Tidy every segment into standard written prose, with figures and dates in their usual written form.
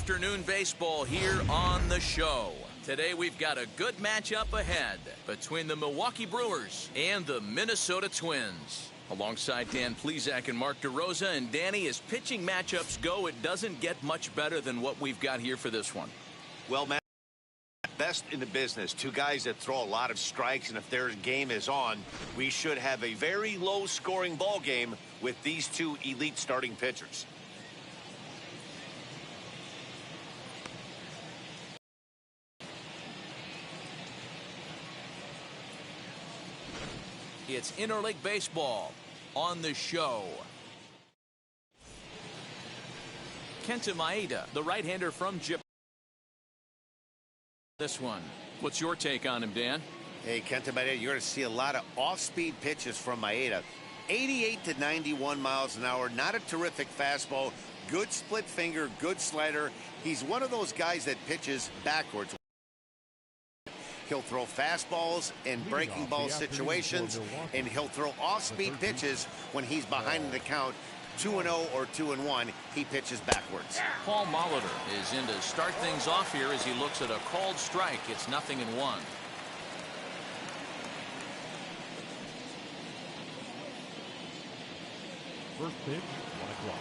afternoon baseball here on the show. Today we've got a good matchup ahead between the Milwaukee Brewers and the Minnesota Twins. Alongside Dan Plesac and Mark DeRosa, and Danny, as pitching matchups go, it doesn't get much better than what we've got here for this one. Well, man, best in the business. Two guys that throw a lot of strikes, and if their game is on, we should have a very low-scoring ball game with these two elite starting pitchers. It's interleague baseball on the show. Kenta Maeda, the right-hander from Japan. This one. What's your take on him, Dan? Hey, Kenta Maeda, you're going to see a lot of off-speed pitches from Maeda. 88 to 91 miles an hour. Not a terrific fastball. Good split finger, good slider. He's one of those guys that pitches backwards. He'll throw fastballs in breaking ball situations, and he'll throw off-speed pitches when he's behind in the count. 2-0 or 2-1, he pitches backwards. Paul Molitor is in to start things off here as he looks at a called strike. It's 0-1. First pitch, 1 o'clock.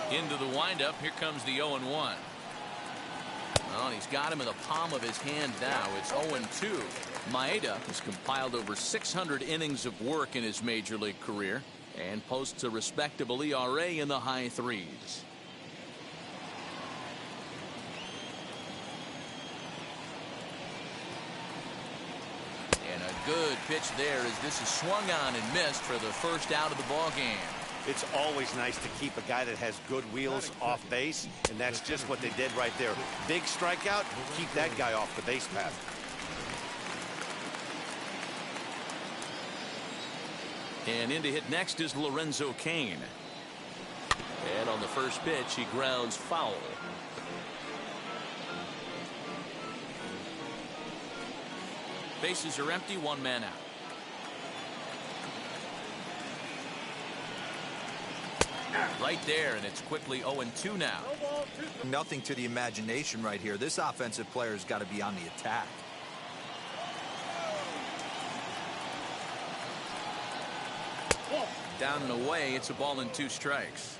Into the windup. Here comes the 0-1. Well, he's got him in the palm of his hand now. It's 0-2. Maeda has compiled over 600 innings of work in his major league career and posts a respectable ERA in the high threes. And a good pitch there as this is swung on and missed for the first out of the ball game. It's always nice to keep a guy that has good wheels off base, and that's just what they did right there. Big strikeout, keep that guy off the base path. And in to hit next is Lorenzo Cain. And on the first pitch, he grounds foul. Bases are empty, one man out. Right there, and it's quickly 0-2 now. Nothing to the imagination right here. This offensive player's got to be on the attack. Down and away, it's a ball and 2 strikes.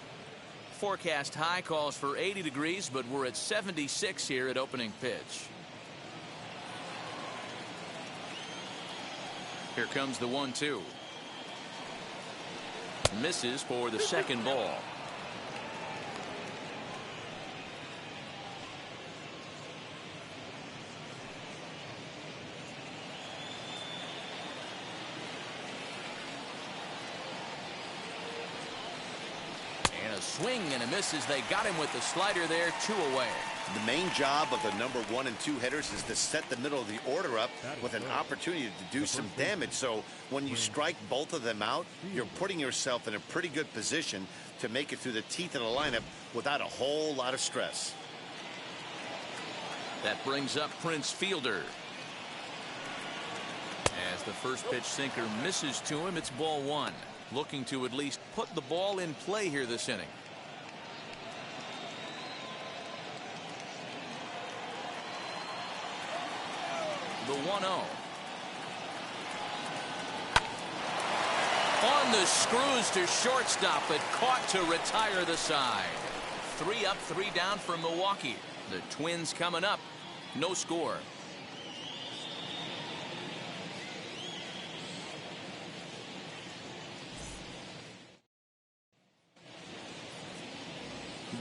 Forecast high calls for 80 degrees, but we're at 76 here at opening pitch. Here comes the 1-2. Misses for the second ball. And a swing and a miss as they got him with the slider there. 2 away. The main job of the number 1 and 2 hitters is to set the middle of the order up with an opportunity to do some damage. So when you strike both of them out, you're putting yourself in a pretty good position to make it through the teeth of the lineup without a whole lot of stress. That brings up Prince Fielder. As the first pitch sinker misses to him, it's ball 1. Looking to at least put the ball in play here this inning. The 1-0. On the screws to shortstop, but caught to retire the side. 3 up, 3 down for Milwaukee. The Twins coming up. No score.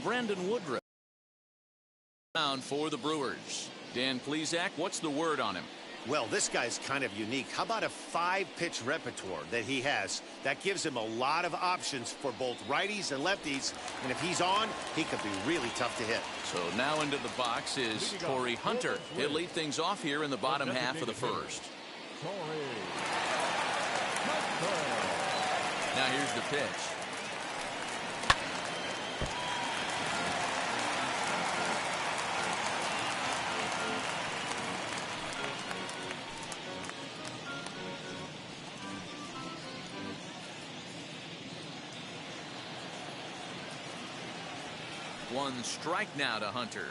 Brandon Woodruff down for the Brewers. Dan Plesac, what's the word on him? Well, this guy's kind of unique. How about a 5-pitch repertoire that he has? That gives him a lot of options for both righties and lefties. And if he's on, he could be really tough to hit. So now into the box is Corey Hunter. He'll lead things off here in the bottom half of the first. Now here's the pitch. One strike now to Hunter.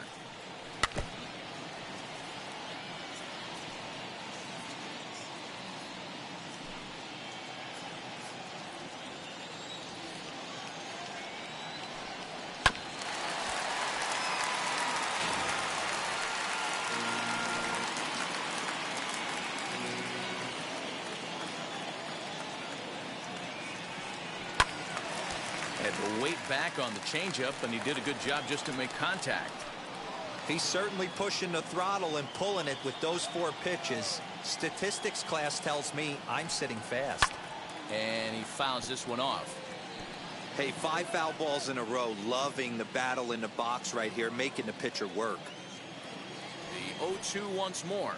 Had to wait back on the changeup, and he did a good job just to make contact. He's certainly pushing the throttle and pulling it with those 4 pitches. Statistics class tells me I'm sitting fast. And he fouls this one off. Hey, 5 foul balls in a row. Loving the battle in the box right here, making the pitcher work. The 0-2 once more.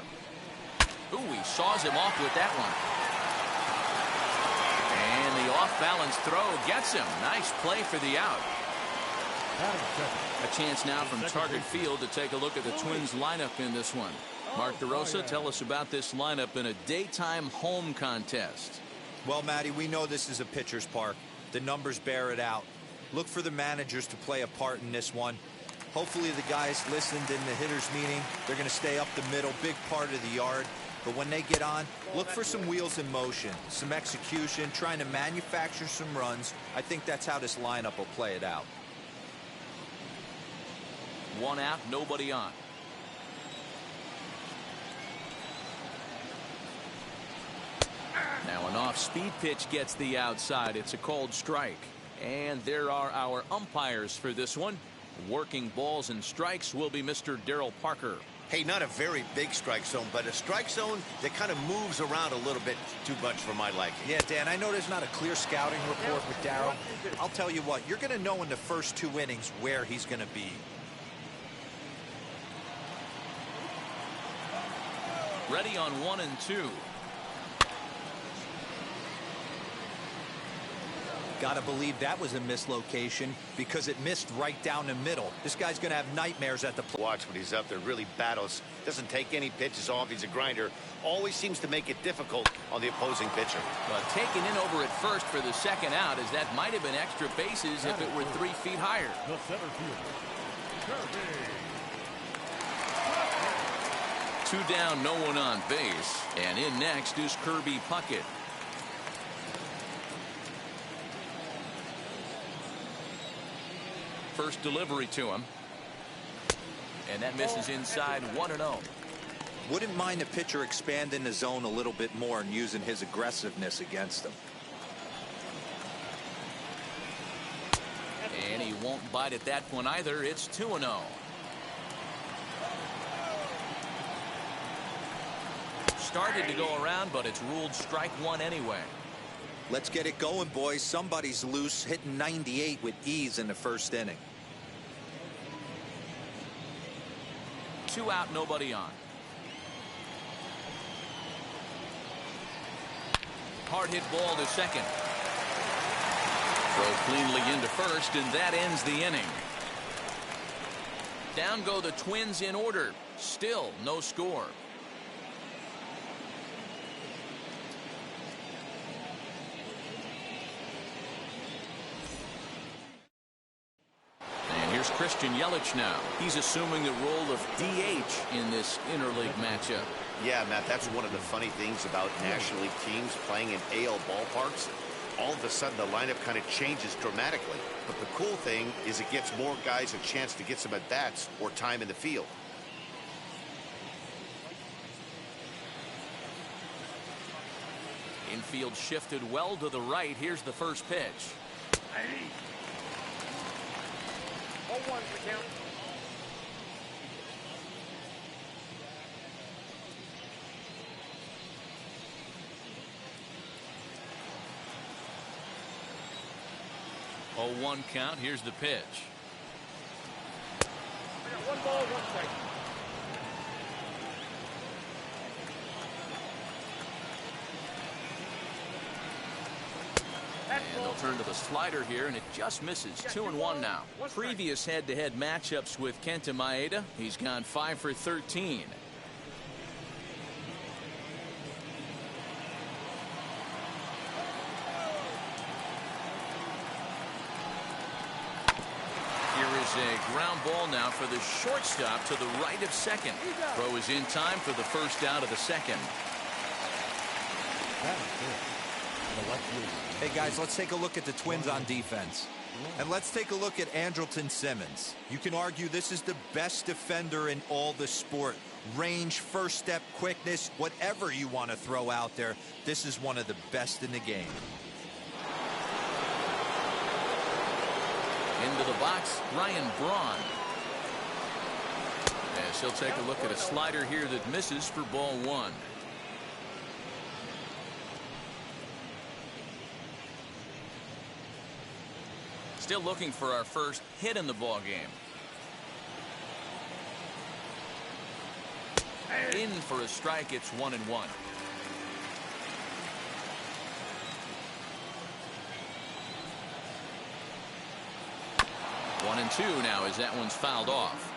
Ooh, he saws him off with that one. And the off-balance throw gets him. Nice play for the out. A chance now from Target Field to take a look at the Twins lineup in this one. Mark DeRosa, tell us about this lineup in a daytime home contest. Well, Matty, we know this is a pitcher's park. The numbers bear it out. Look for the managers to play a part in this one. Hopefully the guys listened in the hitters meeting. They're going to stay up the middle, big part of the yard. But when they get on, look for some wheels in motion, some execution, trying to manufacture some runs. I think that's how this lineup will play it out. One out, nobody on. Now an off-speed pitch gets the outside. It's a called strike. And there are our umpires for this one. Working balls and strikes will be Mr. Darryl Parker. Hey, not a very big strike zone, but a strike zone that kind of moves around a little bit too much for my liking. Yeah, Dan, I know there's not a clear scouting report with Darryl. I'll tell you what, you're going to know in the first 2 innings where he's going to be. Ready on 1 and 2. Gotta believe that was a mislocation because it missed right down the middle. This guy's gonna have nightmares at the plate. Watch when he's up there, really battles, doesn't take any pitches off. He's a grinder, always seems to make it difficult on the opposing pitcher. Well, taken in over at first for the second out, as that might have been extra bases if it were 3 feet higher. The center fielder, 2 down, no one on base, and in next is Kirby Puckett. First delivery to him, and that misses inside 1-0. Wouldn't mind the pitcher expanding the zone a little bit more and using his aggressiveness against him. And he won't bite at that one either. It's 2-0. Started to go around, but it's ruled strike 1 anyway. Let's get it going, boys. Somebody's loose, hitting 98 with ease in the first inning. 2 out, nobody on. Hard hit ball to second. Throw cleanly into first, and that ends the inning. Down go the Twins in order. Still no score. Christian Yelich now. He's assuming the role of DH in this interleague matchup. Yeah, Matt, that's one of the funny things about National League teams playing in AL ballparks. All of a sudden, the lineup kind of changes dramatically. But the cool thing is it gets more guys a chance to get some at-bats or time in the field. Infield shifted well to the right. Here's the first pitch. 0-1 for count. Oh, 1 count. Here's the pitch. I got 1 ball, 1 strike. And they'll turn to the slider here, and it just misses. 2-1 now. Previous head-to-head matchups with Kenta Maeda, he's gone 5 for 13. Here Here's a ground ball now for the shortstop to the right of second. Throw is in time for the first out of the second. Hey guys, let's take a look at the Twins on defense. And let's take a look at Andrelton Simmons. You can argue this is the best defender in all the sport. Range, first step, quickness, whatever you want to throw out there, this is one of the best in the game. Into the box, Ryan Braun. As he'll take a look at a slider here that misses for ball one. Still looking for our first hit in the ball game. In for a strike. It's 1-1. 1-2 now as that one's fouled off.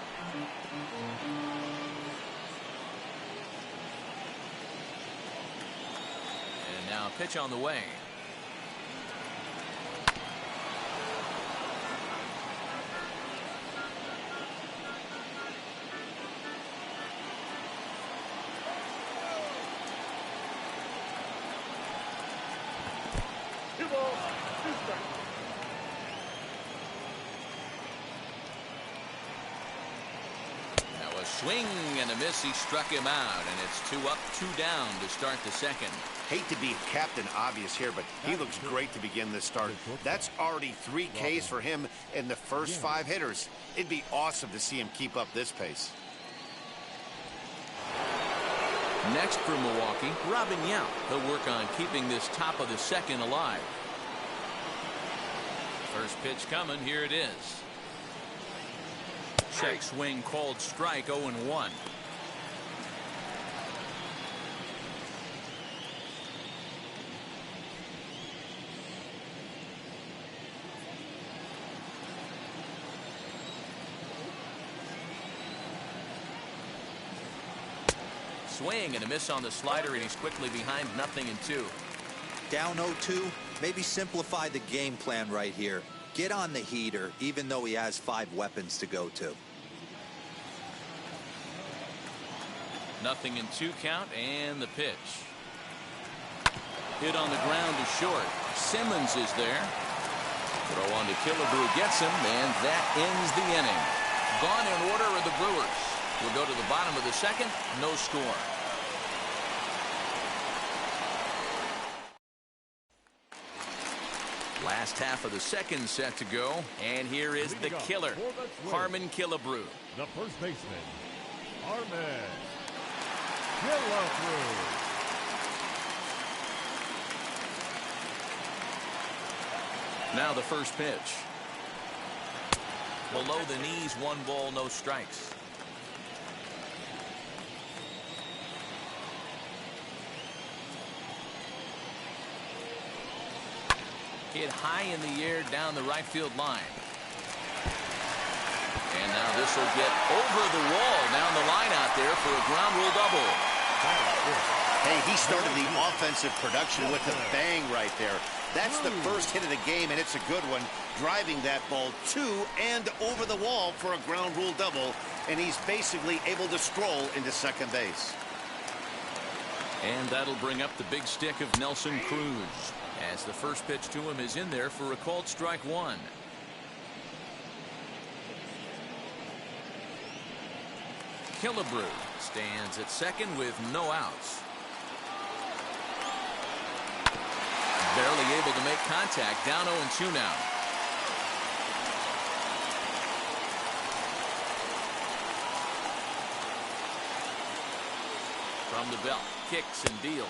And now a pitch on the way. Swing and a miss. He struck him out, and it's 2 up, 2 down to start the second. Hate to be Captain Obvious here, but he looks great to begin this start. That's already 3 Ks for him in the first 5 hitters. It'd be awesome to see him keep up this pace. Next for Milwaukee, Robin Yount. He'll work on keeping this top of the second alive. First pitch coming. Here it is. Check swing called strike. 0-1. Swing and a miss on the slider, and he's quickly behind 0-2. Down 0-2, maybe simplify the game plan right here. Get on the heater, even though he has 5 weapons to go to. 0-2 count, and the pitch. Hit on the ground to short. Simmons is there. Throw on to Killebrew, gets him, and that ends the inning. Gone in order are the Brewers. We'll go to the bottom of the second. No score. Last half of the second set to go, and here is the killer, Harmon Killebrew. The first baseman, Harmon Killebrew. Now the first pitch. Below the knees, 1 ball, no strikes. Hit high in the air down the right field line. And now this will get over the wall down the line out there for a ground rule double. Hey, he started the offensive production with a bang right there. That's the first hit of the game, and it's a good one. Driving that ball to and over the wall for a ground rule double, and he's basically able to stroll into second base. And that'll bring up the big stick of Nelson Cruz, as the first pitch to him is in there for a called strike 1. Killebrew stands at second with no outs. Barely able to make contact. Down 0-2 now. From the belt, kicks and deals.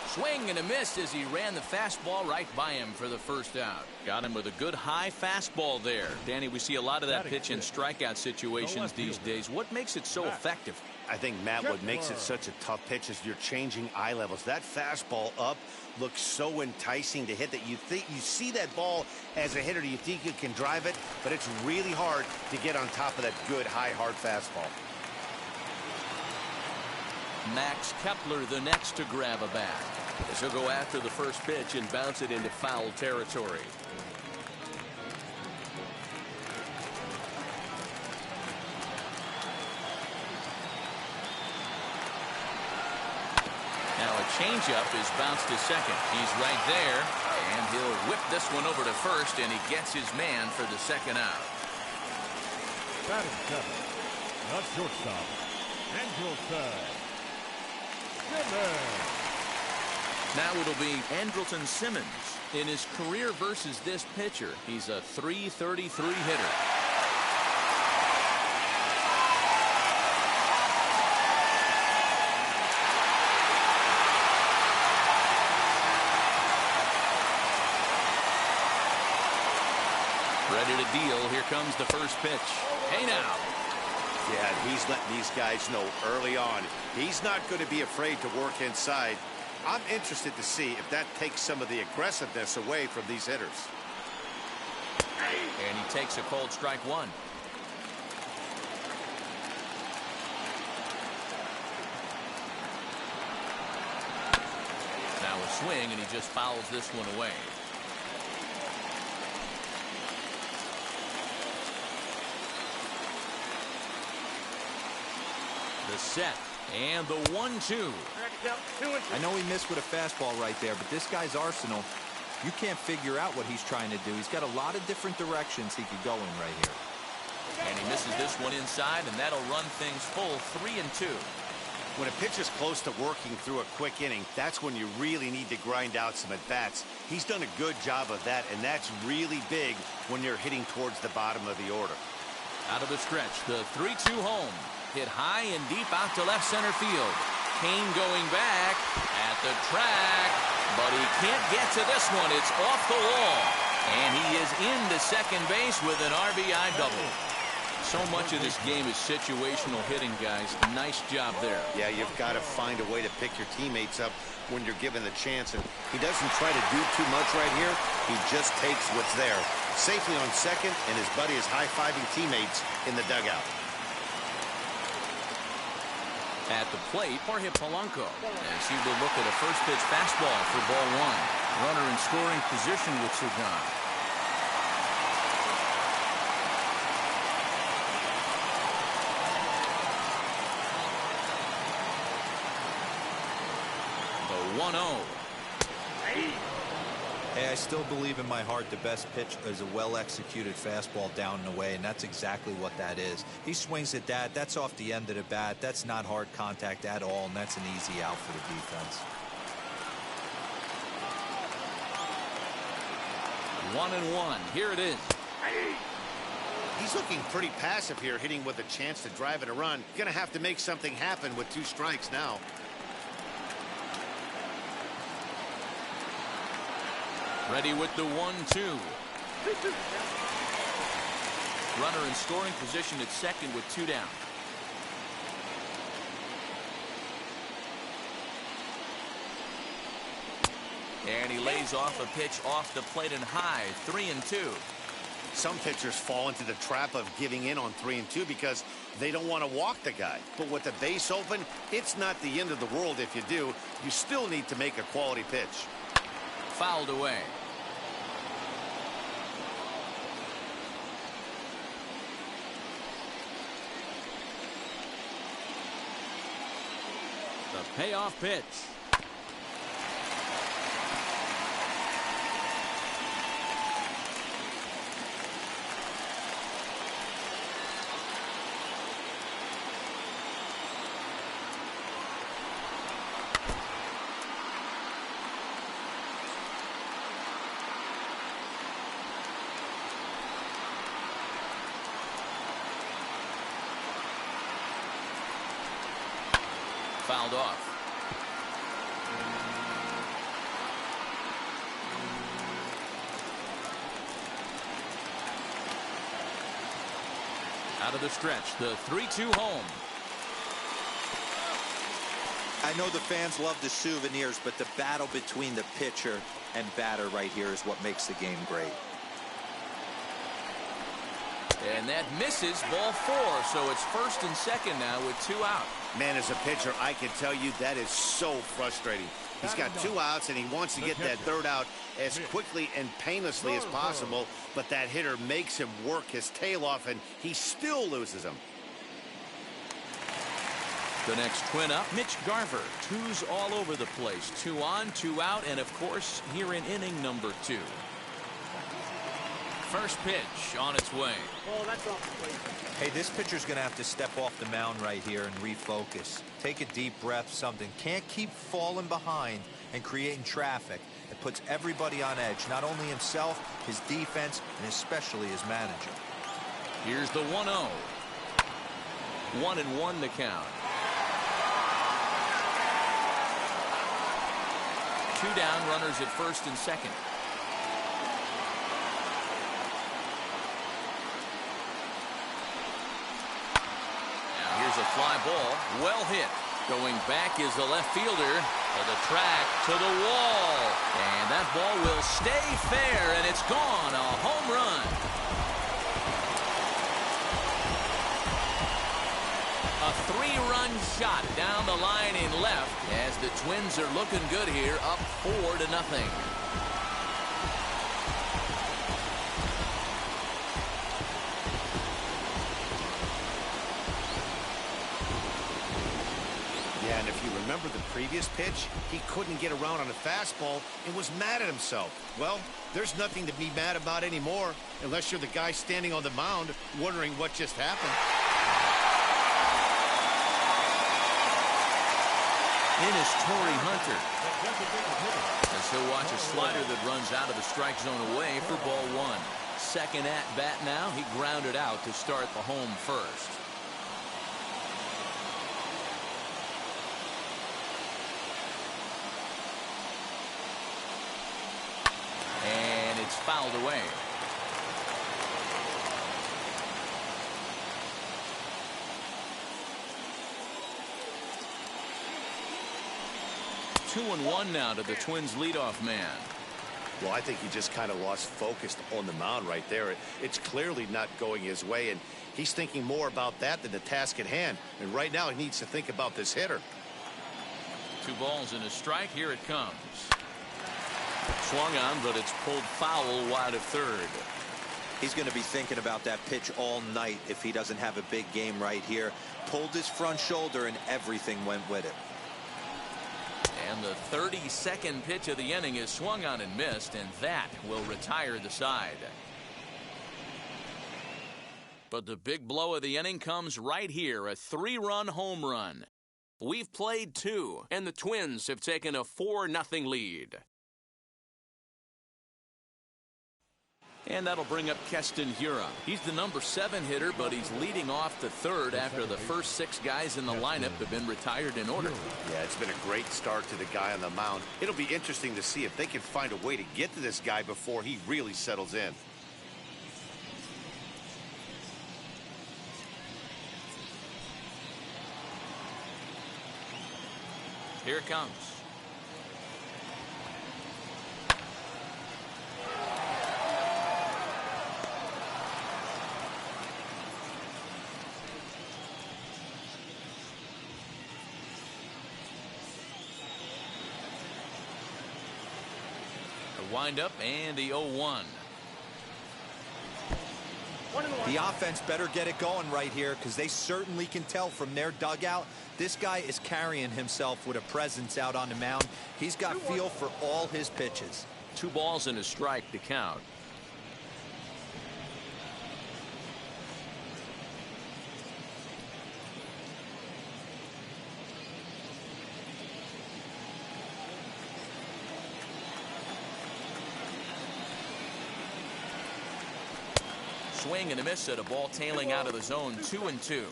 Swing and a miss as he ran the fastball right by him for the first out. Got him with a good high fastball there. Danny, we see a lot of that pitch in strikeout situations these days. What makes it so effective? I think, Matt, what makes it such a tough pitch is you're changing eye levels. That fastball up looks so enticing to hit that you see that ball as a hitter, you think you can drive it, but it's really hard to get on top of that good high hard fastball. Max Kepler the next to grab a bat. As he'll go after the first pitch and bounce it into foul territory. changeup is bounced to second. He's right there, and he'll whip this one over to first, and he gets his man for the second out. Batting seventh, the shortstop, Andrelton Simmons. Now it'll be Andrelton Simmons. In his career versus this pitcher, he's a .333 hitter. Ready to deal. Here comes the first pitch. Hey now. Yeah, he's letting these guys know early on he's not going to be afraid to work inside. I'm interested to see if that takes some of the aggressiveness away from these hitters. And he takes a cold strike one. Now a swing, and he just fouls this one away. The set and the 1-2. I know he missed with a fastball right there, but this guy's arsenal, you can't figure out what he's trying to do. He's got a lot of different directions he could go in right here. And he misses this one inside, and that'll run things full 3-2. When a pitcher's close to working through a quick inning, that's when you really need to grind out some at-bats. He's done a good job of that, and that's really big when you're hitting towards the bottom of the order. Out of the stretch, the 3-2 home. Hit high and deep out to left center field. Kane going back at the track, but he can't get to this one. It's off the wall, and he is into second base with an RBI double. So much of this game is situational hitting, guys. Nice job there. Yeah, you've got to find a way to pick your teammates up when you're given the chance, and he doesn't try to do too much right here. He just takes what's there. Safely on second, and his buddy is high-fiving teammates in the dugout. At the plate, Jorge Polanco, as he will look at a first pitch fastball for ball one. Runner in scoring position with Sugan. The 1-0. Hey, I still believe in my heart the best pitch is a well-executed fastball down and away, and that's exactly what that is. He swings at that. That's off the end of the bat. That's not hard contact at all, and that's an easy out for the defense. 1-1. Here it is. He's looking pretty passive here, hitting with a chance to drive it a run. Going to have to make something happen with 2 strikes now. Ready with the 1-2. Runner in scoring position at second with 2 down. And he lays off a pitch off the plate and high. 3-2. Some pitchers fall into the trap of giving in on 3-2 because they don't want to walk the guy. But with the base open, it's not the end of the world if you do. You still need to make a quality pitch. Fouled away. The payoff pitch. Fouled off. Out of the stretch, the 3-2 home. I know the fans love the souvenirs, but the battle between the pitcher and batter right here is what makes the game great. And that misses ball 4, so it's first and second now with 2 out. Man, as a pitcher, I can tell you that is so frustrating. He's got 2 outs, and he wants to get that 3rd out as quickly and painlessly as possible, but that hitter makes him work his tail off, and he still loses him. The next Twin up, Mitch Garver. Twos all over the place. 2 on, 2 out, and of course, here in inning number 2. First pitch on its way. Oh, that's off the plate. Hey, this pitcher's going to have to step off the mound right here and refocus. Take a deep breath, something. Can't keep falling behind and creating traffic. It puts everybody on edge, not only himself, his defense, and especially his manager. Here's the 1-0. 1-1 the count. 2 down, runners at first and second. Here's a fly ball, well hit. Going back is the left fielder to the track, to the wall. And that ball will stay fair, and it's gone. A home run. A 3-run shot down the line in left as the Twins are looking good here, up 4-0. Yeah, and if you remember the previous pitch, he couldn't get around on a fastball and was mad at himself. Well, there's nothing to be mad about anymore, unless you're the guy standing on the mound wondering what just happened. In is Torrey Hunter. As he'll watch a slider that runs out of the strike zone away for ball 1. Second at bat now. He grounded out to start the home first. And it's fouled away. Two and 1 now to the Twins leadoff man. Well, I think he just kind of lost focus on the mound right there. It's clearly not going his way, and he's thinking more about that than the task at hand. And right now he needs to think about this hitter. 2 balls and a strike. Here it comes. Swung on, but it's pulled foul wide of third. He's going to be thinking about that pitch all night if he doesn't have a big game right here. Pulled his front shoulder and everything went with it. And the 32nd pitch of the inning is swung on and missed, and that will retire the side. But the big blow of the inning comes right here, a 3-run home run. We've played 2, and the Twins have taken a 4-0 lead. And that'll bring up Keston Hiura. He's the number 7 hitter, but he's leading off the third after the first 6 guys in the lineup have been retired in order. Yeah, it's been a great start to the guy on the mound. It'll be interesting to see if they can find a way to get to this guy before he really settles in. Here it comes. Wind up and the 0-1. The offense better get it going right here, because they certainly can tell from their dugout this guy is carrying himself with a presence out on the mound. He's got feel for all his pitches. 2 balls and a strike to count. Swing and a miss at a ball tailing out of the zone. 2-2.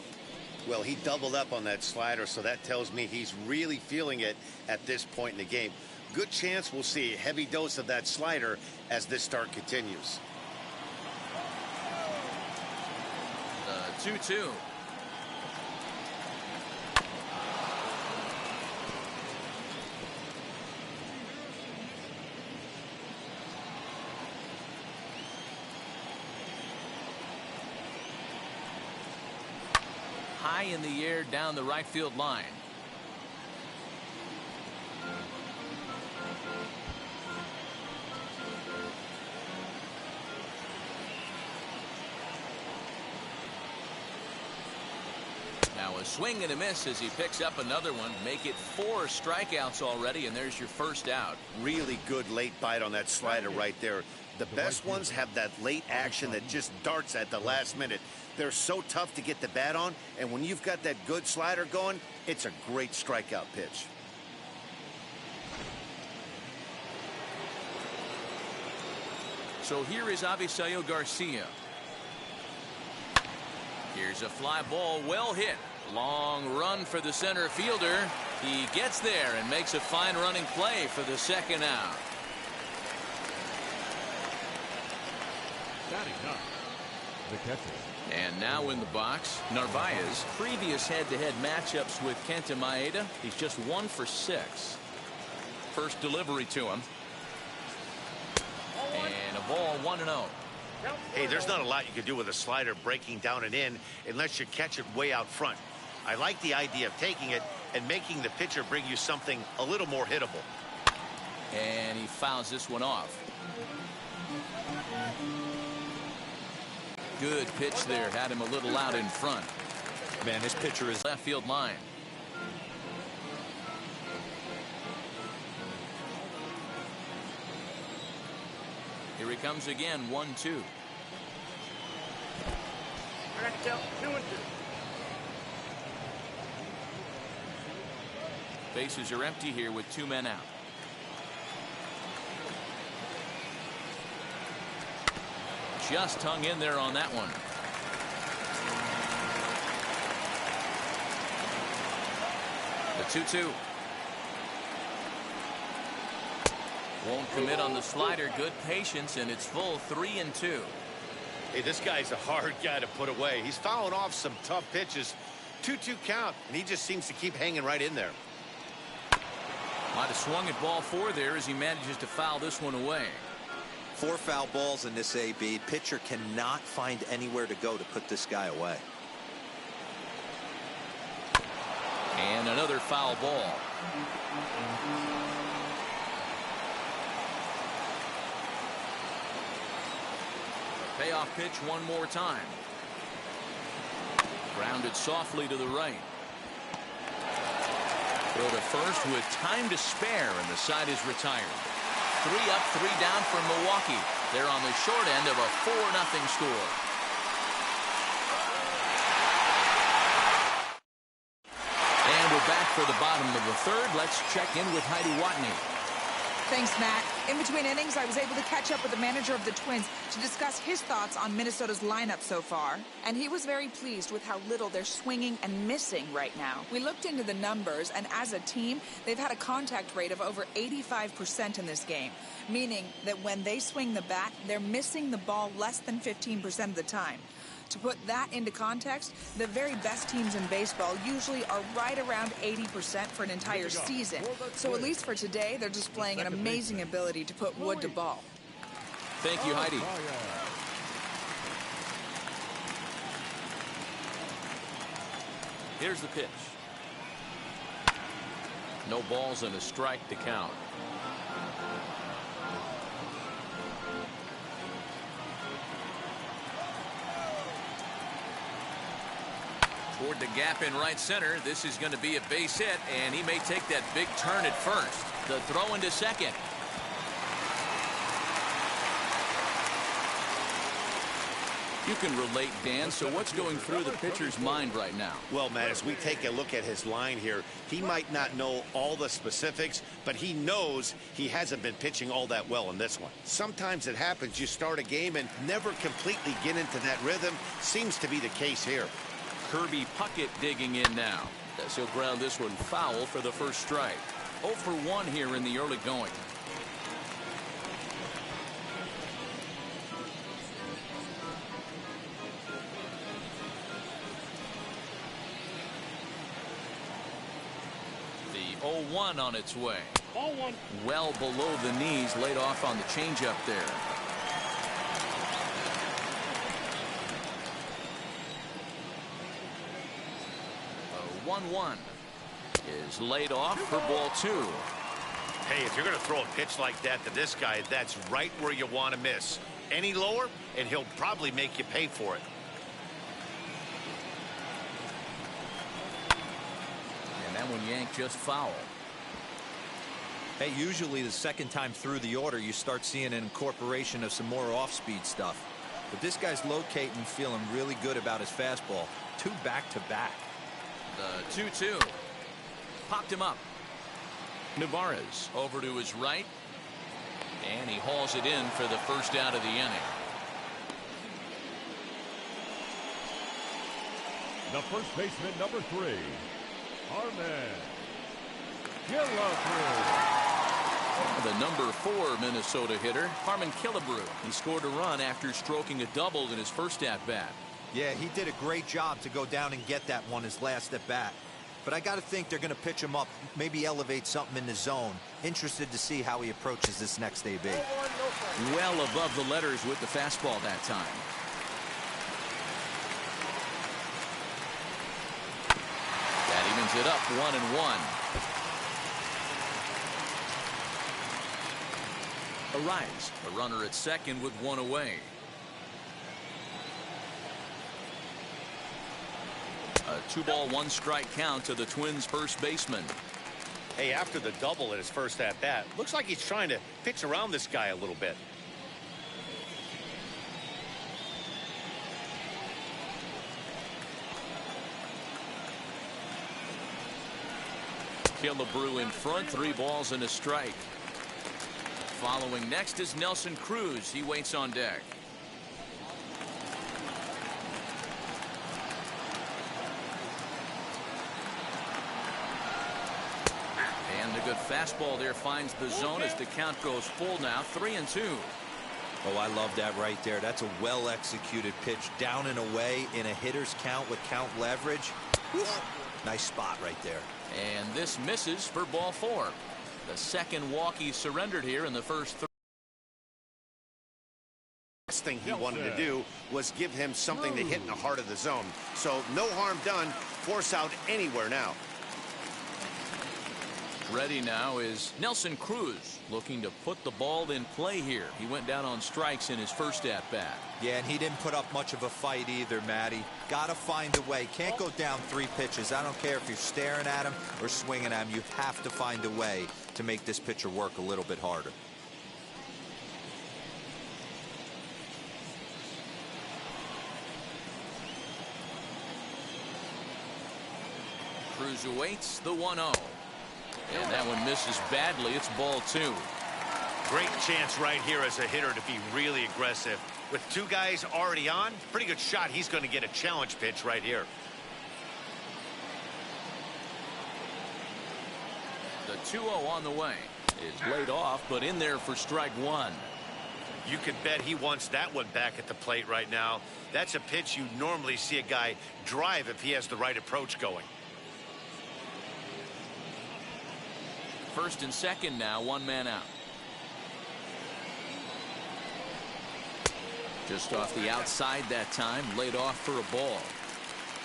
Well, he doubled up on that slider, so that tells me he's really feeling it at this point in the game. Good chance we'll see a heavy dose of that slider as this start continues. 2-2. High in the air down the right field line. Now a a swing and a miss as he picks up another one. Make it 4 strikeouts already, and there's your first out. Really good late bite on that slider right there. The best ones have that late action that just darts at the last minute. They're so tough to get the bat on, and when you've got that good slider going, it's a great strikeout pitch. So here is Avisail Garcia. Here's a fly ball, well hit. Long run for the center fielder. He gets there and makes a fine running play for the second out. Batting up, the catcher. And now in the box, Narvaez. Previous head-to-head matchups with Kenta Maeda, he's just 1 for 6. First delivery to him. And a ball 1-0. Hey, there's not a lot you can do with a slider breaking down and in unless you catch it way out front. I like the idea of taking it and making the pitcher bring you something a little more hittable. And he fouls this one off. Good pitch there. Had him a little out in front. Man, this pitcher is left field line. Here he comes again, 1-2. I got to count 2-2. Bases are empty here with 2 men out. Just hung in there on that one. The 2-2. Won't commit on the slider. Good patience, and it's full 3-2. Hey, this guy's a hard guy to put away. He's fouling off some tough pitches. 2-2 count, and he just seems to keep hanging right in there. Might have swung at ball 4 there as he manages to foul this one away. 4 foul balls in this AB. Pitcher cannot find anywhere to go to put this guy away. And another foul ball. Payoff pitch one more time. Grounded softly to the right. Throw to first with time to spare, and the side is retired. 3 up, 3 down for Milwaukee. They're on the short end of a 4-0 score. And we're back for the bottom of the 3rd. Let's check in with Heidi Watney. Thanks, Matt. In between innings, I was able to catch up with the manager of the Twins to discuss his thoughts on Minnesota's lineup so far. And he was very pleased with how little they're swinging and missing right now. We looked into the numbers, and as a team, they've had a contact rate of over 85% in this game, meaning that when they swing the bat, they're missing the ball less than 15% of the time. To put that into context, the very best teams in baseball usually are right around 80% for an entire season. So at least for today, they're displaying an amazing ability to put wood to ball. Thank you, Heidi. Here's the pitch. No balls and a strike to count. Toward the gap in right center. This is going to be a base hit, and he may take that big turn at first. The throw into second. You can relate, Dan. So what's going through the pitcher's mind right now? Well, Matt, as we take a look at his line here, he might not know all the specifics, but he knows he hasn't been pitching all that well in this one. Sometimes it happens. You start a game and never completely get into that rhythm. Seems to be the case here. Kirby Puckett digging in now. As he'll ground this one foul for the first strike. 0 for 1 here in the early going. The 0-1 on its way. Ball 1. Well below the knees, laid off on the changeup there. 1-1 is laid off for ball 2. Hey, if you're going to throw a pitch like that to this guy, that's right where you want to miss. Any lower, and he'll probably make you pay for it. one yanked just foul. Hey, usually the second time through the order, you start seeing an incorporation of some more off-speed stuff. But this guy's locating and feeling really good about his fastball. 2 back-to-back. The 2-2. Popped him up. Navarez over to his right. And he hauls it in for the first out of the inning. The first baseman, number 3, Arman. The number 4 Minnesota hitter, Harmon Killebrew. He scored a run after stroking a double in his first at-bat. Yeah, he did a great job to go down and get that one his last at-bat. But I got to think they're going to pitch him up, maybe elevate something in the zone. Interested to see how he approaches this next AB. Well above the letters with the fastball that time. That evens it up 1-1. Arise, a runner at second with 1 away. A 2-ball 1-strike count to the Twins' first baseman. Hey, after the double at his first at-bat, looks like he's trying to pitch around this guy a little bit. Killebrew in front, 3 balls and a strike. Following next is Nelson Cruz. He waits on deck. And a good fastball there finds the zone as the count goes full now, 3-2. Oh, I love that right there. That's a well-executed pitch down and away in a hitter's count with count leverage. Nice spot right there. And this misses for ball 4. The second walk he surrendered here in the first 3. Last thing he wanted to do was give him something to hit in the heart of the zone. So no harm done. Force out anywhere now. Ready now is Nelson Cruz, looking to put the ball in play here. He went down on strikes in his first at-bat. Yeah, and he didn't put up much of a fight either, Matty. Gotta find a way. Can't go down 3 pitches. I don't care if you're staring at him or swinging at him. You have to find a way to make this pitcher work a little bit harder. Cruz awaits the 1-0. And that one misses badly. It's ball 2. Great chance right here as a hitter to be really aggressive. With 2 guys already on, pretty good shot. He's going to get a challenge pitch right here. The 2-0 on the way is laid off, but in there for strike 1. You could bet he wants that one back at the plate right now. That's a pitch you normally see a guy drive if he has the right approach going. First and second now, 1 man out. Just off the outside that time, laid off for a ball.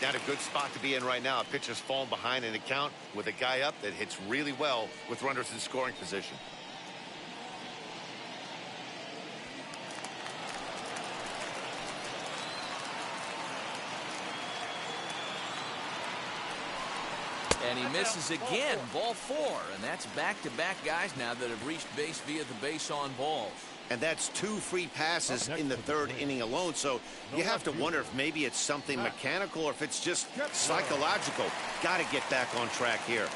Not a good spot to be in right now. A pitcher's falling behind in the count with a guy up that hits really well with runners in scoring position. And he misses again, ball 4. And that's back-to-back guys now that have reached base via the base on balls. And that's 2 free passes in the 3rd inning alone. So you have to wonder if maybe it's something mechanical or if it's just psychological. Got to get back on track here.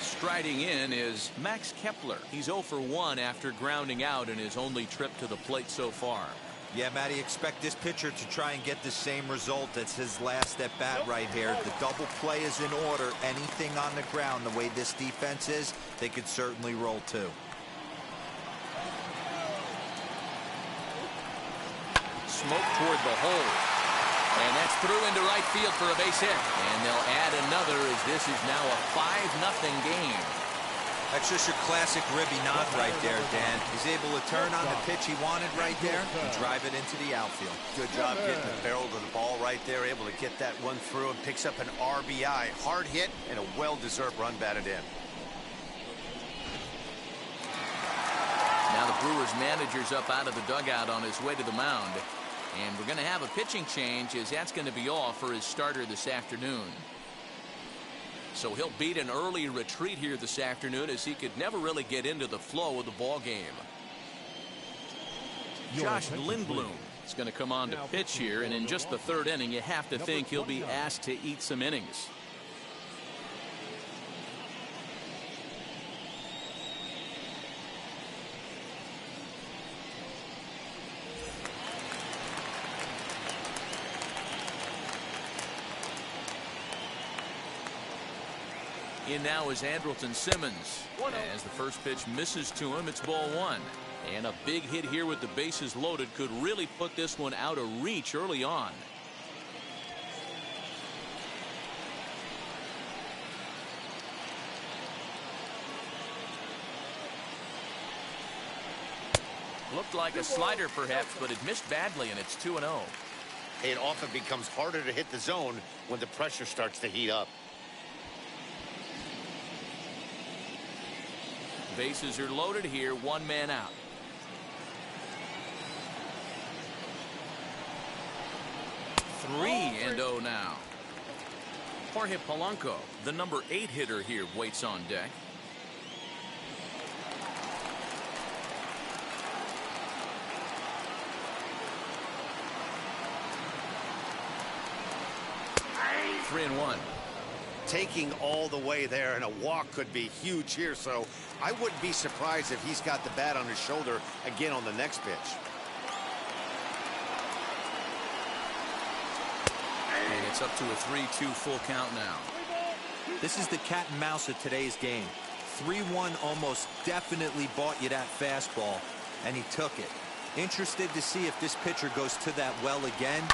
Striding in is Max Kepler. He's 0 for 1 after grounding out in his only trip to the plate so far. Yeah, Matty, expect this pitcher to try and get the same result as his last at-bat right here. The double play is in order. Anything on the ground, the way this defense is, they could certainly roll 2. Smoke toward the hole. And that's through into right field for a base hit. And they'll add another as this is now a 5-0 game. That's just your classic Ribby knock right there, Dan. He's able to turn on the pitch he wanted right there and drive it into the outfield. Good job getting the barrel to the ball right there. Able to get that one through and picks up an RBI. Hard hit and a well-deserved run batted in. Now the Brewers manager's up out of the dugout on his way to the mound. And we're going to have a pitching change as that's going to be all for his starter this afternoon. So he'll beat an early retreat here this afternoon, as he could never really get into the flow of the ball game. Josh Lindblom is going to come on to pitch here, and in just the third inning, you have to think he'll be asked to eat some innings. In now is Andrelton Simmons. As the first pitch misses to him, it's ball one. And a big hit here with the bases loaded could really put this one out of reach early on. Looked like a slider perhaps, but it missed badly, and it's 2-0. It often becomes harder to hit the zone when the pressure starts to heat up. Bases are loaded here, one man out. Three and 0 now. Jorge Polanco, the number 8 hitter here, waits on deck. Three and 1. Taking all the way there, and a walk could be huge here, so I wouldn't be surprised if he's got the bat on his shoulder again on the next pitch. And it's up to a 3-2 full count now. This is the cat and mouse of today's game. 3-1 almost definitely bought you that fastball, and he took it. Interested to see if this pitcher goes to that well again,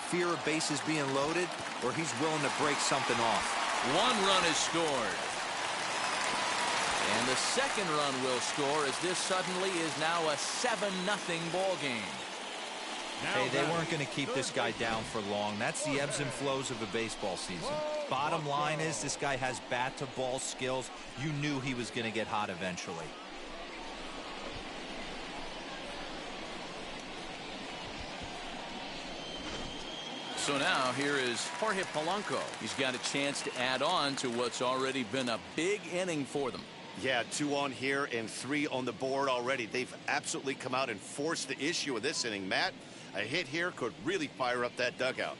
fear of bases being loaded, or he's willing to break something off. One run is scored. And the second run will score, as this suddenly is now a 7-0 ball game. Hey, they weren't going to keep this guy down for long. That's the ebbs and flows of a baseball season. Bottom line is, this guy has bat-to-ball skills. You knew he was going to get hot eventually. So now here is Jorge Polanco. He's got a chance to add on to what's already been a big inning for them. Yeah, 2 on here and 3 on the board already. They've absolutely come out and forced the issue of this inning. Matt, a hit here could really fire up that dugout.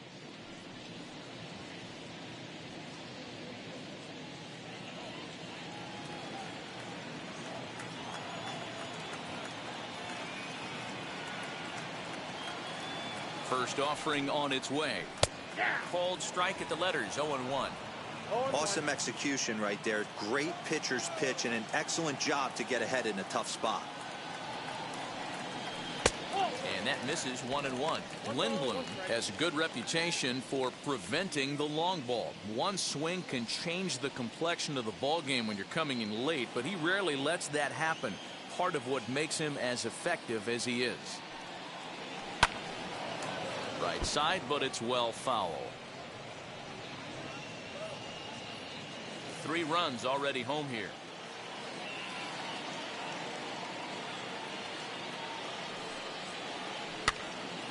First offering on its way. Called strike at the letters, 0-1. Awesome execution right there. Great pitcher's pitch and an excellent job to get ahead in a tough spot. And that misses, 1-1. Lindblom has a good reputation for preventing the long ball. One swing can change the complexion of the ball game when you're coming in late, but he rarely lets that happen. Part of what makes him as effective as he is. Right side, but it's well foul. 3 runs already home here.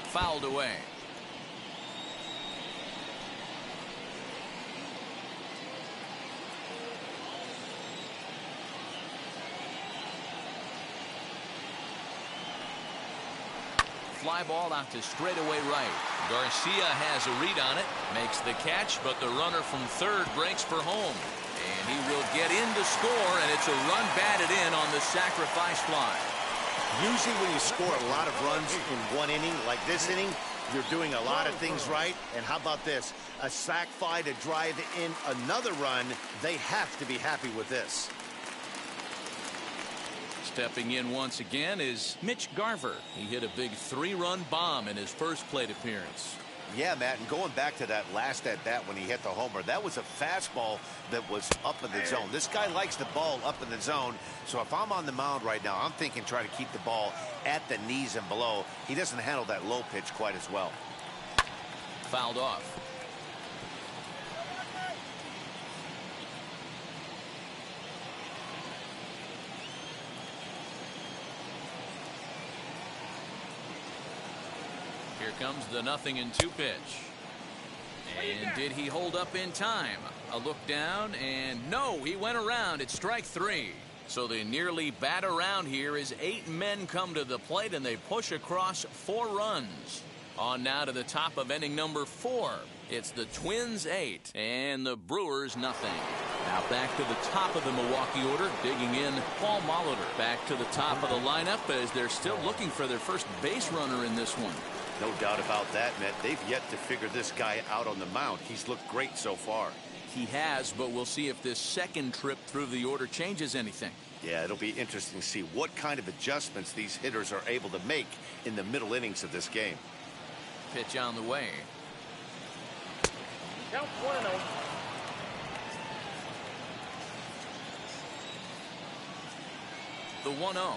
Fouled away. Fly ball out to straightaway right. Garcia has a read on it, makes the catch, but the runner from third breaks for home. And he will get in to score, and it's a run batted in on the sacrifice fly. Usually when you score a lot of runs in one inning, like this inning, you're doing a lot of things right. And how about this? A sac fly to drive in another run. They have to be happy with this. Stepping in once again is Mitch Garver. He hit a big 3-run bomb in his first plate appearance. Yeah, Matt, and going back to that last at-bat when he hit the homer, that was a fastball that was up in the zone. This guy likes the ball up in the zone, so if I'm on the mound right now, I'm thinking try to keep the ball at the knees and below. He doesn't handle that low pitch quite as well. Fouled off. Here comes the 0-2 pitch. And did he hold up in time? A look down, and no, he went around. It's strike 3. So they nearly bat around here as 8 men come to the plate, and they push across 4 runs. On now to the top of inning number 4. It's the Twins 8 and the Brewers nothing. Now back to the top of the Milwaukee order, digging in Paul Molitor. Back to the top of the lineup as they're still looking for their first base runner in this one. No doubt about that, Matt. They've yet to figure this guy out on the mound. He's looked great so far. He has, but we'll see if this second trip through the order changes anything. Yeah, it'll be interesting to see what kind of adjustments these hitters are able to make in the middle innings of this game. Pitch on the way. Count 1-0. The 1-0.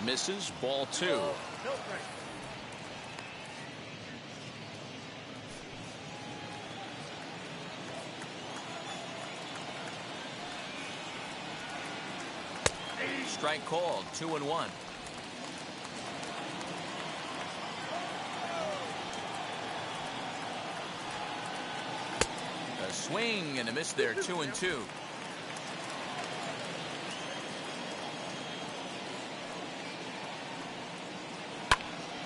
Misses, ball 2. No strike. Strike called, 2-1. A swing and a miss there, 2-2.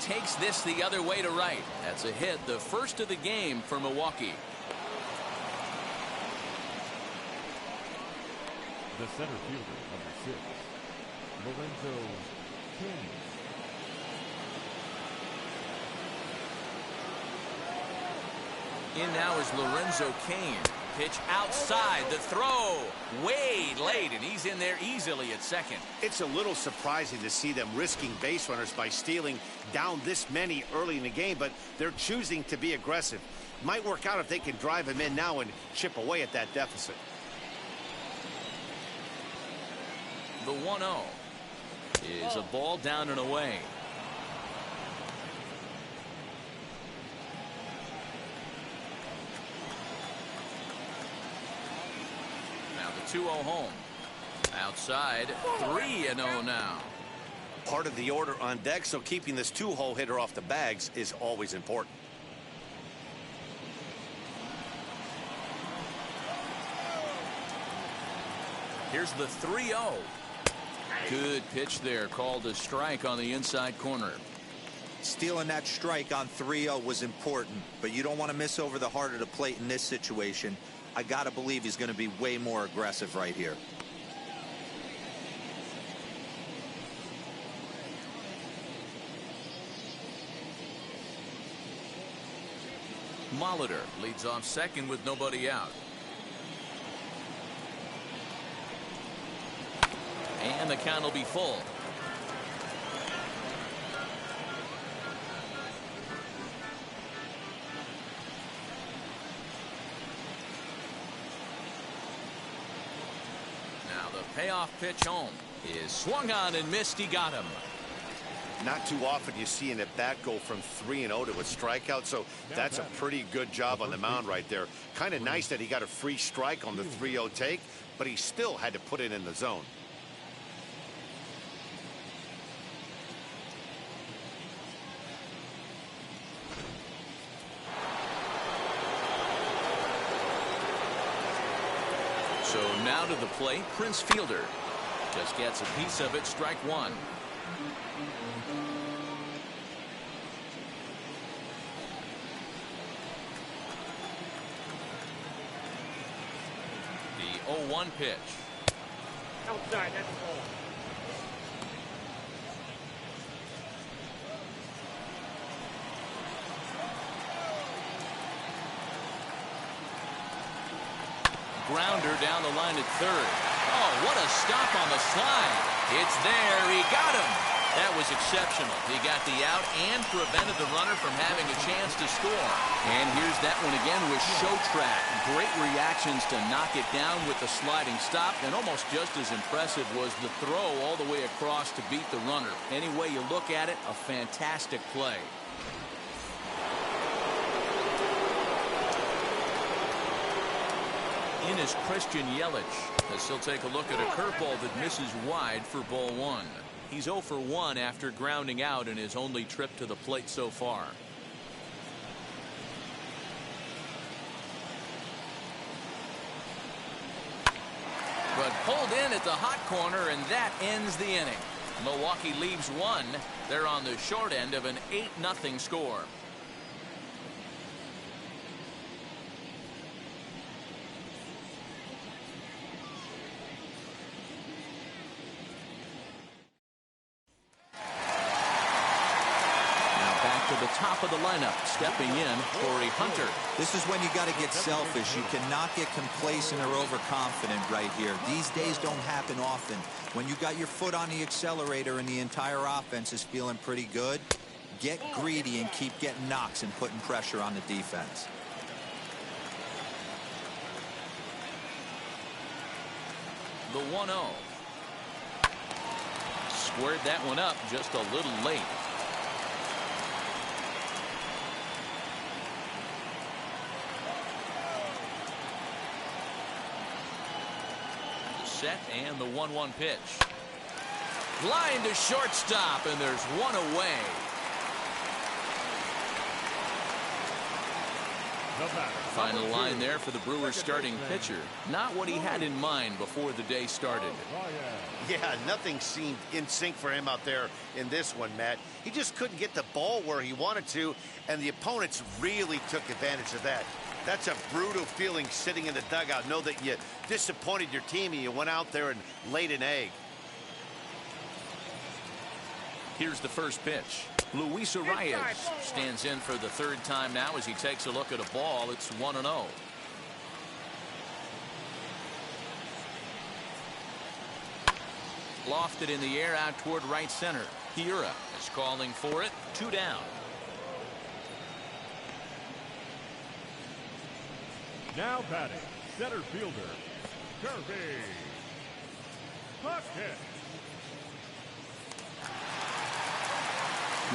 Takes this the other way to right. That's a hit, the first of the game for Milwaukee. The center fielder, number 6, Lorenzo King. In now is Lorenzo Cain. Pitch outside, the throw way late, and he's in there easily at second. It's a little surprising to see them risking base runners by stealing down this many early in the game, but they're choosing to be aggressive. Might work out if they can drive him in now and chip away at that deficit. The 1-0 is a ball down and away. Now the 2-0 home. Outside, 3-0 now. Part of the order on deck, so keeping this 2-hole hitter off the bags is always important. Here's the 3-0. Good pitch there, called a strike on the inside corner. Stealing that strike on 3-0 was important, but you don't want to miss over the heart of the plate in this situation. I gotta believe he's going to be way more aggressive right here. Molitor leads off second with nobody out. And the count will be full. Now the payoff pitch home is swung on and missed. He got him. Not too often you see an at-bat go from 3-0 to a strikeout, so that's a pretty good job on the mound right there. Kind of nice that he got a free strike on the 3-0 take, but he still had to put it in the zone. So now to the plate, Prince Fielder. Just gets a piece of it, strike 1. The 0-1 pitch. Outside, that's a ball. Grounder down the line at third. Oh, what a stop on the slide. It's there. He got him. That was exceptional. He got the out and prevented the runner from having a chance to score. And here's that one again with Showtrack. Great reactions to knock it down with the sliding stop. And almost just as impressive was the throw all the way across to beat the runner. Any way you look at it, a fantastic play. In is Christian Yelich, as he'll take a look at a curveball that misses wide for ball 1. He's 0 for 1 after grounding out in his only trip to the plate so far. But pulled in at the hot corner, and that ends the inning. Milwaukee leaves one. They're on the short end of an 8-0 score. To the top of the lineup, stepping in, Corey Hunter. This is when you got to get selfish. You cannot get complacent or overconfident right here. These days don't happen often. When you got your foot on the accelerator and the entire offense is feeling pretty good, get greedy and keep getting knocks and putting pressure on the defense. The 1-0. Squared that one up just a little late. Set and the 1-1 pitch. Line to shortstop, and there's one away. Final line there for the Brewers starting pitcher. Not what he had in mind before the day started. Yeah, nothing seemed in sync for him out there in this one, Matt. He just couldn't get the ball where he wanted to, and the opponents really took advantage of that. That's a brutal feeling sitting in the dugout. Know that you disappointed your team and you went out there and laid an egg. Here's the first pitch. Luis Arias stands in for the third time now as he takes a look at a ball. It's 1-0. Lofted in the air out toward right center. Hiura is calling for it. 2 down. Now batting, center fielder, Kirby Puckett.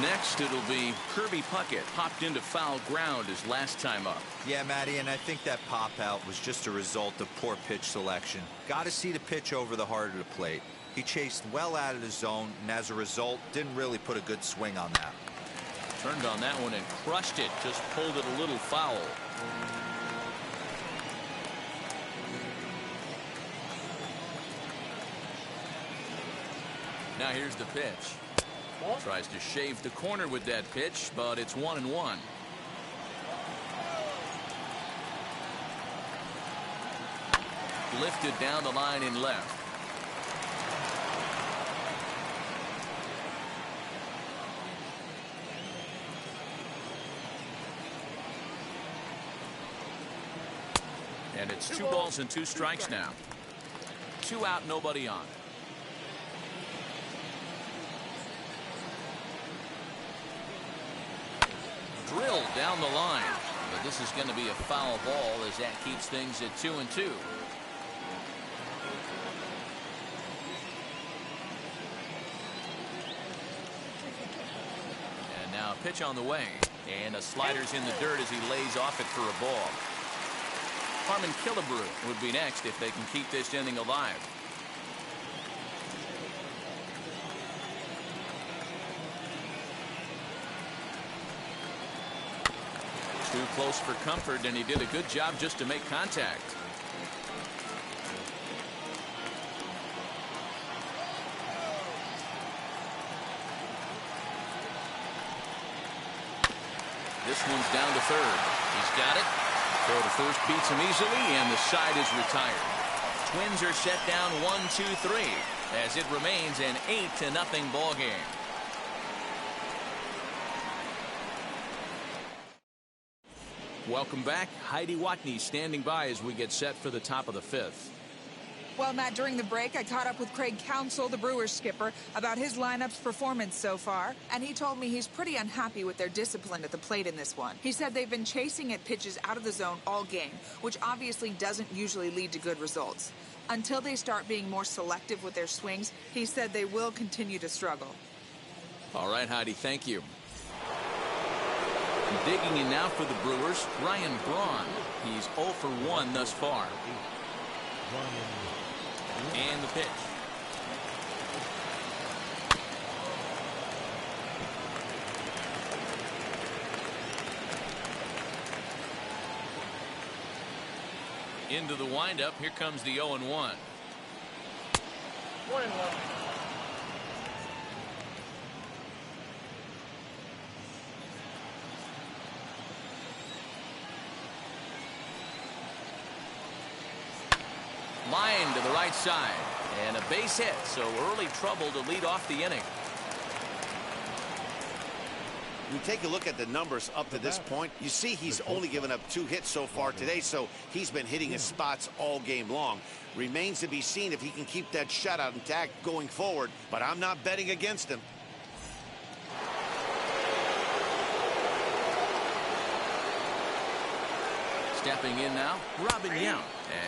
Next, it'll be Kirby Puckett. Popped into foul ground his last time up. Yeah, Matty, and I think that pop out was just a result of poor pitch selection. Got to see the pitch over the heart of the plate. He chased well out of the zone, and as a result, didn't really put a good swing on that. Turned on that one and crushed it. Just pulled it a little foul. Now here's the pitch. Tries to shave the corner with that pitch, but it's 1-1. Lifted down the line in left. And it's 2 balls and 2 strikes now. 2 out, nobody on. Drilled down the line, but this is going to be a foul ball as that keeps things at 2-2. And now a pitch on the way, and a slider's in the dirt as he lays off it for a ball. Harmon Killebrew would be next if they can keep this inning alive. Too close for comfort, and he did a good job just to make contact. This one's down to third. He's got it. Throw to first beats him easily, and the side is retired. Twins are set down 1-2-3 as it remains an 8-0 ball game. Welcome back. Heidi Watney standing by as we get set for the top of the 5th. Well, Matt, during the break, I caught up with Craig Counsell, the Brewers skipper, about his lineup's performance so far, and he told me he's pretty unhappy with their discipline at the plate in this one. He said they've been chasing at pitches out of the zone all game, which obviously doesn't usually lead to good results. Until they start being more selective with their swings, he said they will continue to struggle. All right, Heidi, thank you. Digging in now for the Brewers, Ryan Braun. He's 0 for 1 thus far. And the pitch. Into the windup. Here comes the 0-1. 1-1. Line to the right side. And a base hit, so early trouble to lead off the inning. We take a look at the numbers up to this point. You see he's only given up 2 hits so far today, so he's been hitting his spots all game long. Remains to be seen if he can keep that shutout intact going forward, but I'm not betting against him. Stepping in now, Robin Yount,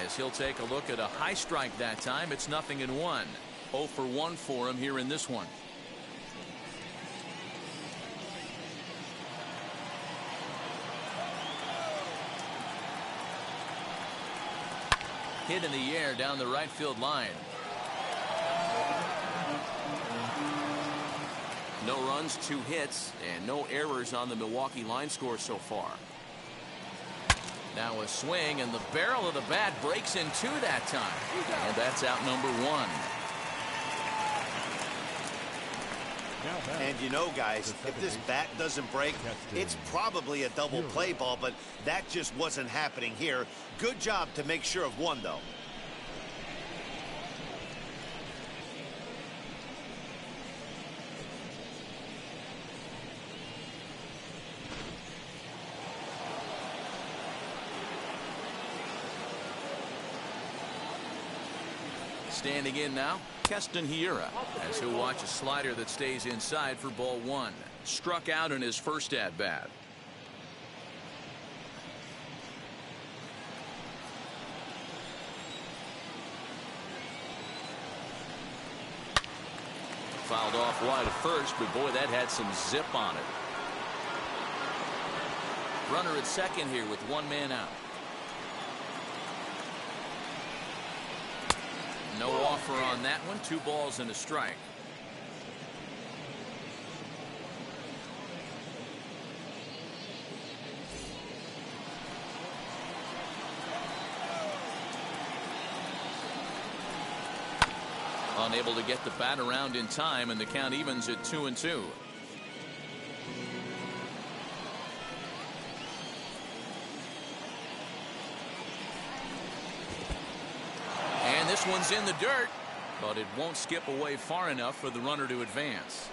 as he'll take a look at a high strike that time. It's 0-1. 0 for 1 for him here in this one. Hit in the air down the right field line. No runs, 2 hits, and no errors on the Milwaukee line score so far. Now a swing, and the barrel of the bat breaks in 2 that time. And that's out number 1. And you know, guys, if this bat doesn't break, it's probably a double play ball, but that just wasn't happening here. Good job to make sure of 1, though. Standing in now, Keston Hiura, as he'll watch a slider that stays inside for ball 1. Struck out in his first at-bat. Fouled off wide at first, but boy, that had some zip on it. Runner at second here with 1 man out. No offer on that one. 2 balls and a strike. Unable to get the bat around in time, and the count evens at 2-2. This one's in the dirt, but it won't skip away far enough for the runner to advance.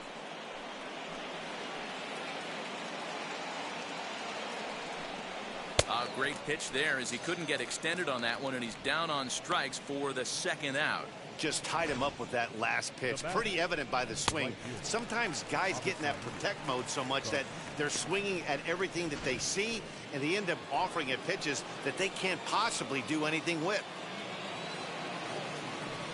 A great pitch there, as he couldn't get extended on that one, and he's down on strikes for the 2nd out. Just tied him up with that last pitch. Pretty evident by the swing. Sometimes guys get in that protect mode so much that they're swinging at everything that they see, and they end up offering at pitches that they can't possibly do anything with.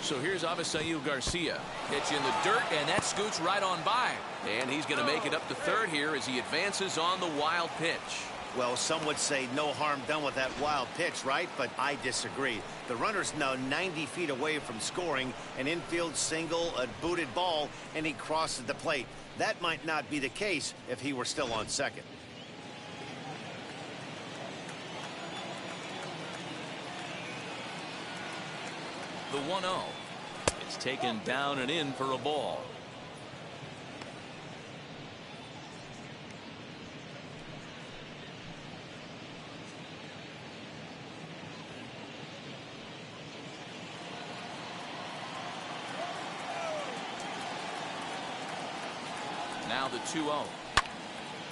So here's Avisail Garcia. Pitch in the dirt, and that scoots right on by. And he's going to make it up to third here as he advances on the wild pitch. Well, some would say no harm done with that wild pitch, right? But I disagree. The runner's now 90 feet away from scoring an infield single, a booted ball, and he crosses the plate. That might not be the case if he were still on second. The 1-0. It's taken down and in for a ball. Now the 2-0.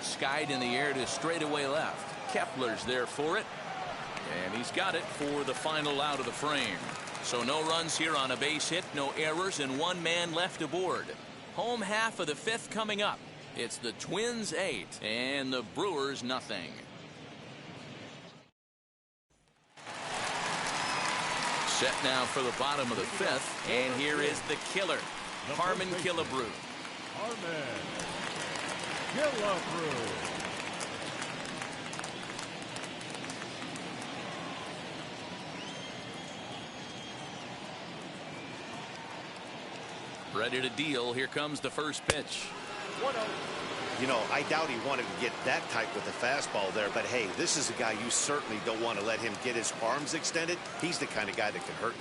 Skied in the air to straightaway left. Kepler's there for it. And he's got it for the final out of the frame. So no runs here on a base hit, no errors, and 1 man left aboard. Home half of the 5th coming up. It's the Twins 8 and the Brewers nothing. Set now for the bottom of the 5th, and here is the killer, Harmon Killebrew. Harmon Killebrew. Ready to deal. Here comes the first pitch. 1-0. You know, I doubt he wanted to get that tight with the fastball there, but hey, this is a guy you certainly don't want to let him get his arms extended. He's the kind of guy that can hurt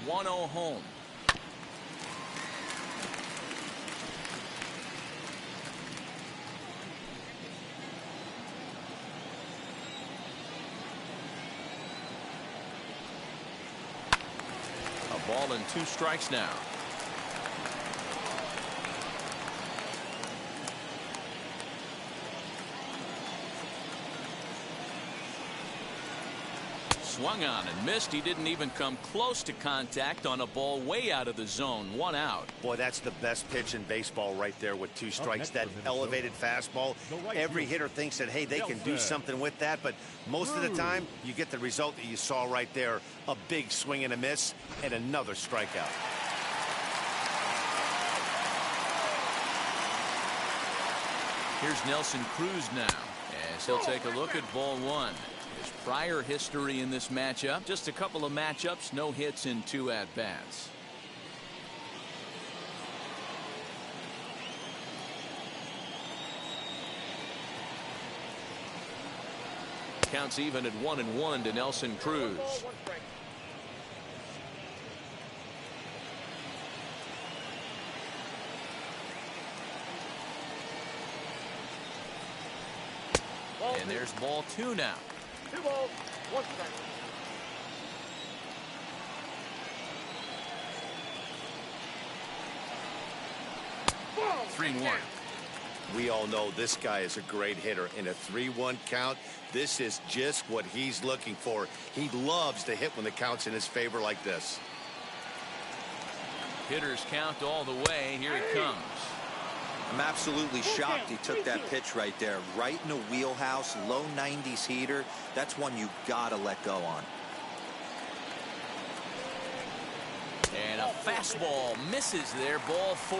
1-0 home. A ball and 2 strikes now. Swung on and missed. He didn't even come close to contact on a ball way out of the zone. 1 out. Boy, that's the best pitch in baseball right there with 2 strikes. That elevated fastball. Every hitter thinks that, hey, they can do something with that. But most of the time, you get the result that you saw right there. A big swing and a miss and another strikeout. Here's Nelson Cruz now, as he'll take a look at ball 1. His prior history in this matchup, just a couple of matchups, no hits in 2 at-bats. Counts even at 1-1 to Nelson Cruz. 1 And there's ball 2 now. 2 balls, 1 strike. Ball, 3-1. We all know this guy is a great hitter. In a 3-1 count, this is just what he's looking for. He loves to hit when the count's in his favor like this. Hitters count all the way. Here it comes. I'm absolutely shocked he took that pitch right there. Right in the wheelhouse, low 90s heater. That's one you gotta let go on. And a fastball misses there. Ball 4.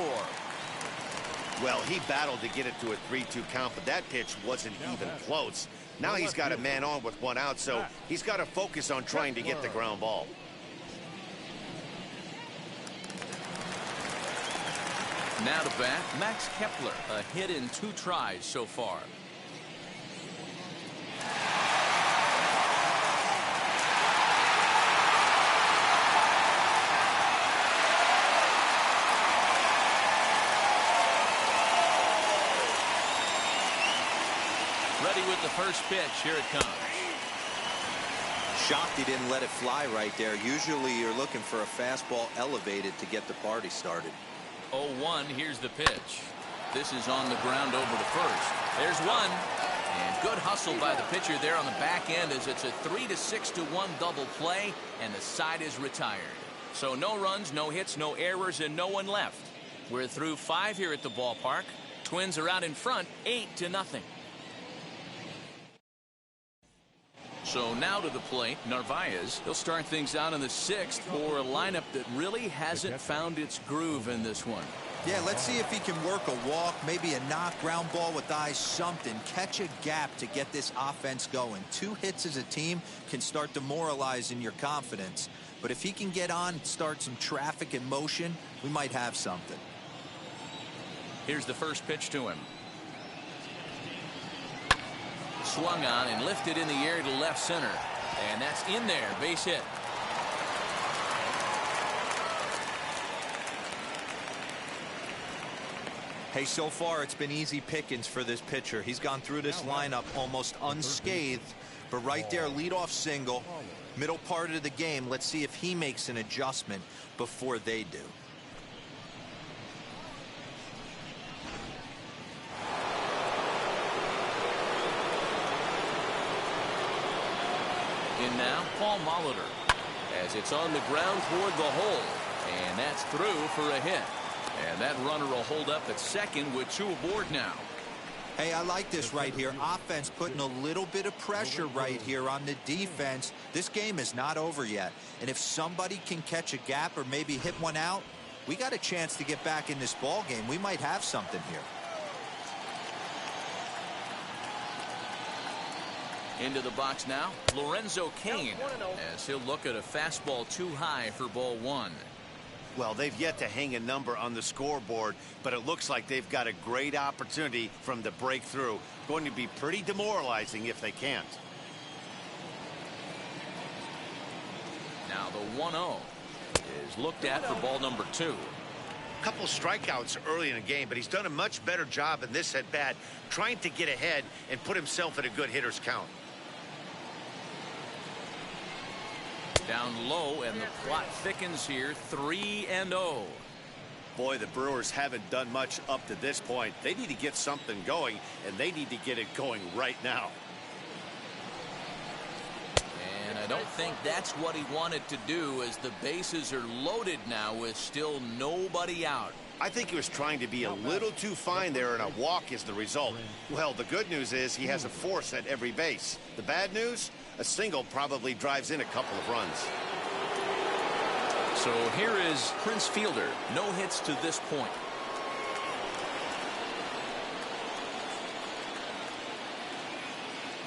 Well, he battled to get it to a 3-2 count, but that pitch wasn't even close. Now he's got a man on with 1 out, so he's got to focus on trying to get the ground ball. Now to bat, Max Kepler, a hit in 2 tries so far. Ready with the first pitch. Here it comes. Shocked he didn't let it fly right there. Usually you're looking for a fastball elevated to get the party started. 0-1. Here's the pitch. This is on the ground over to first. There's 1. And good hustle by the pitcher there on the back end as it's a 3-6-1 double play, and the side is retired. So no runs, no hits, no errors, and no one left. We're through 5 here at the ballpark. Twins are out in front, 8-0. So now to the plate, Narvaez. He'll start things out in the 6th for a lineup that really hasn't found its groove in this one. Yeah, let's see if he can work a walk, maybe a knock, ground ball with eyes, something. Catch a gap to get this offense going. 2 hits as a team can start demoralizing your confidence. But if he can get on, start some traffic in motion, we might have something. Here's the first pitch to him. Swung on and lifted in the air to left center. And that's in there. Base hit. Hey, so far it's been easy pickings for this pitcher. He's gone through this lineup almost unscathed. But right there, leadoff single, middle part of the game. Let's see if he makes an adjustment before they do. In now, Paul Molitor, as it's on the ground toward the hole, and that's through for a hit. And that runner will hold up at second with 2 aboard now. Hey, I like this right here. Offense putting a little bit of pressure right here on the defense. This game is not over yet. And if somebody can catch a gap or maybe hit 1 out, we got a chance to get back in this ball game. We might have something here. Into the box now, Lorenzo Cain, as he'll look at a fastball too high for ball 1. Well, they've yet to hang a number on the scoreboard, but it looks like they've got a great opportunity from the breakthrough. Going to be pretty demoralizing if they can't. Now the 1-0. is looked at for ball number 2. Couple strikeouts early in the game, but he's done a much better job in this at bat trying to get ahead and put himself at a good hitter's count. Down low, and the plot thickens here. 3-0. Boy, the Brewers haven't done much up to this point. They need to get something going, and they need to get it going right now. And I don't think that's what he wanted to do, as the bases are loaded now with still nobody out. I think he was trying to be a little too fine there, and a walk is the result. Well, the good news is he has a force at every base. The bad news? A single probably drives in a couple of runs. So here is Prince Fielder. No hits to this point.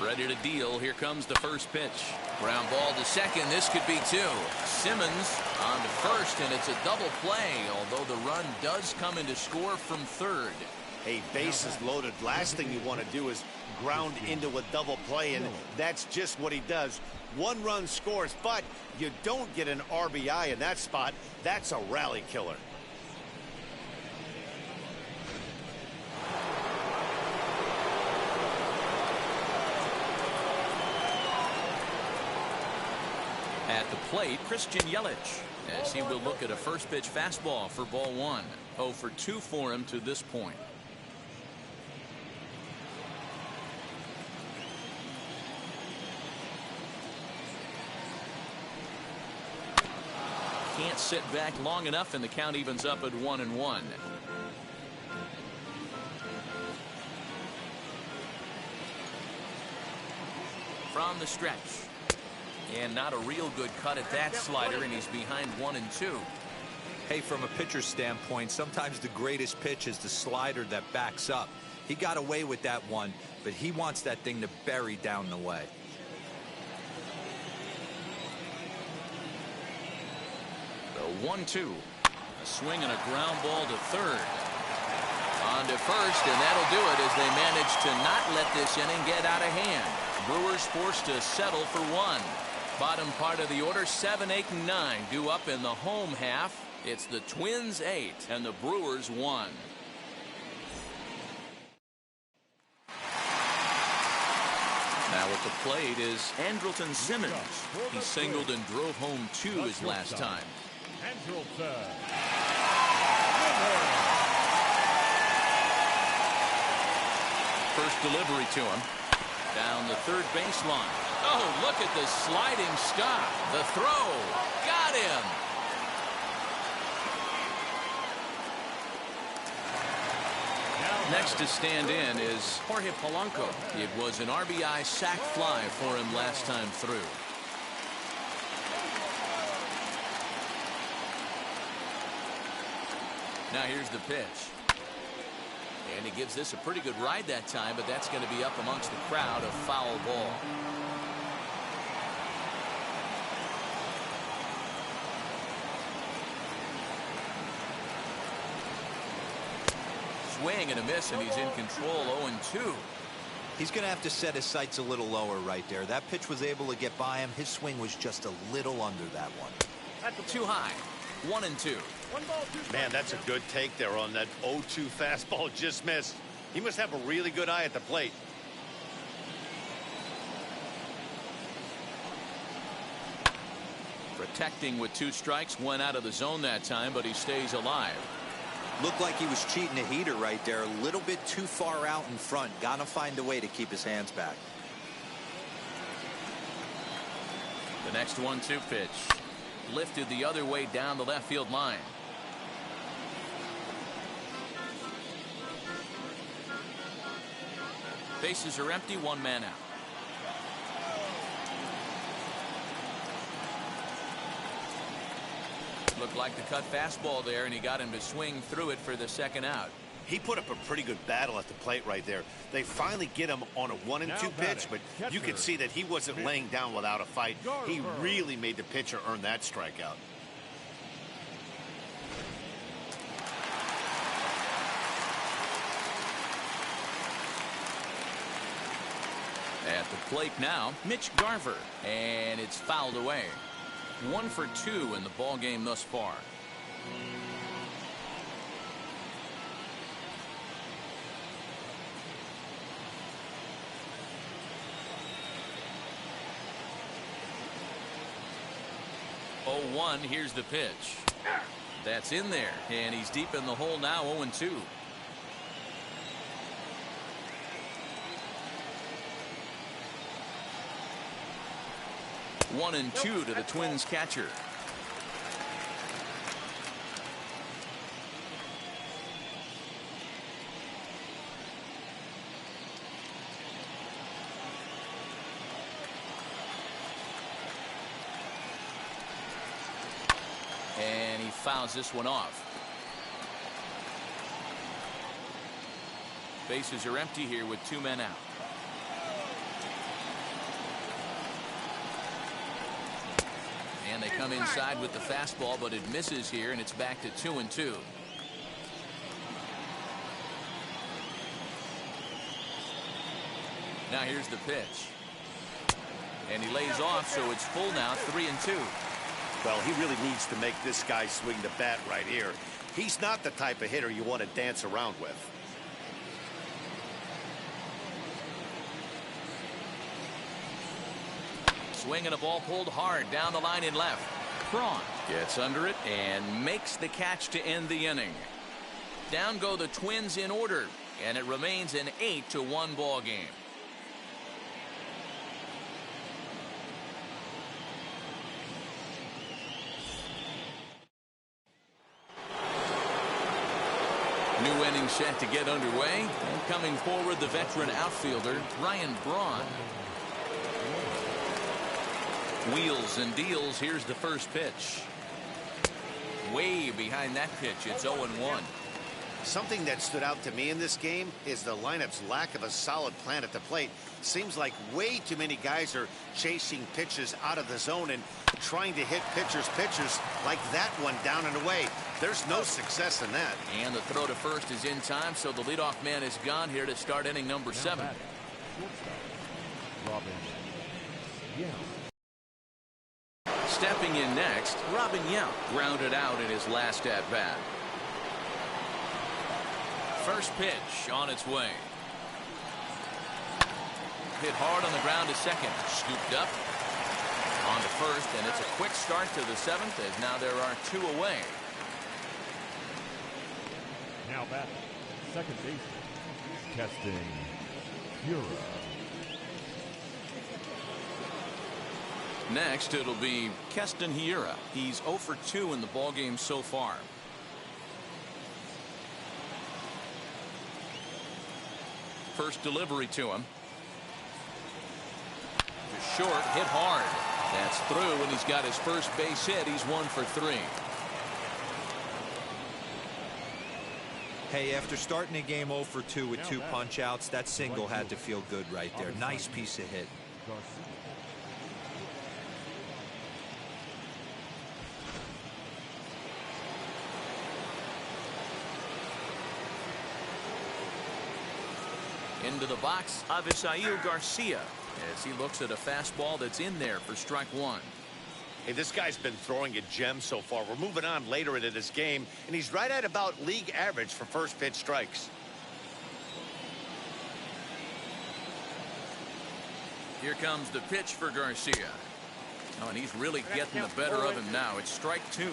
Ready to deal. Here comes the first pitch. Ground ball to second. This could be 2. Simmons on to first, and it's a double play, although the run does come in to score from third. Hey, bases loaded. Last thing you want to do is ground into a double play, and that's just what he does. 1 run scores, but you don't get an RBI in that spot. That's a rally killer. At the plate, Christian Yelich, as he will look at a first pitch fastball for ball 1. 0 for 2 for him to this point. Can't sit back long enough, and the count evens up at 1-1. From the stretch. And not a real good cut at that slider, and he's behind 1-2. Hey, from a pitcher's standpoint, sometimes the greatest pitch is the slider that backs up. He got away with that one, but he wants that thing to bury down the way. The 1-2. A swing and a ground ball to third. On to first, and that'll do it as they manage to not let this inning get out of hand. Brewers forced to settle for 1. Bottom part of the order, 7, 8, and 9 due up in the home half. It's the Twins 8 and the Brewers 1. Now at the plate is Andrelton Simmons. He singled and drove home 2 his last time. First delivery to him. Down the third baseline. Oh, look at the sliding stop. The throw. Got him. Next to stand in is Jorge Polanco. It was an RBI sac fly for him last time through. Now here's the pitch. And he gives this a pretty good ride that time, but that's going to be up amongst the crowd, a foul ball. Swing and a miss, and he's in control. 0-2. He's going to have to set his sights a little lower right there. That pitch was able to get by him. His swing was just a little under that one. Too high. 1-2. Man, that's a good take there on that 0-2 fastball. Just missed. He must have a really good eye at the plate. Protecting with 2 strikes, went out of the zone that time, but he stays alive. Looked like he was cheating a heater right there. A little bit too far out in front. Gotta find a way to keep his hands back. The next 1-2 pitch. Lifted the other way down the left field line. Bases are empty, 1 man out. Looked like the cut fastball there, and he got him to swing through it for the second out. He put up a pretty good battle at the plate right there. They finally get him on a 1-2 pitch, but you could see that he wasn't laying down without a fight. He really made the pitcher earn that strikeout. At the plate now, Mitch Garver, and it's fouled away. 1 for 2 in the ball game thus far. Oh, 1. Here's the pitch. That's in there, and he's deep in the hole now. 0-2. 1-2 to the Twins catcher. And he fouls this one off. Bases are empty here with 2 men out. And they come inside with the fastball, but it misses here, and it's back to 2-2. Now here's the pitch. And he lays off, so it's full now, 3-2. Well, he really needs to make this guy swing the bat right here. He's not the type of hitter you want to dance around with. Swinging a ball pulled hard down the line in left. Cron gets under it and makes the catch to end the inning. Down go the Twins in order, and it remains an 8-1 ball game. New inning set to get underway, and coming forward the veteran outfielder Ryan Braun. Wheels and deals. Here's the first pitch. Way behind that pitch. It's 0-1. Something that stood out to me in this game is the lineup's lack of a solid plan at the plate. Seems like way too many guys are chasing pitches out of the zone and trying to hit pitchers like that one down and away. There's no success in that. And the throw to first is in time, so the leadoff man is gone here to start inning number 7. Stepping in next, Robin Yount grounded out in his last at-bat. First pitch on its way. Hit hard on the ground to second. Scooped up on to first, and it's a quick start to the 7th, as now there are 2 away. Now batting, second baseman, Keston Hiura. Next, it'll be Keston Hiura. He's 0 for 2 in the ballgame so far. First delivery to him. To short, hit hard. That's through, and he's got his first base hit. He's 1 for 3. Hey, after starting the game 0 for 2 with 2 punch-outs, that single had to feel good right there. Nice piece of hit. Into the box, Avisail Garcia, as he looks at a fastball that's in there for strike 1. Hey, this guy's been throwing a gem so far. We're moving on later into this game, and he's right at about league average for first pitch strikes. Here comes the pitch for Garcia. Oh, and he's really getting the better of him now. It's strike 2.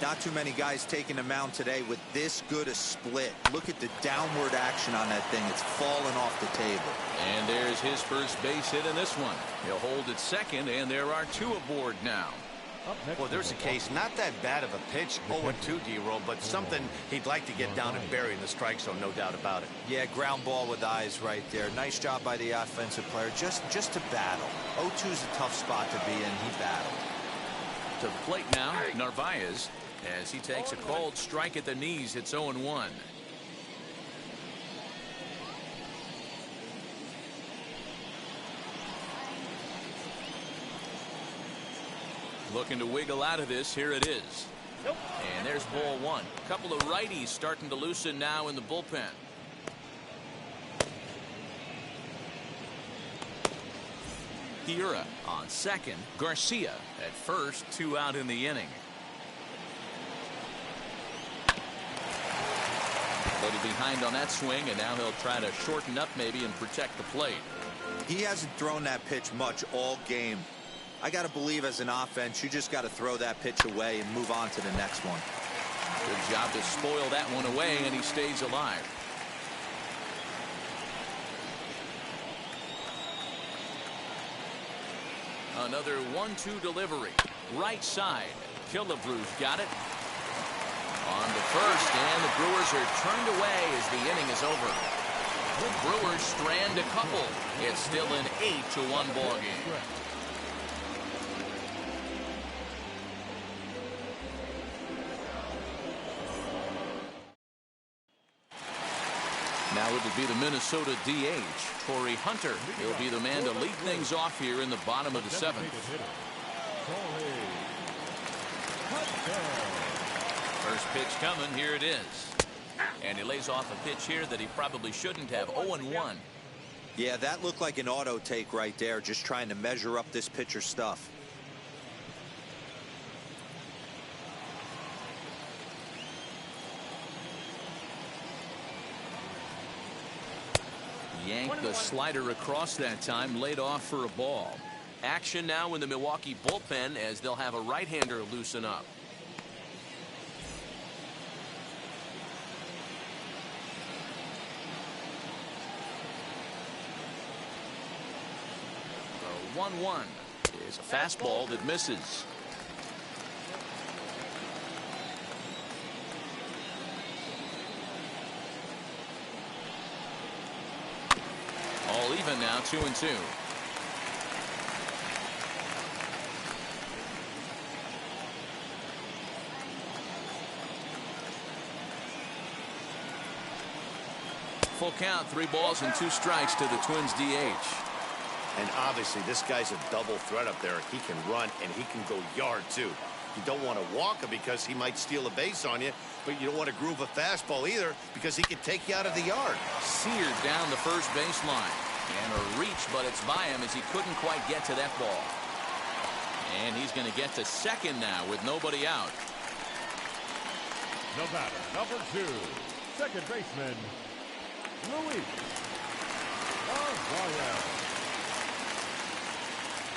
Not too many guys taking the mound today with this good a split. Look at the downward action on that thing. It's falling off the table. And there's his first base hit in this one. He'll hold at second, and there are 2 aboard now. Well, there's a case, not that bad of a pitch, 0-2, D-roll, but something he'd like to get down and bury in the strike zone, no doubt about it. Yeah, ground ball with eyes right there. Nice job by the offensive player, just to battle. 0-2's a tough spot to be in. He battled. To the plate now, Narvaez, as he takes a cold strike at the knees. It's 0-1. Looking to wiggle out of this. Here it is. And there's ball 1. A couple of righties starting to loosen now in the bullpen. Piura. On second, Garcia. At first, 2 out in the inning. A little behind on that swing, and now he'll try to shorten up maybe and protect the plate. He hasn't thrown that pitch much all game. I got to believe as an offense, you just got to throw that pitch away and move on to the next one. Good job to spoil that one away, and he stays alive. Another 1-2 delivery. Right side. Killebrew's got it. On to first, and the Brewers are turned away as the inning is over. The Brewers strand a couple. It's still an 8-1 ball game. Now it will be the Minnesota DH, Torrey Hunter. He'll be the man to lead things off here in the bottom of the 7th. First pitch coming. Here it is. And he lays off a pitch here that he probably shouldn't have. 0-1. Yeah, that looked like an auto take right there, just trying to measure up this pitcher's stuff. Yanked the slider across that time, laid off for a ball. Action now in the Milwaukee bullpen as they'll have a right-hander loosen up. The 1-1 is a fastball that misses. All even now, 2-2. Full count, 3 balls and 2 strikes to the Twins DH. And obviously this guy's a double threat up there. He can run and he can go yard too. You don't want to walk him because he might steal a base on you, but you don't want to groove a fastball either because he can take you out of the yard. Seared down the first baseline. And a reach, but it's by him as he couldn't quite get to that ball. And he's going to get to second now with nobody out. The batter, number 2, second baseman, Luis Arraez.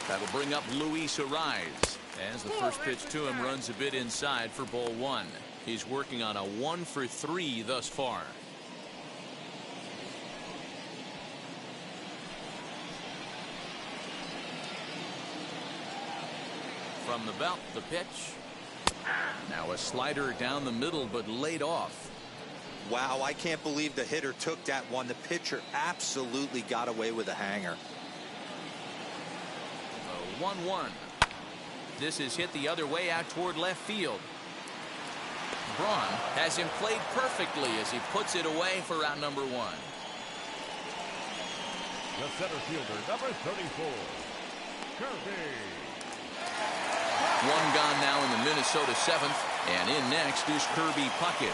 That'll bring up Luis Arraez as the first pitch to him runs a bit inside for ball 1. He's working on a 1-for-3 thus far. From the belt, the pitch. Now a slider down the middle, but laid off. Wow, I can't believe the hitter took that one. The pitcher absolutely got away with a hanger. A 1-1. This is hit the other way out toward left field. Braun has him played perfectly as he puts it away for out number 1. The center fielder, number 34, Kirby. 1 gone now in the Minnesota 7th, and in next is Kirby Puckett.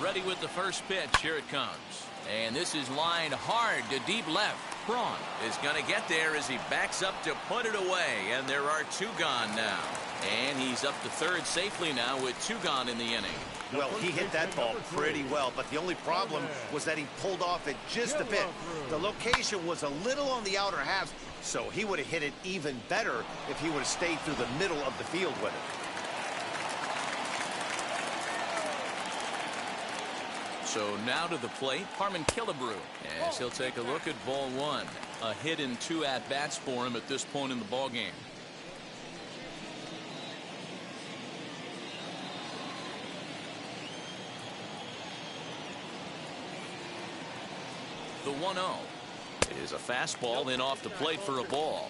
Ready with the first pitch. Here it comes. And this is lined hard to deep left. Braun is going to get there as he backs up to put it away, and there are 2 gone now. And he's up to third safely now with 2 gone in the inning. Well, he hit that ball pretty well, but the only problem was that he pulled off it just a bit. The location was a little on the outer half, so he would have hit it even better if he would have stayed through the middle of the field with it. So now to the plate, Harmon Killebrew, as he'll take a look at ball 1. A hit in 2 at-bats for him at this point in the ball game. The 1-0 is a fastball in off the plate for a ball.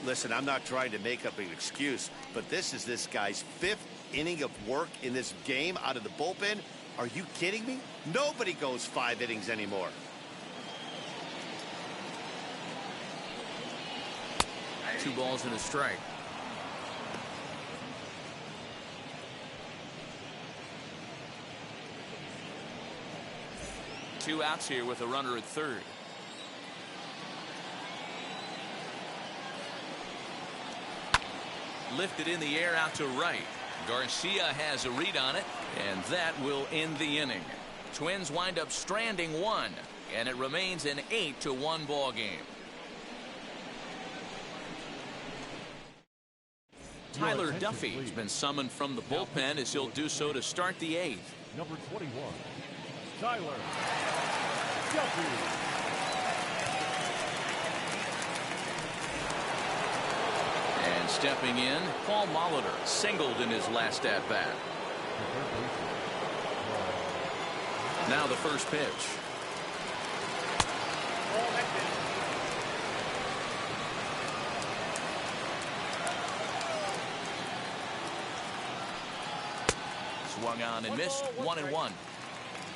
Listen, I'm not trying to make up an excuse, but this is this guy's 5th inning of work in this game out of the bullpen. Are you kidding me? Nobody goes 5 innings anymore. Two balls and a strike. 2 outs here with a runner at third. Lifted in the air out to right. Garcia has a read on it, and that will end the inning. Twins wind up stranding one, and it remains an 8-1 ball game. Tyler Duffy has been summoned from the bullpen as he'll do so to start the 8th. Number 21, Tyler Duffy. And stepping in, Paul Molitor singled in his last at-bat. Now the first pitch. Swung on and missed. 1-1.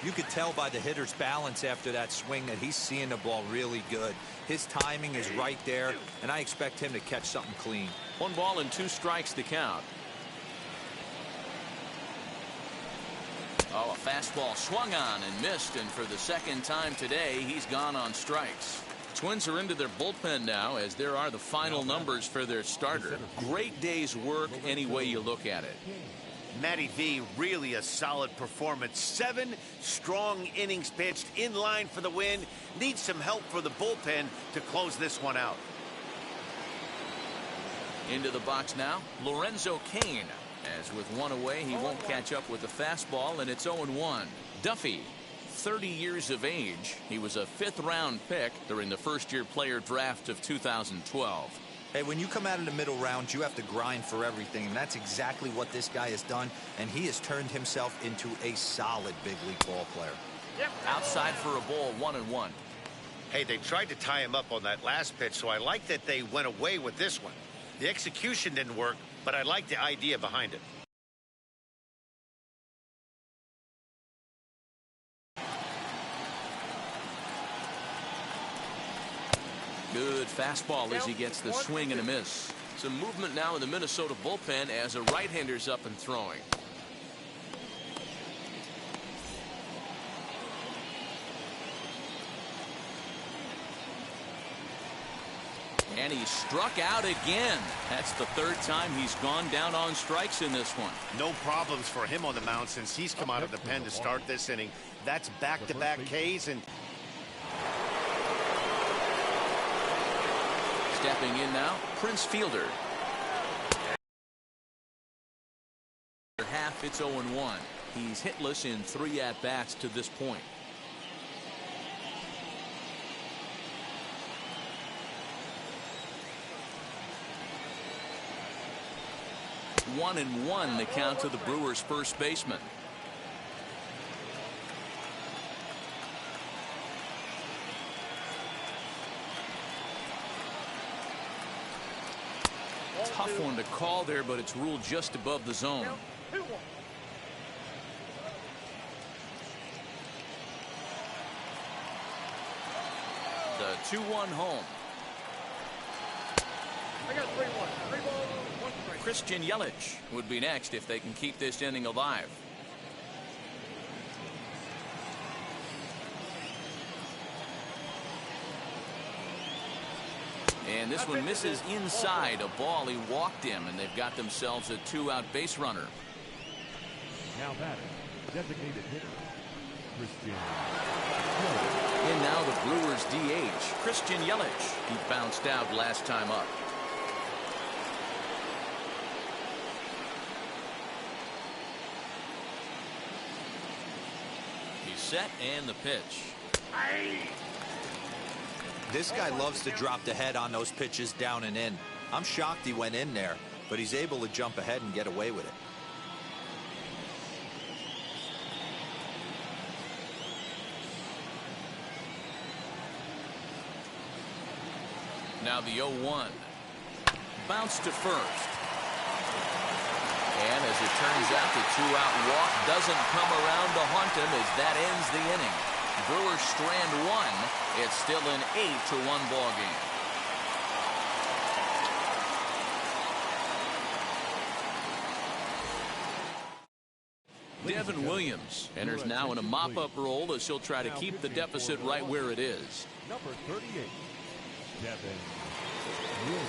You could tell by the hitter's balance after that swing that he's seeing the ball really good. His timing is right there, and I expect him to catch something clean. 1 ball and 2 strikes to count. Oh, a fastball swung on and missed, and for the second time today, he's gone on strikes. Twins are into their bullpen now, as there are the final numbers for their starter. Great day's work any way you look at it. Matty V, really a solid performance. 7 strong innings pitched, in line for the win. Needs some help for the bullpen to close this one out. Into the box now, Lorenzo Cain. As with 1 away, he won't catch up with the fastball, and it's 0-1. Duffy, 30 years of age. He was a 5th-round pick during the first-year player draft of 2012. Hey, when you come out of the middle round, you have to grind for everything, and that's exactly what this guy has done, and he has turned himself into a solid big league ball player. Outside for a ball, 1-1. Hey, they tried to tie him up on that last pitch, so I like that they went away with this one. The execution didn't work, but I like the idea behind it. Good fastball as he gets the swing and a miss. Some movement now in the Minnesota bullpen as a right-hander's up and throwing. And he struck out again. That's the 3rd time he's gone down on strikes in this one. No problems for him on the mound since he's come out of the pen to start this inning. That's back-to-back Ks, and stepping in now, Prince Fielder. Half, it's 0-1. He's hitless in 3 at-bats to this point. One and 1 the count to the Brewers' first baseman. Tough one to call there, but it's ruled just above the zone. The 2-1 home. I got 3-1. 3 balls, 1 strike. Christian Yelich would be next if they can keep this inning alive. And this one misses inside. A ball he walked him, and they've got themselves a 2-out base runner. Now batting, designated hitter, Christian. And now the Brewers DH, Christian Yelich. He bounced out last time up. He's set, and the pitch. This guy loves to drop the head on those pitches down and in. I'm shocked he went in there, but he's able to jump ahead and get away with it. Now the 0-1. Bounce to first. And as it turns out, the 2-out walk doesn't come around to haunt him as that ends the inning. Brewers strand 1. It's still an 8-1 ball game. Devin Williams enters now in a mop-up role as he'll try to keep the deficit right where it is. Number 38, Devin Williams.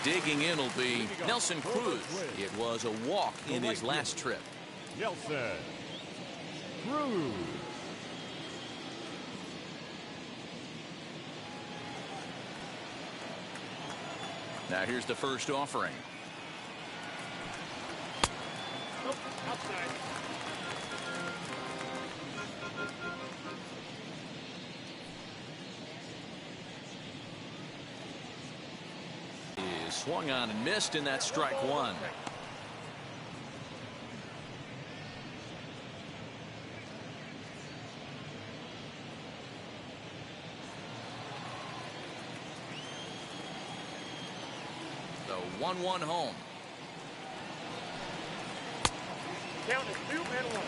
Digging in will be Nelson Cruz. It was a walk in his last trip. Nelson Cruz. Now here's the first offering. Nope, outside. Is swung on and missed, and that's strike one. The 1-1 home. Count is 2 and 1.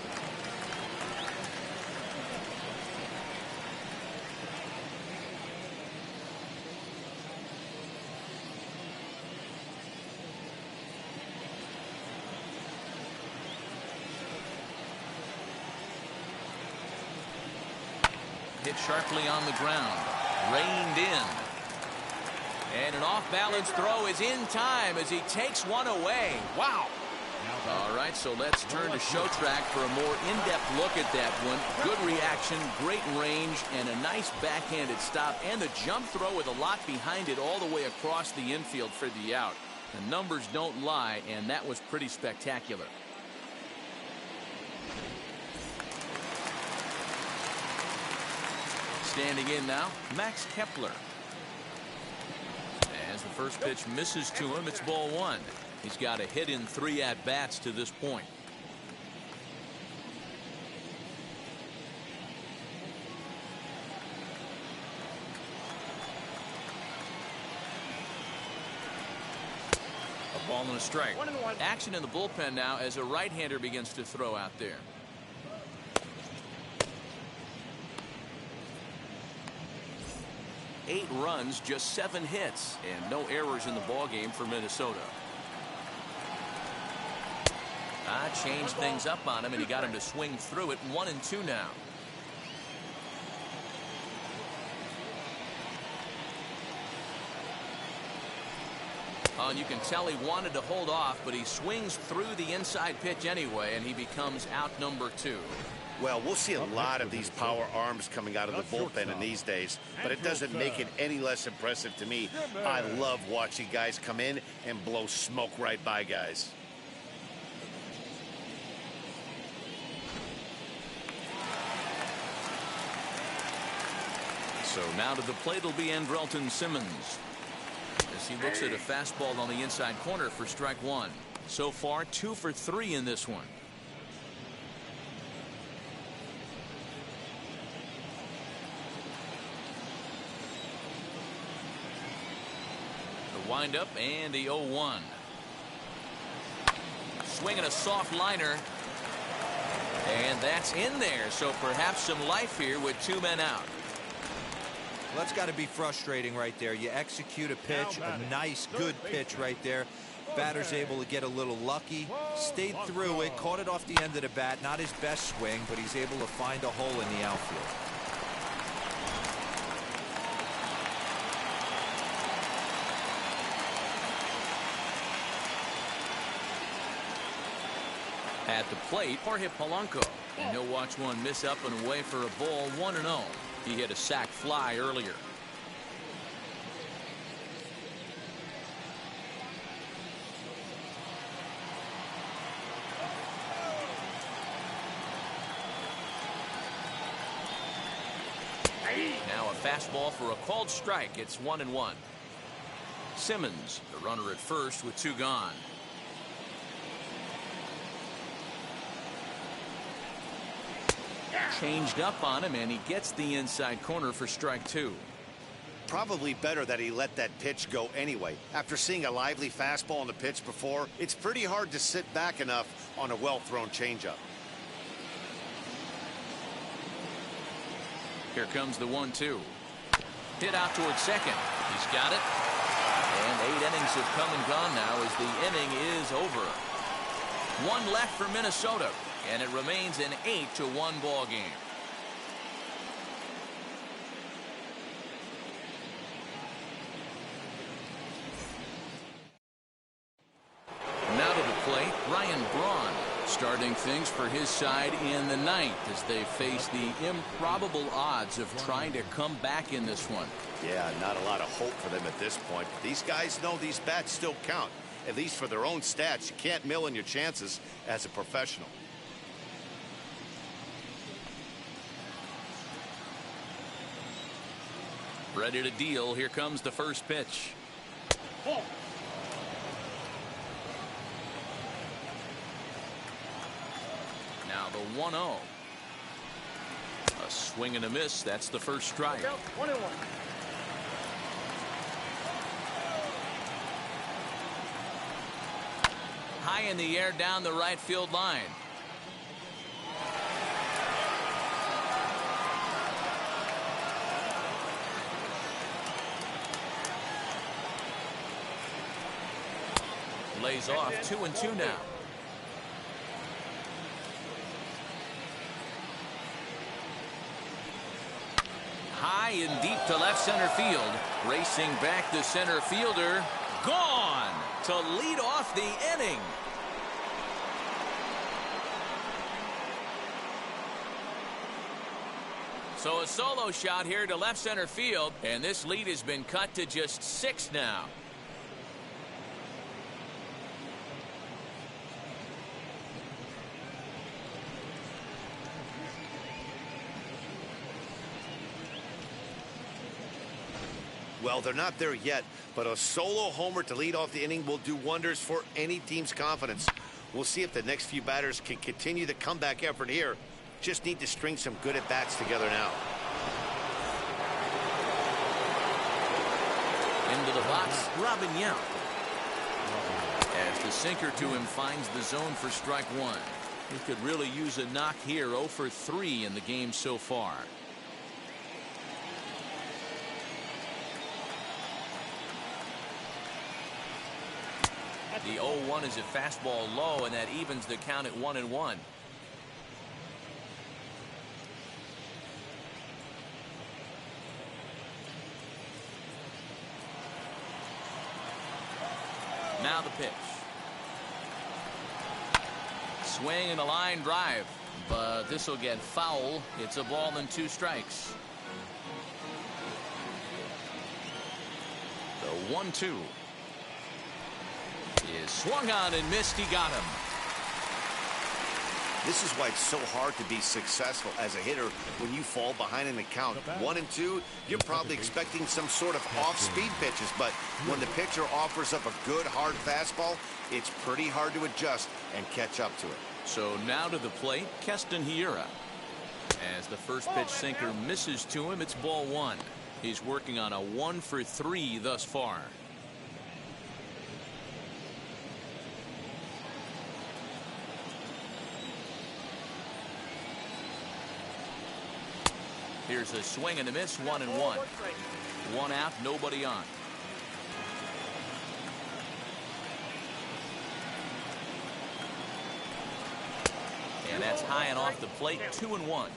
Hit sharply on the ground. Reined in. And an off-balance throw is in time as he takes one away. Wow. All right, so let's turn to show track for a more in-depth look at that one. Good reaction, great range, and a nice backhanded stop. And the jump throw with a lot behind it all the way across the infield for the out. The numbers don't lie, and that was pretty spectacular. Standing in now, Max Kepler. As the first pitch misses to him, it's ball one. He's got a hit in 3 at-bats to this point. A ball and a strike. 1-1. Action in the bullpen now as a right-hander begins to throw out there. Eight runs, just 7 hits, and no errors in the ballgame for Minnesota. Changed things up on him, and he got him to swing through it. 1-2 now. And you can tell he wanted to hold off, but he swings through the inside pitch anyway, and he becomes out number 2. Well, we'll see a lot of these power arms coming out of the bullpen in these days, but it doesn't make it any less impressive to me. I love watching guys come in and blow smoke right by guys. So now to the plate will be Andrelton Simmons as he looks at a fastball on the inside corner for strike one. So far 2 for 3 in this one. The windup and the 0-1. Swinging a soft liner. And that's in there. So perhaps some life here with 2 men out. Well, that's got to be frustrating right there. You execute a pitch, a nice, good pitch right there. Batter's able to get a little lucky, stayed through it, caught it off the end of the bat. Not his best swing, but he's able to find a hole in the outfield. At the plate, Jorge Polanco. And he'll watch one miss up and away for a ball. 1-0. He hit a sac fly earlier. Now a fastball for a called strike. It's 1-1. Simmons, the runner at first with 2 gone. Changed up on him, and he gets the inside corner for strike 2. Probably better that he let that pitch go anyway. After seeing a lively fastball on the pitch before, it's pretty hard to sit back enough on a well-thrown changeup. Here comes the 1-2. Hit out towards second. He's got it. And 8 innings have come and gone now as the inning is over. 1 left for Minnesota, and it remains an 8-1 ball game. Now to the plate, Ryan Braun starting things for his side in the ninth as they face the improbable odds of trying to come back in this one. Yeah, not a lot of hope for them at this point. But these guys know these bats still count, at least for their own stats. You can't mill in your chances as a professional. Ready to deal. Here comes the first pitch. Now the 1-0. A swing and a miss. That's the first strike. 1-1. High in the air down the right field line. Lays off 2-2 now. High and deep to left center field. Racing back the center fielder. Gone to lead off the inning. So a solo shot here to left center field, and this lead has been cut to just 6 now. Well, they're not there yet, but a solo homer to lead off the inning will do wonders for any team's confidence. We'll see if the next few batters can continue the comeback effort here. Just need to string some good at-bats together now. Into the box, Robin Yount. As the sinker to him finds the zone for strike 1. He could really use a knock here. 0 for 3 in the game so far. The 0-1 is a fastball low, and that evens the count at 1-1. Now the pitch. Swing and a line drive, but this will get foul. It's a ball and 2 strikes. The 1-2 is swung on and missed. He got him. This is why it's so hard to be successful as a hitter when you fall behind in the count. 1 and 2, you're probably expecting some sort of off-speed pitches, but when the pitcher offers up a good hard fastball, it's pretty hard to adjust and catch up to it. So now to the plate, Keston Hiura. As the first pitch sinker misses to him, it's ball 1. He's working on a 1 for 3 thus far. Here's a swing and a miss, 1-1. 1 out, nobody on. And that's high and off the plate, 2-1.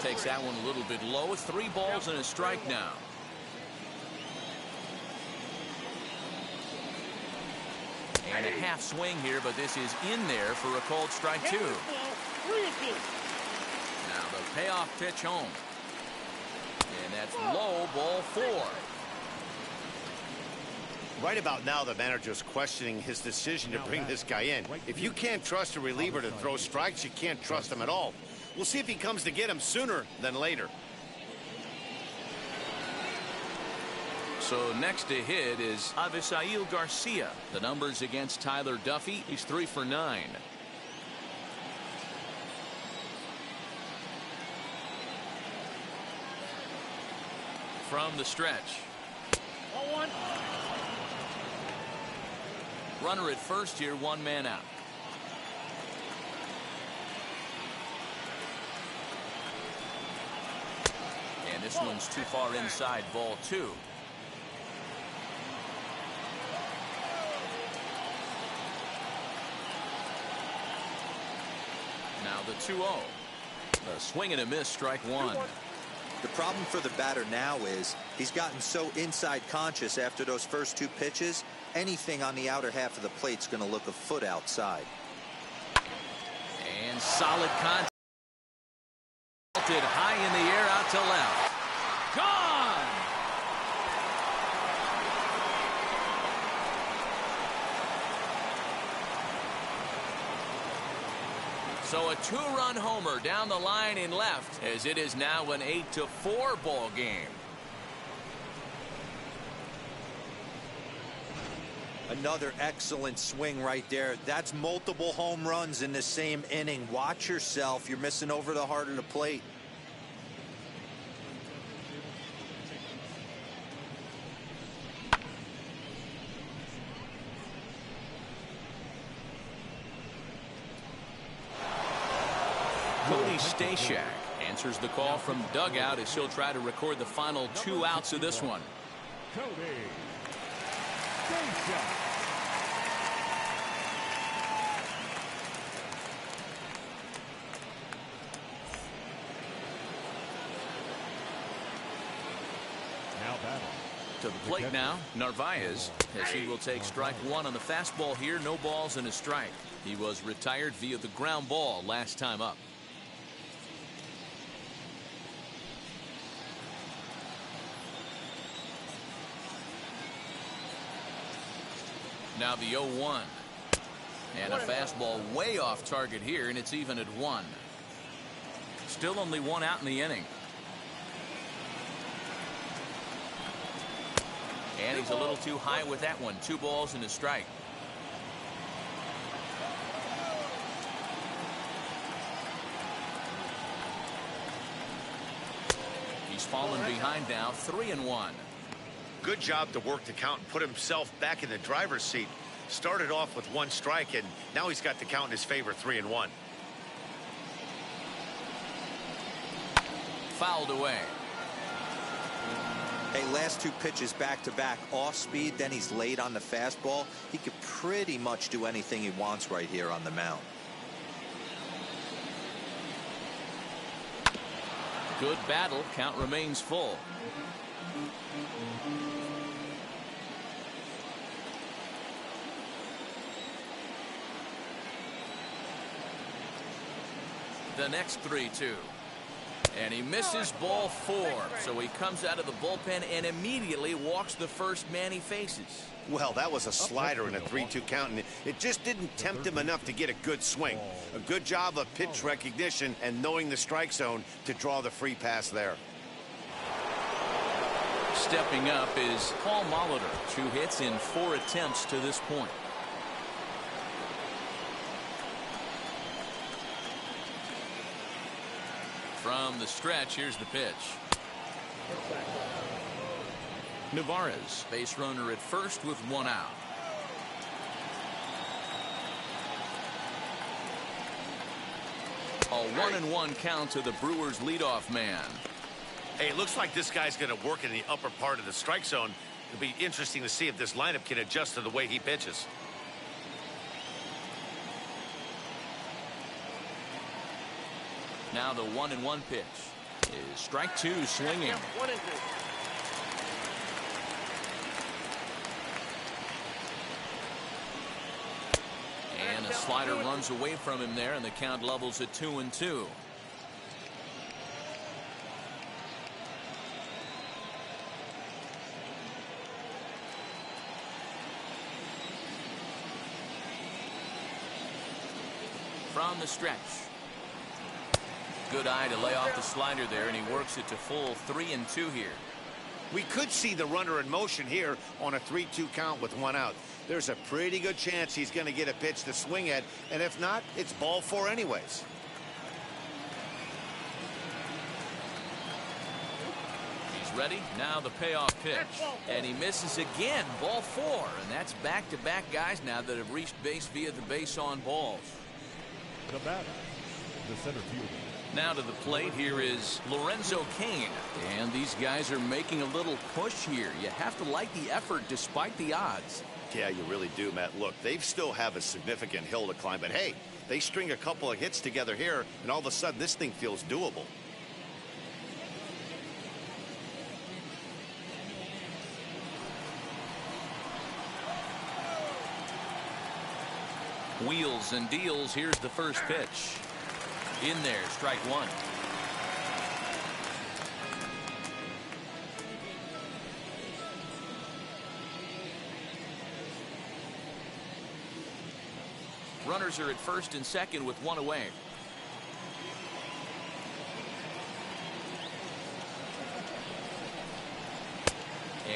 Takes that one a little bit low. 3 balls and a strike now. And a half swing here, but this is in there for a called strike 2. Now the payoff pitch home. And that's low, ball 4. Right about now, the manager's questioning his decision to bring this guy in. If you can't trust a reliever to throw strikes, you can't trust him at all. We'll see if he comes to get him sooner than later. So next to hit is Avisail Garcia. The numbers against Tyler Duffy. He's 3 for 9. From the stretch. Runner at first here, one man out. And this one's too far inside, ball 2. Now the 2-0. A swing and a miss, strike 1. The problem for the batter now is he's gotten so inside conscious after those first 2 pitches. Anything on the outer half of the plate's going to look a foot outside. And solid contact. High in the air out to left. Gone! So a 2-run homer down the line in left, as it is now an 8-4 ball game. Another excellent swing right there. That's multiple home runs in the same inning. Watch yourself. You're missing over the heart of the plate. Cody Stashak answers the call from dugout as he'll try to record the final 2 outs of this one. Cody Stashak. Now battle. To the plate now, Narvaez, as he will take strike 1 on the fastball here. No balls and a strike. He was retired via the ground ball last time up. Now the 0-1. And a fastball way off target here, and it's even at 1. Still only 1 out in the inning. And he's a little too high with that one. 2 balls and a strike. He's fallen behind now, 3-1. Good job to work the count and put himself back in the driver's seat. Started off with 1 strike, and now he's got the count in his favor, 3-1. Fouled away. Hey, last 2 pitches back-to-back off speed, then he's late on the fastball. He could pretty much do anything he wants right here on the mound. Good battle. Count remains full. The next 3-2. And he misses ball 4. So he comes out of the bullpen and immediately walks the first man he faces. Well, that was a slider in a 3-2 count, and it just didn't tempt him enough to get a good swing. A good job of pitch recognition and knowing the strike zone to draw the free pass there. Stepping up is Paul Molitor. 2 hits in 4 attempts to this point. From the stretch, here's the pitch. Narvaez, base runner at first with 1 out. A 1-1 count to the Brewers leadoff man. Hey, it looks like this guy's going to work in the upper part of the strike zone. It'll be interesting to see if this lineup can adjust to the way he pitches. Now the 1-1 pitch is strike 2, swinging. 1-2. And a slider runs away from him there, and the count levels at 2-2. From the stretch. Good eye to lay off the slider there, and he works it to full 3-2 here. We could see the runner in motion here on a 3-2 count with 1 out. There's a pretty good chance he's going to get a pitch to swing at, and if not, it's ball 4 anyways. He's ready. Now the payoff pitch. And he misses again. Ball 4. And that's back-to-back guys now that have reached base via the base on balls. The batter, the center fielder. Now to the plate, here is Lorenzo Cain. And these guys are making a little push here. You have to like the effort despite the odds. Yeah, you really do, Matt. Look, they still have a significant hill to climb, but hey, they string a couple of hits together here, and all of a sudden this thing feels doable. Wheels and deals. Here's the first pitch. In there, strike 1. Runners are at first and second with 1 away.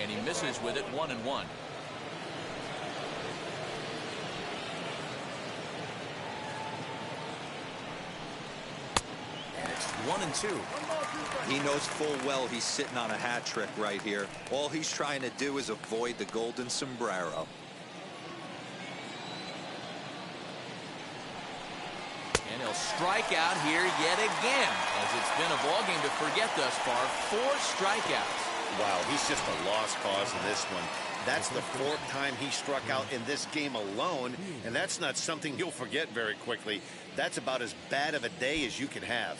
And he misses with it. 1-1. And it's 1-2. He knows full well he's sitting on a hat trick right here. All he's trying to do is avoid the golden sombrero. And he'll strike out here yet again, as it's been a ball game to forget thus far. 4 strikeouts. Wow, he's just a lost cause in this one. That's the 4th time he struck out in this game alone, and that's not something you'll forget very quickly. That's about as bad of a day as you can have.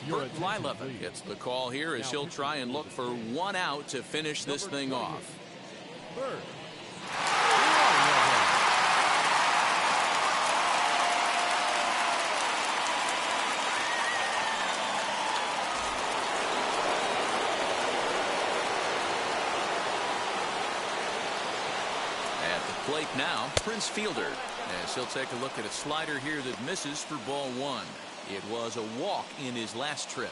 Bert Blyleven gets the call here as he'll try and look for 1 out to finish this thing off. Bert. Plate now, Prince Fielder, as he'll take a look at a slider here that misses for ball 1. It was a walk in his last trip.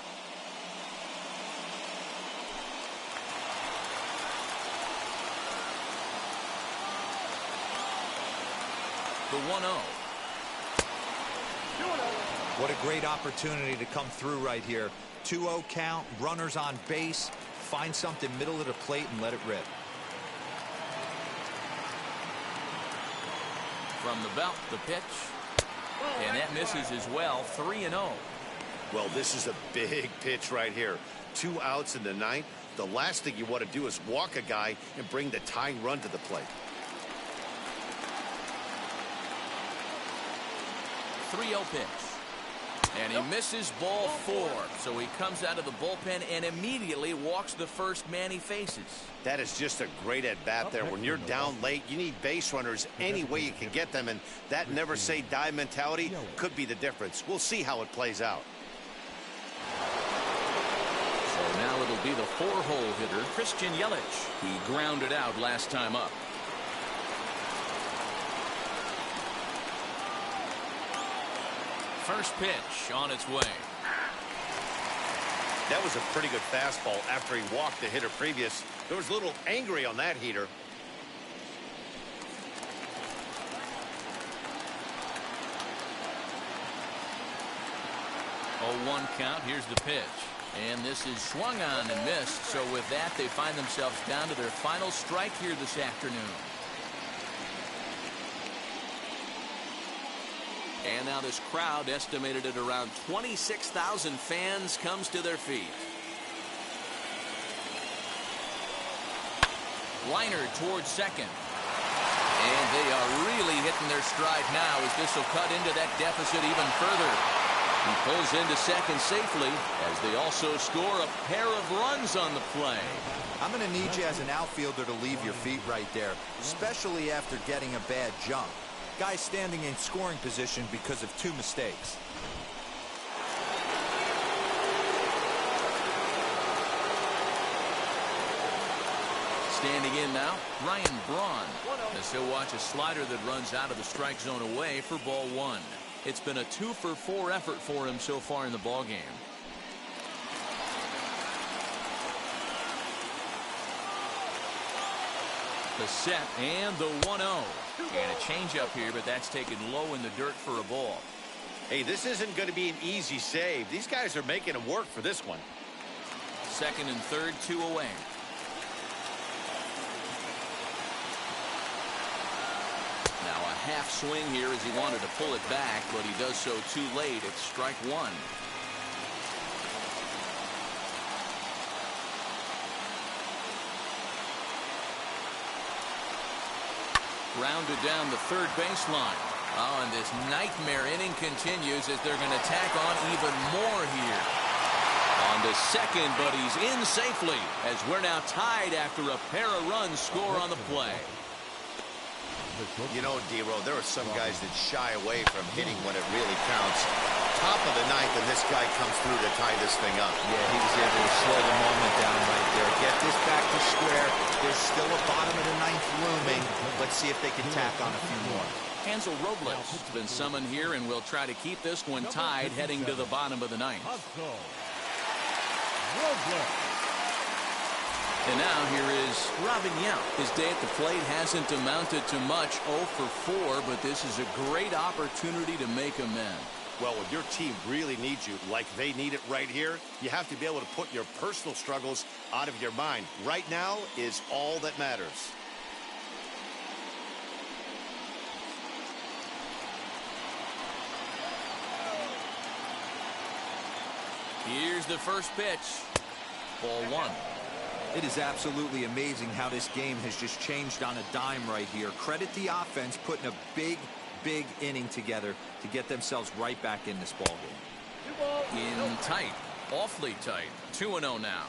The 1-0. What a great opportunity to come through right here. 2-0 count, runners on base. Find something middle of the plate and let it rip. From the belt, the pitch. And that misses as well. 3-0. Well, this is a big pitch right here. 2 outs in the 9th. The last thing you want to do is walk a guy and bring the tying run to the plate. 3-0 pitch. And he misses ball 4. So he comes out of the bullpen and immediately walks the first man he faces. That is just a great at-bat there. When you're down late, you need base runners any way you can get them, and that never-say-die mentality could be the difference. We'll see how it plays out. So now it'll be the 4-hole hitter, Christian Yelich. He grounded out last time up. First pitch on its way. That was a pretty good fastball after he walked the hitter previous. There was a little angry on that heater. 0-1 count. Here's the pitch. And this is swung on and missed. So with that, they find themselves down to their final strike here this afternoon. And now this crowd, estimated at around 26,000 fans, comes to their feet. Liner towards second. And they are really hitting their stride now as this will cut into that deficit even further. He pulls into second safely as they also score a pair of runs on the play. I'm going to need you as an outfielder to leave your feet right there, especially after getting a bad jump. Guy standing in scoring position because of 2 mistakes. Standing in now, Ryan Braun, as he'll watch a slider that runs out of the strike zone away for ball 1. It's been a 2-for-4 effort for him so far in the ballgame. The set and the 1-0. And a changeup here, but that's taken low in the dirt for a ball. Hey, this isn't going to be an easy save. These guys are making him work for this one. Second and third, 2 away. Now a half swing here as he wanted to pull it back, but he does so too late. It's strike one. Rounded down the third baseline. Oh, and this nightmare inning continues as they're going to tack on even more here. On to second, but he's in safely as we're now tied after a pair of runs score on the play. You know, D-Row, there are some guys that shy away from hitting when it really counts. Top of the ninth, and this guy comes through to tie this thing up. Yeah, he was able to slow the moment down right there. Get this back to square. There's still a bottom of the ninth looming. Let's see if they can tack on a few more. Hansel Robles has been summoned here and will try to keep this one tied heading to the bottom of the ninth. And now here is Robin Yount. His day at the plate hasn't amounted to much, 0 for 4, but this is a great opportunity to make amends. Well, when your team really needs you, like they need it right here, you have to be able to put your personal struggles out of your mind. Right now is all that matters. Here's the first pitch. Ball one. It is absolutely amazing how this game has just changed on a dime right here. Credit the offense putting a big inning together to get themselves right back in this ball game. In tight, awfully tight. 2-0 now.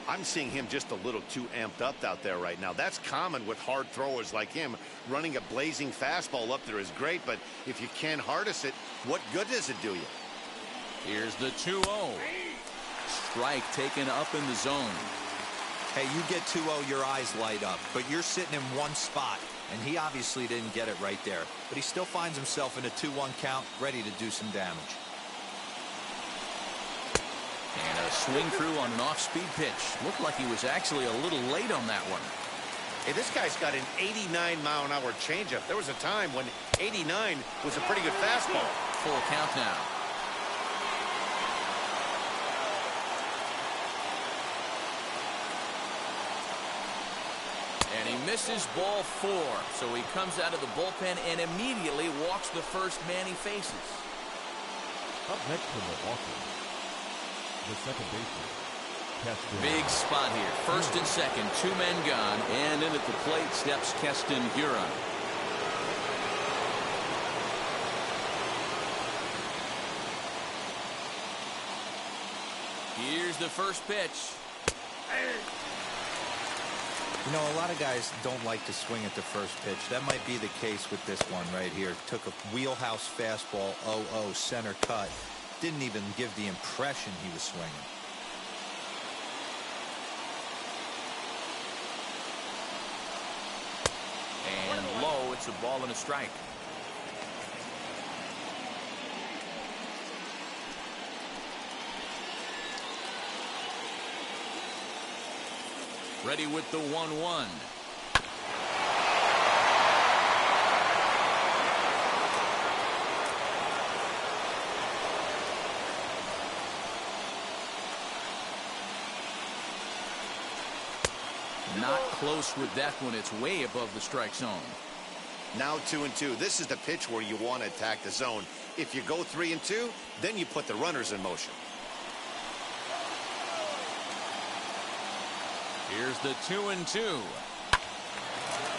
I'm seeing him just a little too amped up out there right now. That's common with hard throwers like him. Running a blazing fastball up there is great, but if you can't harness it, what good does it do you? Here's the 2-0. Strike taken up in the zone. Hey, you get 2-0, your eyes light up, but you're sitting in one spot, and he obviously didn't get it right there. But he still finds himself in a 2-1 count, ready to do some damage. And a swing through on an off-speed pitch. Looked like he was actually a little late on that one. Hey, this guy's got an 89-mile-an-hour changeup. There was a time when 89 was a pretty good fastball. Full count now. And he misses ball 4, so he comes out of the bullpen and immediately walks the first man he faces. Up next to Milwaukee, the second baseman. Big spot here. First and second, 2 men gone, and in at the plate steps Keston Hiura. Here's the first pitch. You know, a lot of guys don't like to swing at the first pitch. That might be the case with this one right here. Took a wheelhouse fastball, 0-0, center cut. Didn't even give the impression he was swinging. And low, it's a ball and a strike. Ready with the 1-1. Not close with that one. It's way above the strike zone. Now 2-2. This is the pitch where you want to attack the zone. If you go 3-2, then you put the runners in motion. Here's the 2-2.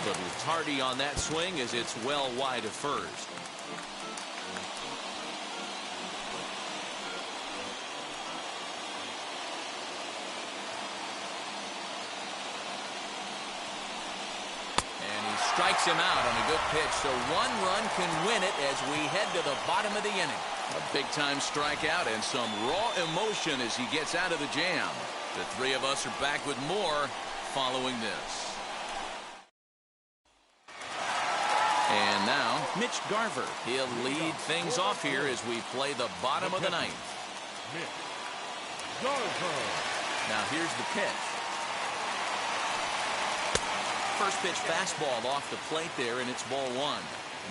Little tardy on that swing as it's well wide of first. And he strikes him out on a good pitch, so 1 run can win it as we head to the bottom of the inning. A big-time strikeout and some raw emotion as he gets out of the jam. The 3 of us are back with more following this. And now, Mitch Garver. He'll lead things off here as we play the bottom of the ninth. Mitch Garver. Now here's the pitch. First pitch fastball off the plate there, and it's ball 1.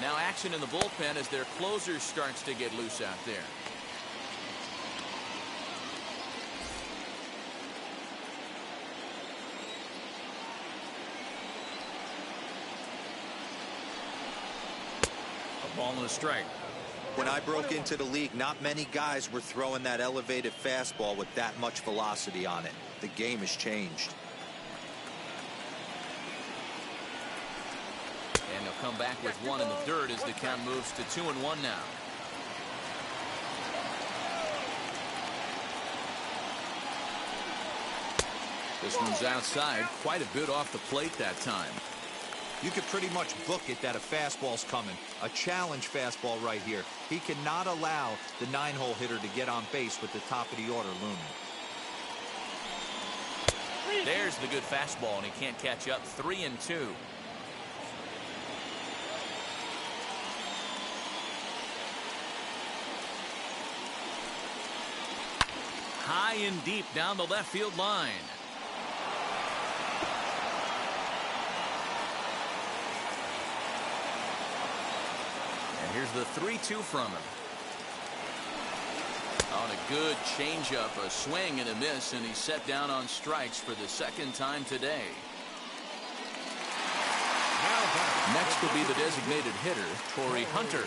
Now action in the bullpen as their closer starts to get loose out there. Ball and a strike. When I broke into the league, not many guys were throwing that elevated fastball with that much velocity on it. The game has changed. And he'll come back with one in the dirt as the count moves to 2-1 now. This one's outside, quite a bit off the plate that time. You could pretty much book it that a fastball's coming. A challenge fastball right here. He cannot allow the 9-hole hitter to get on base with the top of the order looming. There's the good fastball, and he can't catch up. 3-2. High and deep down the left field line. And here's the 3-2 from him. On a good changeup, a swing and a miss, and he's set down on strikes for the second time today. Next will be the designated hitter, Torrey Hunter.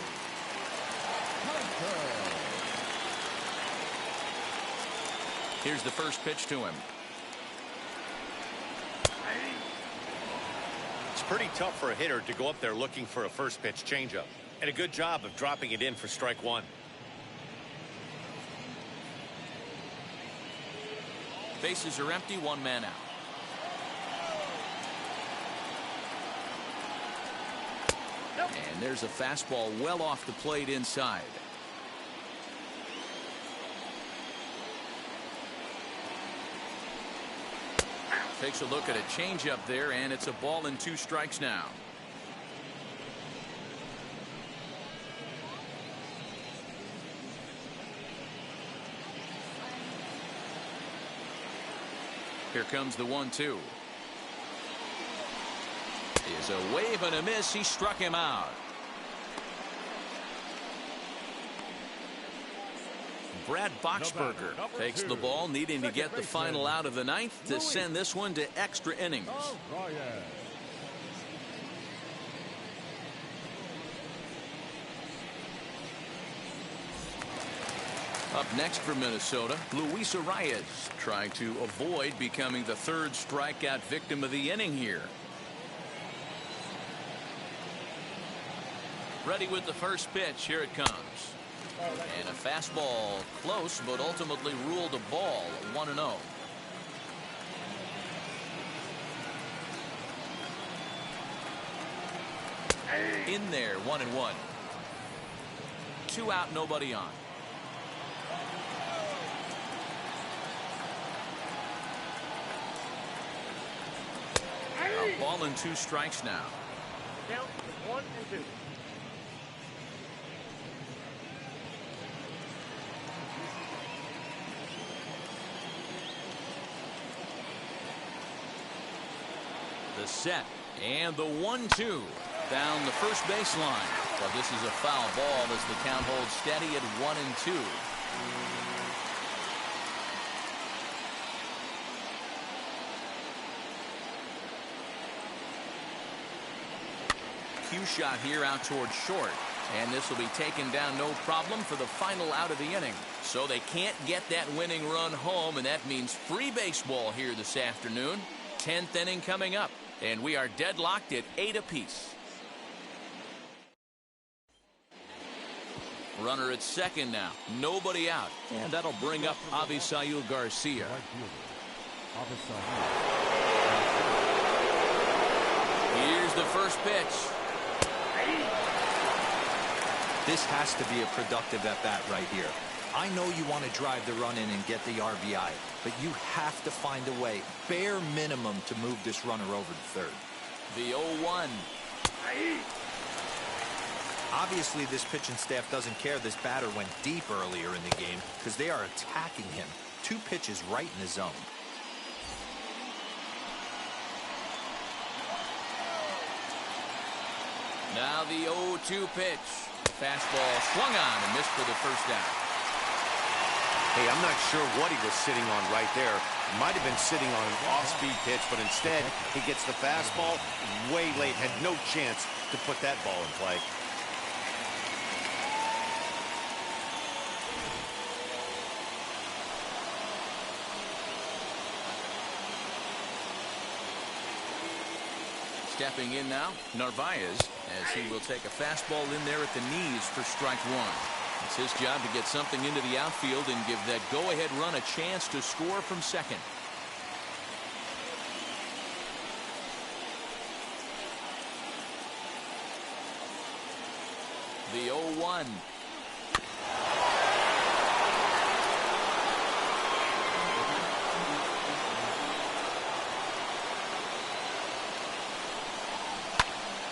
Here's the first pitch to him. It's pretty tough for a hitter to go up there looking for a first pitch changeup. And a good job of dropping it in for strike one. Bases are empty, one man out. And there's a fastball well off the plate inside. Takes a look at a changeup there, and it's a ball and 2 strikes now. Here comes the 1-2. Is a wave and a miss. He struck him out. Brad Boxberger takes the ball, needing to get the final out of the ninth to send this one to extra innings. Up next for Minnesota, Luis Arias trying to avoid becoming the 3rd strikeout victim of the inning here. Ready with the first pitch. Here it comes. And a fastball close, but ultimately ruled a ball. 1-0. In there, 1-1. 2 out, nobody on. A ball and 2 strikes now. Count 1-2. The set and the 1-2 down the first baseline. But this is a foul ball as the count holds steady at 1-2. Cue shot here out towards short, and this will be taken down no problem for the final out of the inning. So they can't get that winning run home, and that means free baseball here this afternoon. 10th inning coming up, and we are deadlocked at 8 apiece. Runner at second now, nobody out, and that'll bring up Avisail Garcia. Here's the first pitch. This has to be a productive at-bat right here. I know you want to drive the run in and get the RBI, but you have to find a way, bare minimum, to move this runner over to third. The 0-1. Obviously, this pitching staff doesn't care this batter went deep earlier in the game because they are attacking him. 2 pitches right in the zone. Now the 0-2 pitch. Fastball swung on and missed for the first down. Hey, I'm not sure what he was sitting on right there. Might have been sitting on an off-speed pitch, but instead he gets the fastball way late. Had no chance to put that ball in play. Stepping in now, Narvaez, as he will take a fastball in there at the knees for strike one. It's his job to get something into the outfield and give that go-ahead run a chance to score from second. The 0-1.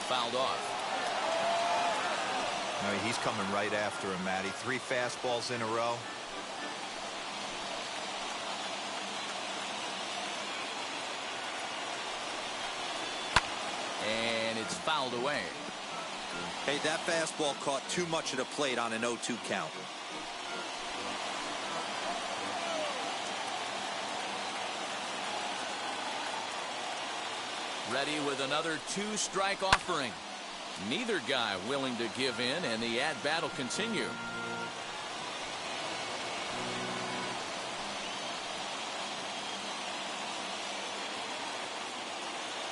Fouled off. No, he's coming right after him, Matty. 3 fastballs in a row. And it's fouled away. Hey, that fastball caught too much of the plate on an 0-2 count. Ready with another 2-strike offering. Neither guy willing to give in, and the at-bat will continue.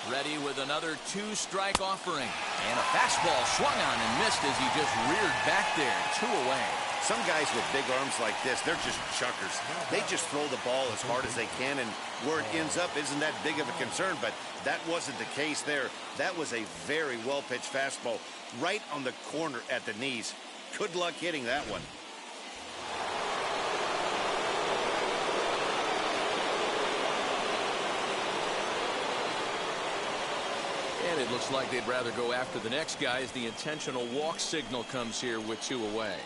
Ready with another 2-strike offering. And a fastball swung on and missed as he just reared back there. 2 away. Some guys with big arms like this, they're just chuckers. They just throw the ball as hard as they can, and where it ends up isn't that big of a concern, but that wasn't the case there. That was a very well-pitched fastball right on the corner at the knees. Good luck hitting that one. And it looks like they'd rather go after the next guy as the intentional walk signal comes here with 2 away.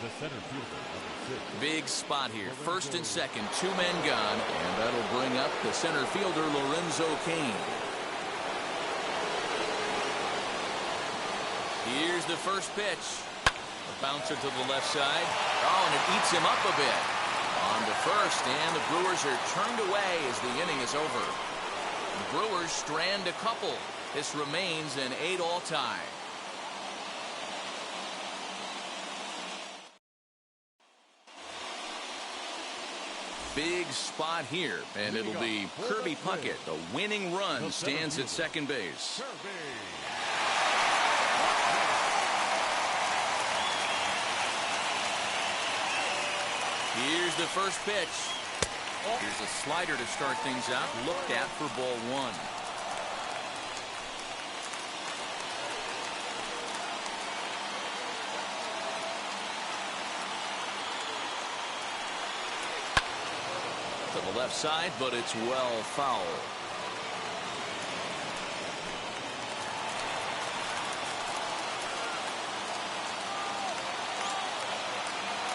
The center fielder, number 6. Big spot here. First and second, 2 men gone, and that'll bring up the center fielder, Lorenzo Cain. Here's the first pitch. A bouncer to the left side. Oh, and it eats him up a bit. On to first, and the Brewers are turned away as the inning is over. The Brewers strand a couple. This remains an 8-all tie. Big spot here, and it'll be Kirby Puckett. The winning run stands at second base. Here's the first pitch. Here's a slider to start things out. Looked at for ball 1. To the left side, but it's well foul.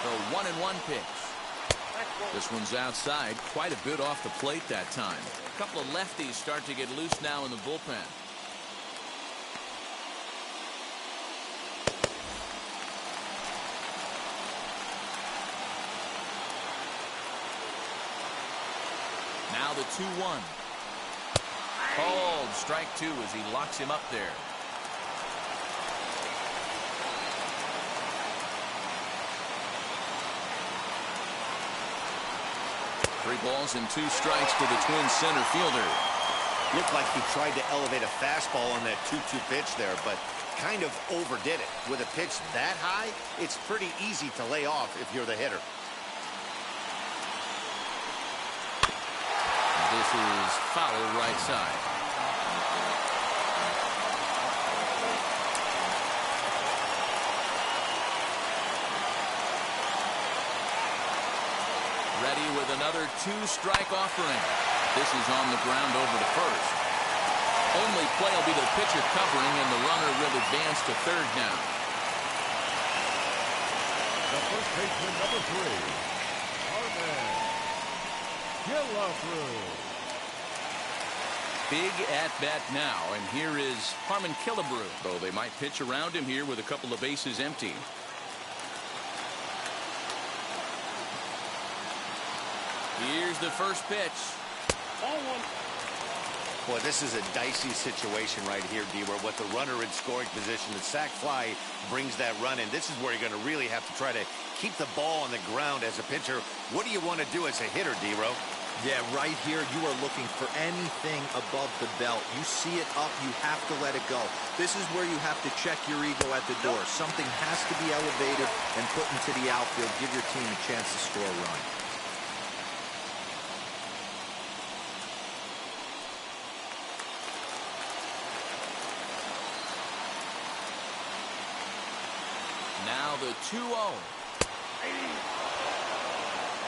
The 1-1 pitch. This one's outside, quite a bit off the plate that time. A couple of lefties start to get loose now in the bullpen. Now the 2-1. Called strike 2 as he locks him up there. Three balls and 2 strikes to the Twins center fielder. Looked like he tried to elevate a fastball on that 2-2 pitch there, but kind of overdid it. With a pitch that high, it's pretty easy to lay off if you're the hitter. This is foul right side. Ready with another 2-strike offering. This is on the ground over to first. Only play will be the pitcher covering, and the runner will advance to third now. The first baseman, number 3, Harman Killebrew. Big at-bat now, and here is Harman Killebrew. Though they might pitch around him here with a couple of bases empty. Here's the first pitch. Ball 1. Boy, this is a dicey situation right here, D-Ware. With the runner in scoring position, the sac fly brings that run in. This is where you're going to really have to try to keep the ball on the ground as a pitcher. What do you want to do as a hitter, D-Ro? Yeah, right here, you are looking for anything above the belt. You see it up, you have to let it go. This is where you have to check your ego at the door. Something has to be elevated and put into the outfield. Give your team a chance to score a run. Now the 2-0.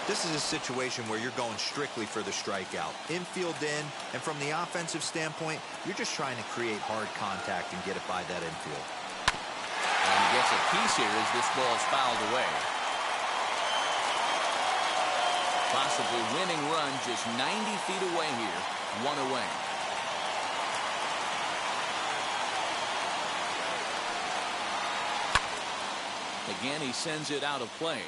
This is a situation where you're going strictly for the strikeout. Infield in, and from the offensive standpoint, you're just trying to create hard contact and get it by that infield. And he gets a piece here as this ball is fouled away. Possibly winning run just 90 feet away here. 1 away. Again, he sends it out of play.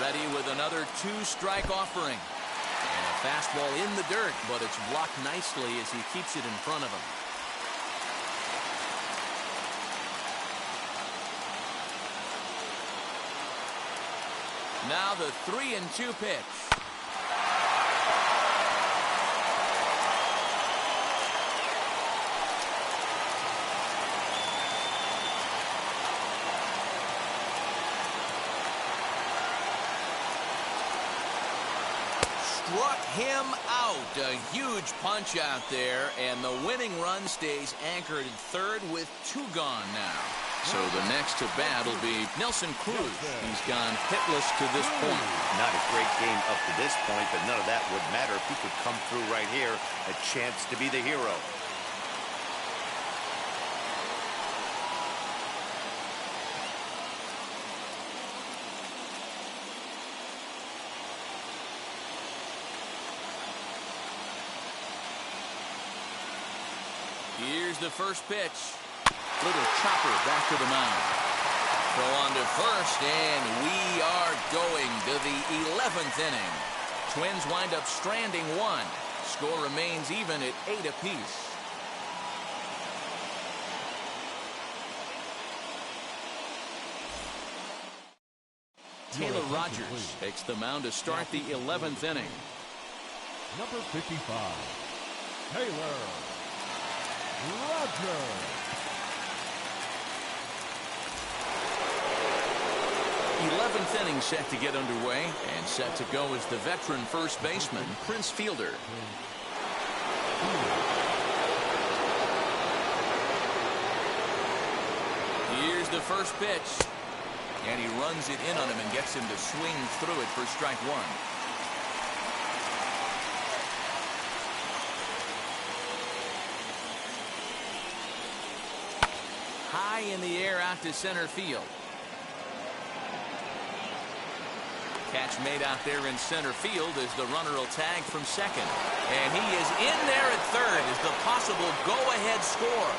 Ready with another 2-strike offering. And a fastball in the dirt, but it's blocked nicely as he keeps it in front of him. Now the 3-2 pitch. Struck him out. A huge punch out there, and the winning run stays anchored at third with 2 gone now. So the next to bat will be Nelson Cruz. He's gone hitless to this point. Not a great game up to this point, but none of that would matter if he could come through right here. A chance to be the hero. Here's the first pitch. Little chopper back to the mound. Throw on to first, and we are going to the 11th inning. Twins wind up stranding 1. Score remains even at 8 apiece. Taylor Rogers takes the mound to start the 11th inning. Number 55, Taylor Rogers. 11th inning set to get underway, and set to go is the veteran first baseman, Prince Fielder. Here's the first pitch, and he runs it in on him and gets him to swing through it for strike 1. High in the air out to center field. Catch made out there in center field as the runner will tag from second. And he is in there at third as the possible go-ahead score.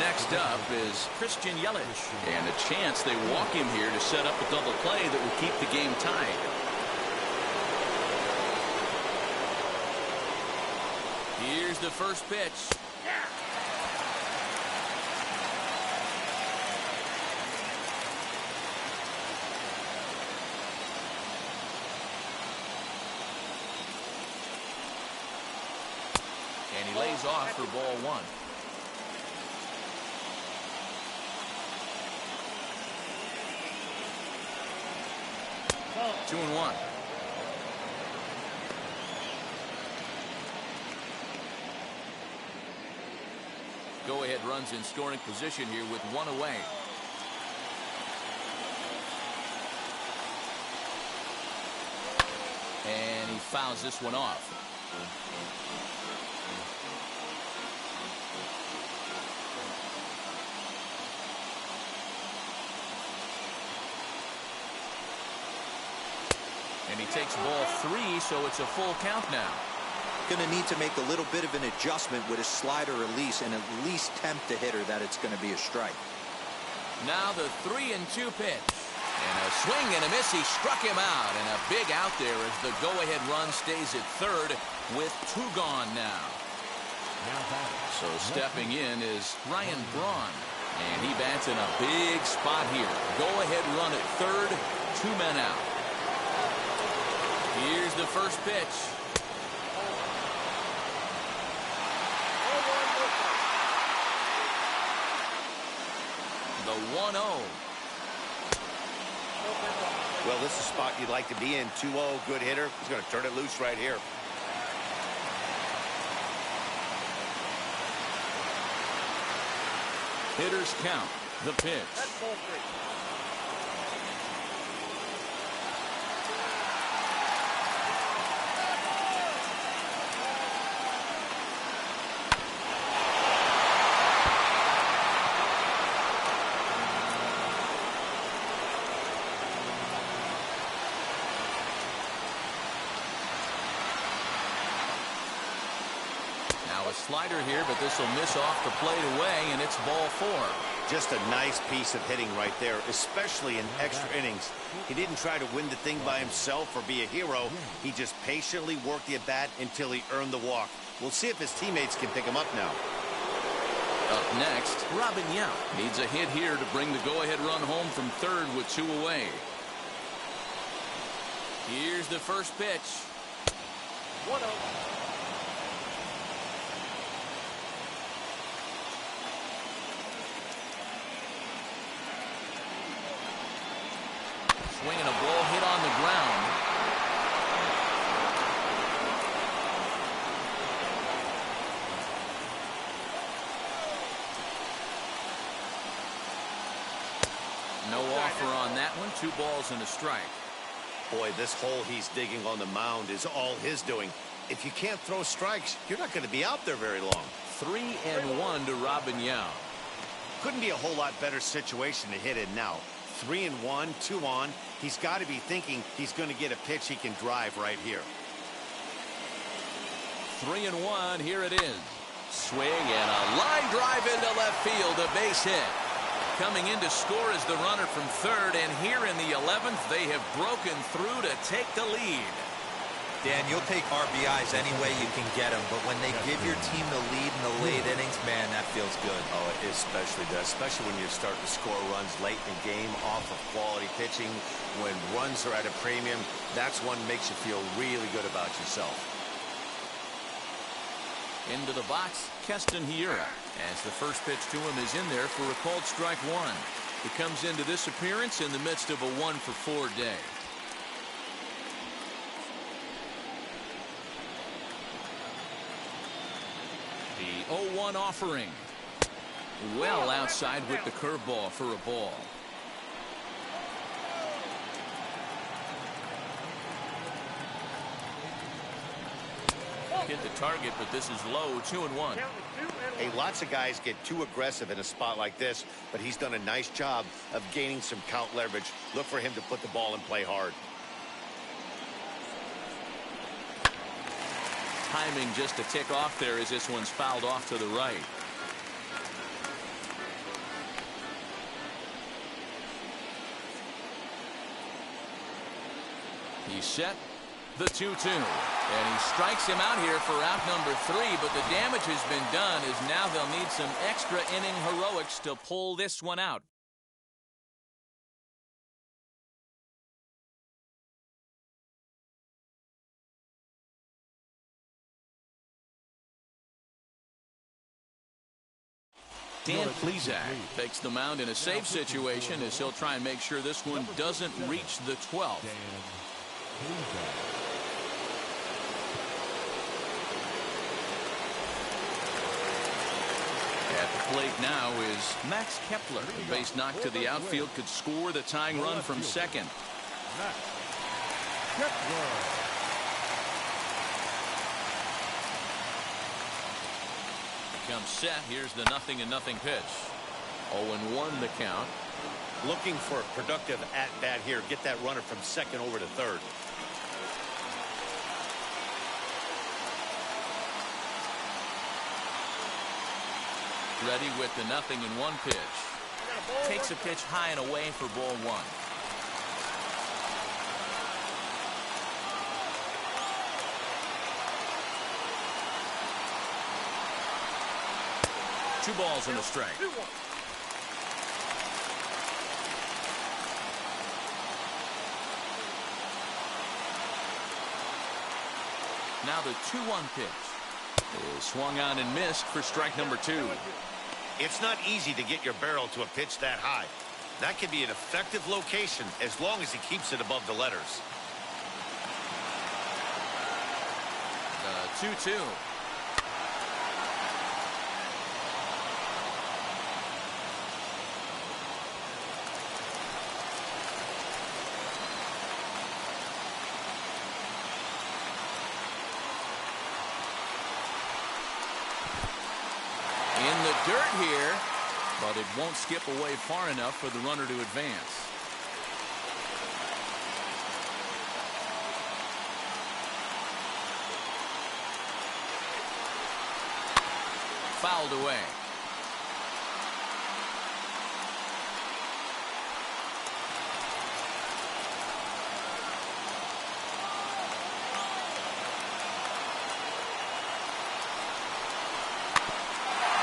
Next up is Christian Yelich. And a chance they walk him here to set up a double play that will keep the game tied. Here's the first pitch. And he lays off for ball 1. Two and 1. Go-ahead runs in scoring position here with 1 away. And he fouls this one off. And he takes ball 3, so it's a full count now. Going to need to make a little bit of an adjustment with his slider release and at least tempt the hitter that it's going to be a strike. Now the 3-2 pitch. And a swing and a miss. He struck him out. And a big out there as the go-ahead run stays at third with 2 gone now. So stepping in is Ryan Braun. And he bats in a big spot here. Go-ahead run at third. 2 men out. Here's the first pitch. The 1-0. Well, this is a spot you'd like to be in. 2-0, good hitter. He's going to turn it loose right here. Hitters count. The pitch. That's ball 3. Now a slider here, but this will miss off the plate away, and it's ball 4. Just a nice piece of hitting right there, especially in extra innings. He didn't try to win the thing by himself or be a hero. He just patiently worked the at-bat until he earned the walk. We'll see if his teammates can pick him up now. Up next, Robin Yount needs a hit here to bring the go-ahead run home from third with 2 away. Here's the first pitch. 1-0. Swinging a ball hit on the ground. No offer on that one. 2 balls and a strike. Boy, this hole he's digging on the mound is all his doing. If you can't throw strikes, you're not going to be out there very long. 3-1 to Robin Yount. Couldn't be a whole lot better situation to hit in now. 3-1, 2 on. He's got to be thinking he's going to get a pitch he can drive right here. 3-1. Here it is. Swing and a line drive into left field. A base hit. Coming in to score is the runner from third, and here in the 11th, they have broken through to take the lead. Dan, you'll take RBIs any way you can get them, but when they give your team the lead in the late innings, man, that feels good. Oh, it especially does, especially when you're starting to score runs late in the game off of quality pitching. When runs are at a premium, that's one that makes you feel really good about yourself. Into the box, Keston Hiura, as the first pitch to him is in there for a called strike 1. He comes into this appearance in the midst of a 1-for-4 day. The 0-1 offering. Well outside with the curveball for a ball. Hit the target, but this is low. 2-1. Hey, lots of guys get too aggressive in a spot like this, but he's done a nice job of gaining some count leverage. Look for him to put the ball in play hard. Timing just a tick off there as this one's fouled off to the right. He's set. The 2-2. And he strikes him out here for out number 3, but the damage has been done as now they'll need some extra inning heroics to pull this one out. Dan Plesac takes the mound in a safe situation as he'll try and make sure this one doesn't reach the 12th. At the plate now is Max Kepler. A base knock to the outfield could score the tying run from second. Max Kepler. Comes set. Here's the 0-0 pitch. 0-1 the count. Looking for a productive at-bat here. Get that runner from second over to third. Ready with the 0-1 pitch. Takes a pitch high and away for ball 1. 2 balls and a strike. 2-1. Now the 2-1 pitch is swung on and missed for strike number 2. It's not easy to get your barrel to a pitch that high. That can be an effective location as long as he keeps it above the letters. The 2-2. In the dirt here, but it won't skip away far enough for the runner to advance. Fouled away.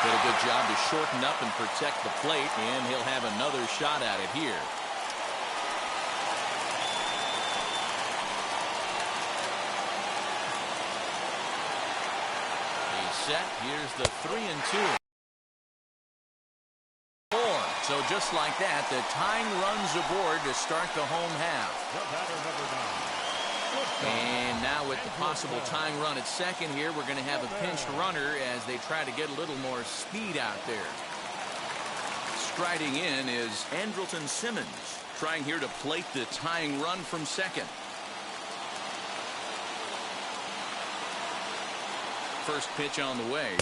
Did a good job to shorten up and protect the plate, and he'll have another shot at it here. He's set. Here's the 3-2. So just like that, the tying runs aboard to start the home half. The batter number 9. And now with the possible tying run at second here, we're going to have a pinched runner as they try to get a little more speed out there. Striding in is Andrelton Simmons, trying here to plate the tying run from second. First pitch on the way.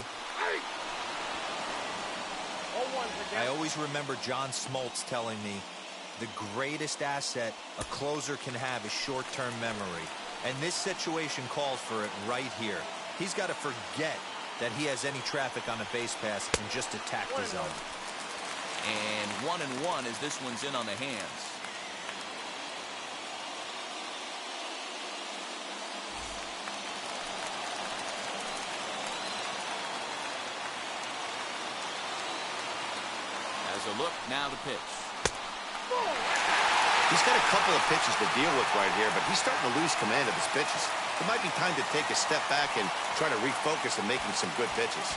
I always remember John Smoltz telling me the greatest asset a closer can have is short-term memory. And this situation calls for it right here. He's got to forget that he has any traffic on a base pass and just attack the zone. And 1-1 as this one's in on the hands. As a look, now the pitch. He's got a couple of pitches to deal with right here, but he's starting to lose command of his pitches. It might be time to take a step back and try to refocus on making some good pitches.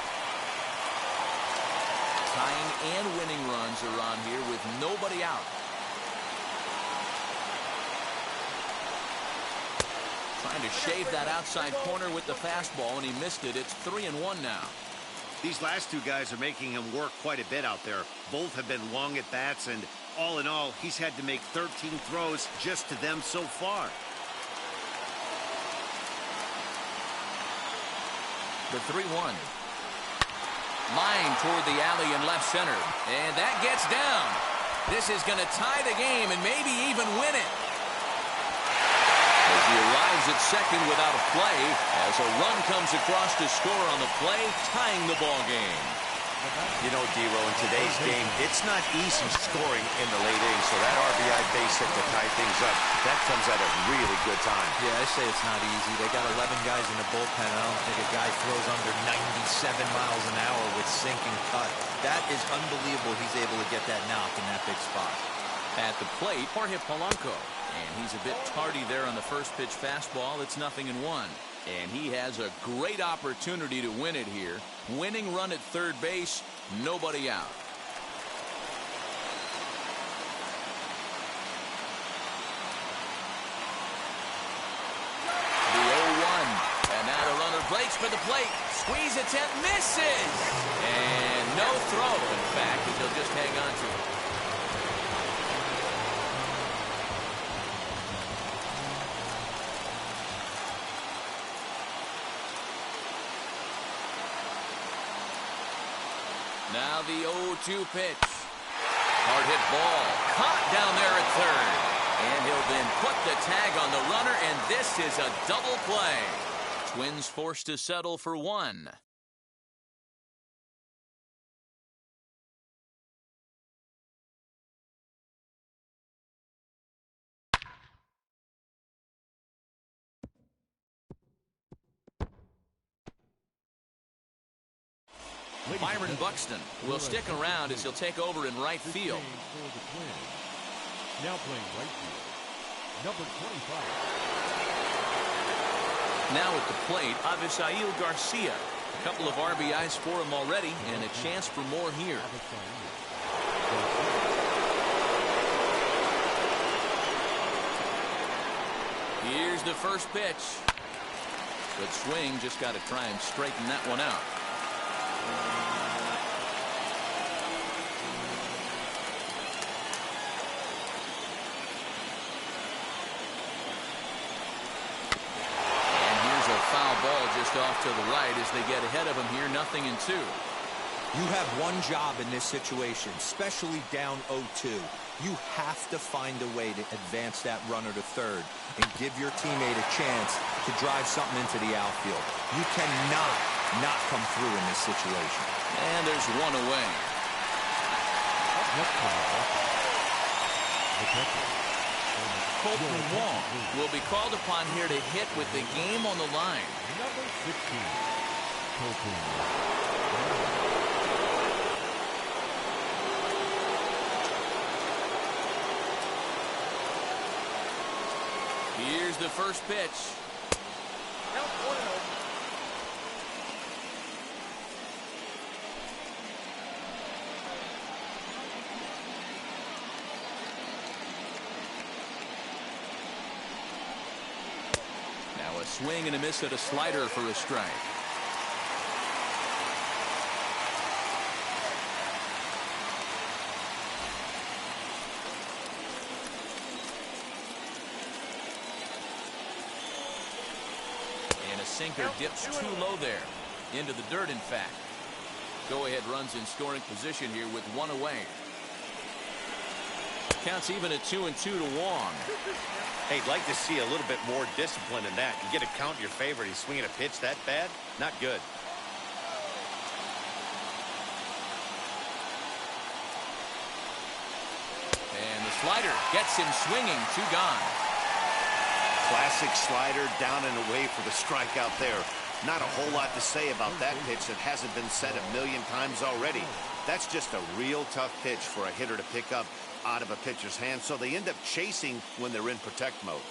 Tying and winning runs are on here with nobody out. Trying to shave that outside corner with the fastball, and he missed it. It's 3-1 now. These last two guys are making him work quite a bit out there. Both have been long at bats, and all in all, he's had to make 13 throws just to them so far. The 3-1. Line toward the alley in left center. And that gets down. This is going to tie the game and maybe even win it. As he arrives at second without a play, as a run comes across to score on the play, tying the ball game. You know, Dero, in today's game, it's not easy scoring in the late innings, so that RBI base hit to tie things up, that comes at a really good time. Yeah, I say it's not easy. They got 11 guys in the bullpen. I don't think a guy throws under 97 miles an hour with sink and cut. That is unbelievable he's able to get that knock in that big spot. At the plate, Jorge Polanco. And he's a bit tardy there on the first pitch fastball. It's 0-1. And he has a great opportunity to win it here. Winning run at third base, nobody out. The 0-1. And now the runner breaks for the plate. Squeeze attempt, misses. And no throw, in fact, as he'll just hang on to it. Now the 0-2 pitch. Hard hit ball. Caught down there at third. And he'll then put the tag on the runner, and this is a double play. Twins forced to settle for one. Byron Buxton will stick around as he'll take over in right field. For the Twins. Now playing right field, number 25. Now at the plate, Avisail Garcia. A couple of RBIs for him already, and a chance for more here. Here's the first pitch. Good swing, just got to try and straighten that one out. And here's a foul ball just off to the right as they get ahead of him here, 0-2. You have one job in this situation, especially down 0-2. You have to find a way to advance that runner to third and give your teammate a chance to drive something into the outfield. You cannot not come through in this situation. And there's one away. Colton Wong will be called upon here to hit with the game on the line. Number 16, Colton. Here's the first pitch. Count 1-0. Now a swing and a miss at a slider for a strike. Sinker dips too low there. Into the dirt, in fact. Go-ahead runs in scoring position here with one away. Counts even at 2-2 to Wong. Hey, I'd like to see a little bit more discipline in that. You get a count in your favor. He's swinging a pitch that bad? Not good. And the slider gets him swinging. 2 gone. Classic slider down and away for the strikeout there. Not a whole lot to say about that pitch that hasn't been said a million times already. That's just a real tough pitch for a hitter to pick up out of a pitcher's hand, so they end up chasing when they're in protect mode.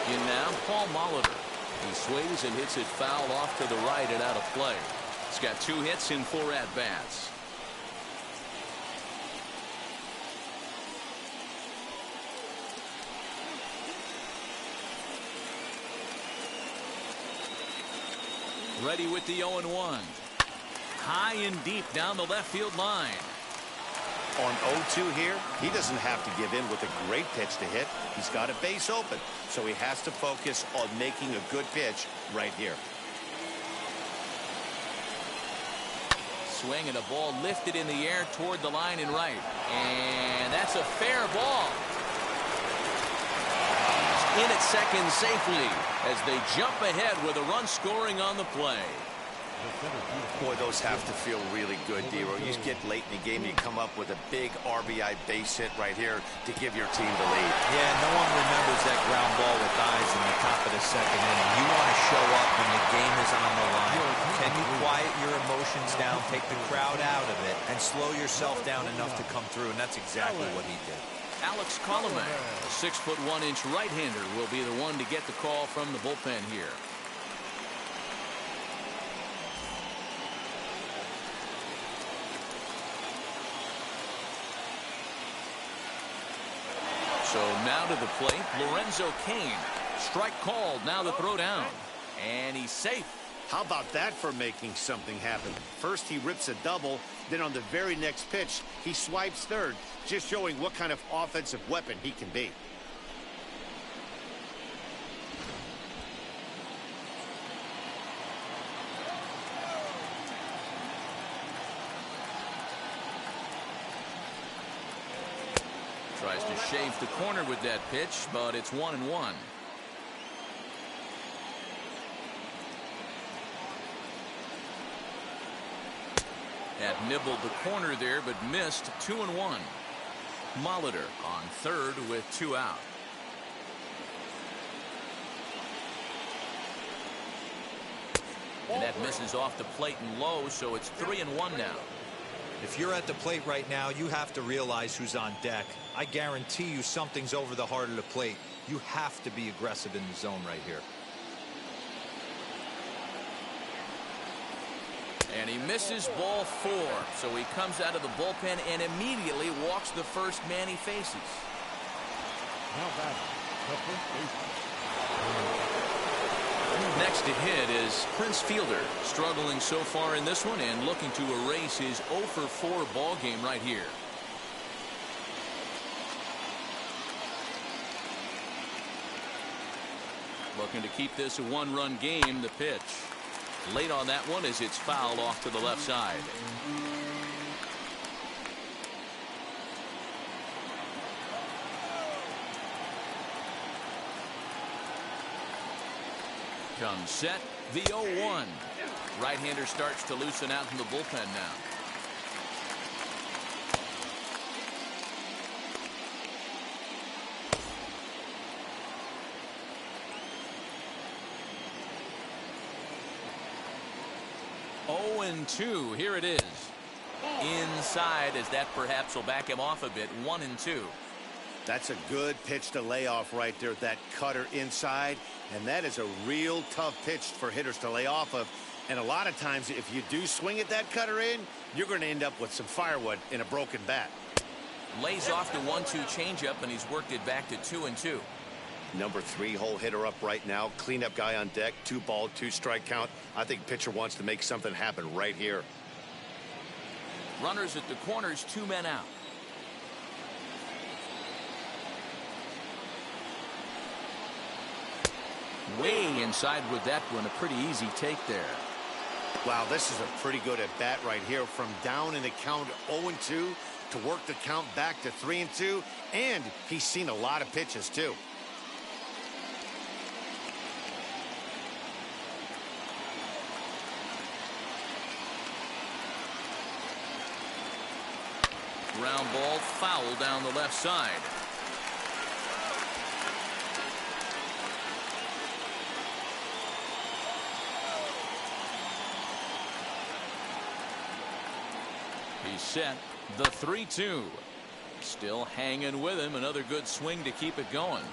In now, Paul Molitor. He swings and hits it foul off to the right and out of play. He's got 2 hits in 4 at-bats. Ready with the 0-1. High and deep down the left field line. On 0-2 here, he doesn't have to give in with a great pitch to hit. He's got a base open, so he has to focus on making a good pitch right here. Swing and a ball lifted in the air toward the line and right. And that's a fair ball. He's in at second safely as they jump ahead with a run scoring on the play. Boy, those have to feel really good, D-Row. You get late in the game, you come up with a big RBI base hit right here to give your team the lead. Yeah, no one remembers that ground ball with eyes in the top of the second inning. You want to show up when the game is on the line. Can you quiet your emotions down, take the crowd out of it, and slow yourself down enough to come through? And that's exactly what he did. Alex Colomé, a 6'1" right-hander, will be the one to get the call from the bullpen here. So now to the plate, Lorenzo Cain. Strike called, now the throw down. And he's safe. How about that for making something happen? First he rips a double, then on the very next pitch, he swipes third, just showing what kind of offensive weapon he can be. Tries to shave the corner with that pitch, but it's 1-1. That nibbled the corner there, but missed. 2-1. Molitor on third with 2 out. And that misses off the plate and low, so it's 3-1 now. If you're at the plate right now, you have to realize who's on deck. I guarantee you something's over the heart of the plate. You have to be aggressive in the zone right here. And he misses ball 4, so he comes out of the bullpen and immediately walks the first man he faces. Now batting, the first baseman. Next to hit is Prince Fielder, struggling so far in this one and looking to erase his 0-for-4 ball game right here. Looking to keep this a 1-run game. The pitch late on that one as it's fouled off to the left side. Comes set, the 0-1. Right-hander starts to loosen out from the bullpen now. Oh, and 2. Here it is. Inside, as that perhaps will back him off a bit. 1-2. That's a good pitch to lay off right there, that cutter inside. And that is a real tough pitch for hitters to lay off of. And a lot of times, if you do swing at that cutter in, you're going to end up with some firewood in a broken bat. Lays off the 1-2 changeup, and he's worked it back to 2-2. Number 3 hole hitter up right now. Cleanup guy on deck. 2-ball, 2-strike count. I think pitcher wants to make something happen right here. Runners at the corners, 2 men out. Way inside with that one. A pretty easy take there. Wow, this is a pretty good at bat right here. From down in the count 0-2 to work the count back to 3-2. And he's seen a lot of pitches too. Ground ball foul down the left side. He's set. The 3-2. Still hanging with him. Another good swing to keep it going.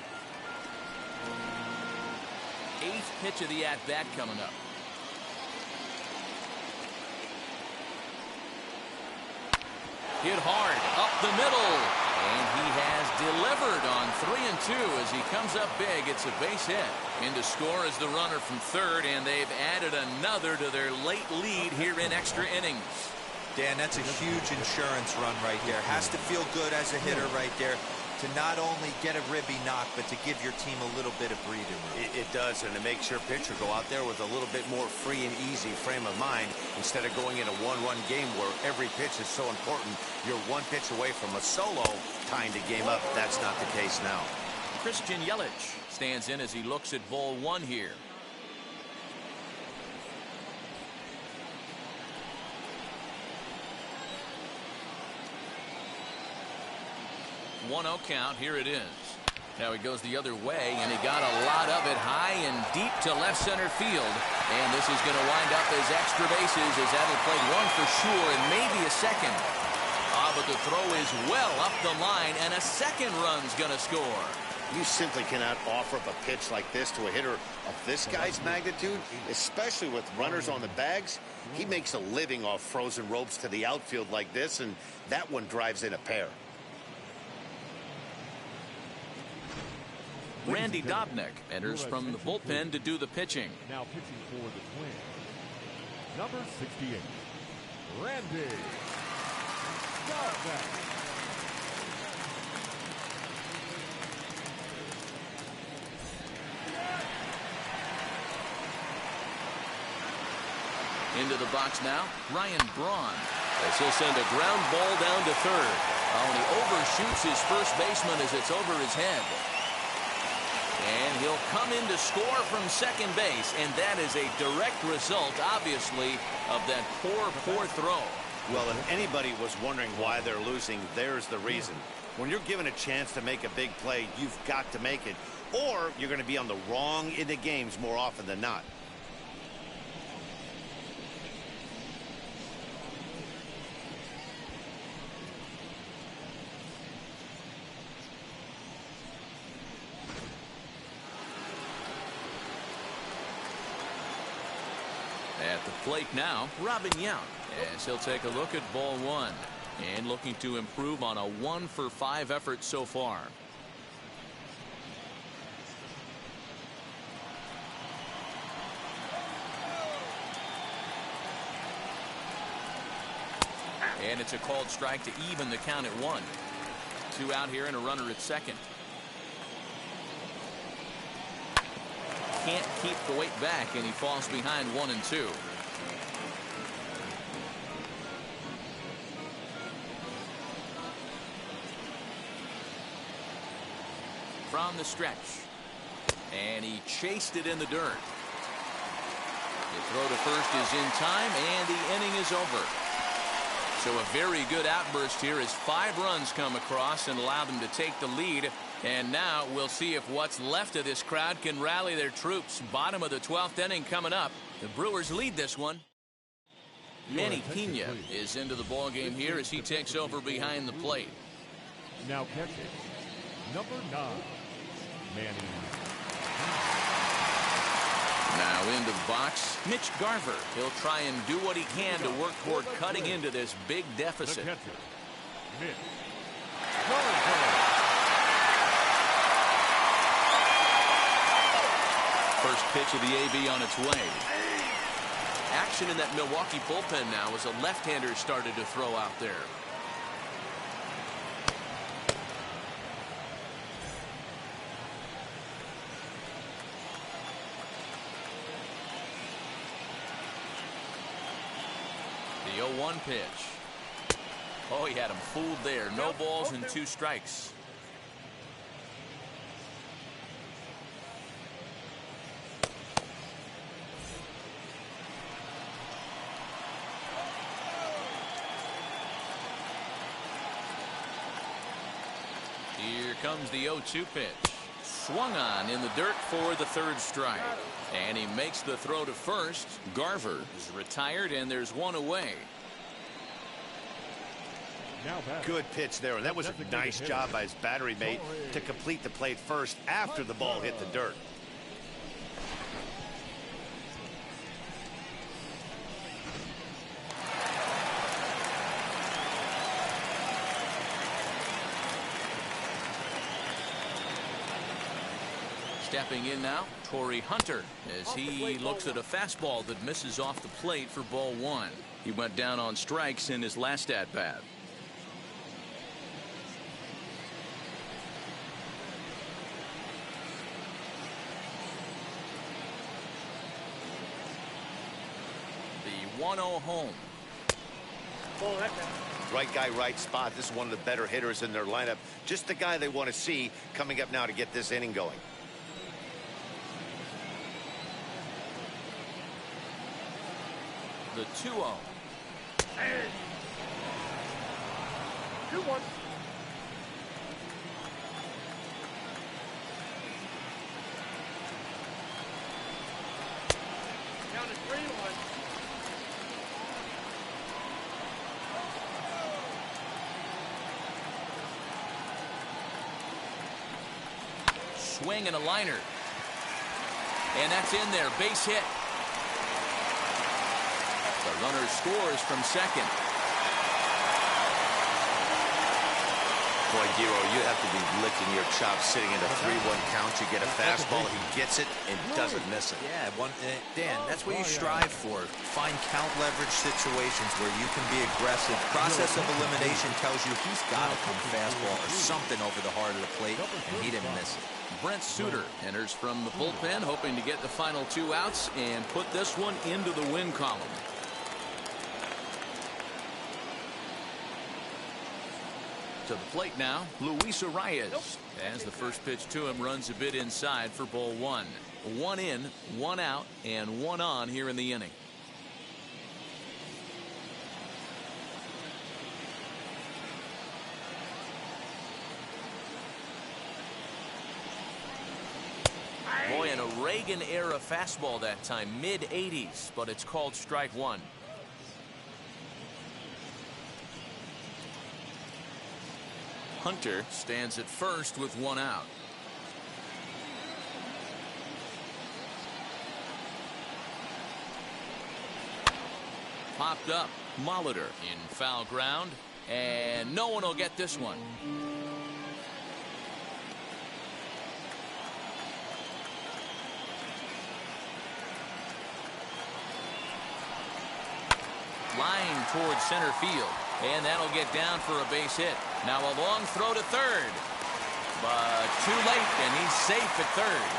8th pitch of the at-bat coming up. Hit hard up the middle, and he has delivered on 3-2 as he comes up big. It's a base hit. In to score is the runner from third, and they've added another to their late lead here in extra innings. Dan, that's a huge insurance run right there. Has to feel good as a hitter right there to not only get a ribby knock, but to give your team a little bit of breathing room. It does, and it makes your pitcher go out there with a little bit more free and easy frame of mind instead of going in a 1-run game where every pitch is so important. You're 1 pitch away from a solo tying the game up. That's not the case now. Christian Yelich stands in as he looks at ball 1 here. 1-0 count. Here it is. Now he goes the other way, and he got a lot of it high and deep to left center field. And this is going to wind up as extra bases, as that'll play 1 for sure and maybe a second. But the throw is well up the line, and a second run's going to score. You simply cannot offer up a pitch like this to a hitter of this guy's magnitude, especially with runners on the bags. He makes a living off frozen ropes to the outfield like this, and that one drives in a pair. Randy Dobnak enters from the bullpen to do the pitching. Now pitching for the Twins, number 68, Randy Dobnak. Into the box now, Ryan Braun, as he'll send a ground ball down to third. And he overshoots his first baseman as it's over his head. And he'll come in to score from second base, and that is a direct result, obviously, of that poor throw. Well, if anybody was wondering why they're losing, there's the reason. When you're given a chance to make a big play, you've got to make it, or you're going to be on the wrong end of games more often than not. At the plate now, Robin Yount, as he'll take a look at ball one, and looking to improve on a 1-for-5 effort so far. And it's a called strike to even the count at 1. 2 out here and a runner at second. Can't keep the weight back, and he falls behind 1 and 2. From the stretch, and he chased it in the dirt. The throw to first is in time, and the inning is over. So a very good outburst here as 5 runs come across and allow them to take the lead. And now we'll see if what's left of this crowd can rally their troops. Bottom of the 12th inning coming up. The Brewers lead this one. Manny Pena is into the ballgame here as he takes over behind the plate. Now catching, number 9, Manny. Now into the box, Mitch Garver. He'll try and do what he can to work toward cutting into this big deficit. The catcher, Mitch Garver. First pitch of the AB on its way. Action in that Milwaukee bullpen now as a left-hander started to throw out there. The 0-1 pitch. Oh, he had him fooled there. No balls and 2 strikes. Here comes the 0-2 pitch. Swung on in the dirt for the 3rd strike. And he makes the throw to first. Garver is retired, and there's 1 away. Good pitch there, and that was a nice job by his battery mate to complete the plate first after the ball hit the dirt. Stepping in now, Torrey Hunter, as he looks at a fastball that misses off the plate for ball 1. He went down on strikes in his last at-bat. The 1-0 home. Right guy, right spot. This is one of the better hitters in their lineup. Just the guy they want to see coming up now to get this inning going. The 2-0. 2-1. Down to 3-1. Swing and a liner. And that's in there. Base hit. The runner scores from second. Boy, Giro, you have to be licking your chops sitting in a 3-1 count. You get a fastball, he gets it and doesn't miss it. Yeah, Dan, that's what you strive for. Find count leverage situations where you can be aggressive. Process of elimination tells you he's got to come fastball or something over the heart of the plate, and he didn't miss it. Brent Suter enters from the bullpen, hoping to get the final 2 outs and put this one into the win column. To the plate now, Luis Arias, as the first pitch to him runs a bit inside for ball 1. 1 in, 1 out, and 1 on here in the inning. Reagan-era fastball that time, mid-80s, but it's called strike one. Hunter stands at first with one out. Popped up. Molitor in foul ground, and no one will get this one. Line towards center field, and that'll get down for a base hit. Now a long throw to third, but too late, and he's safe at third.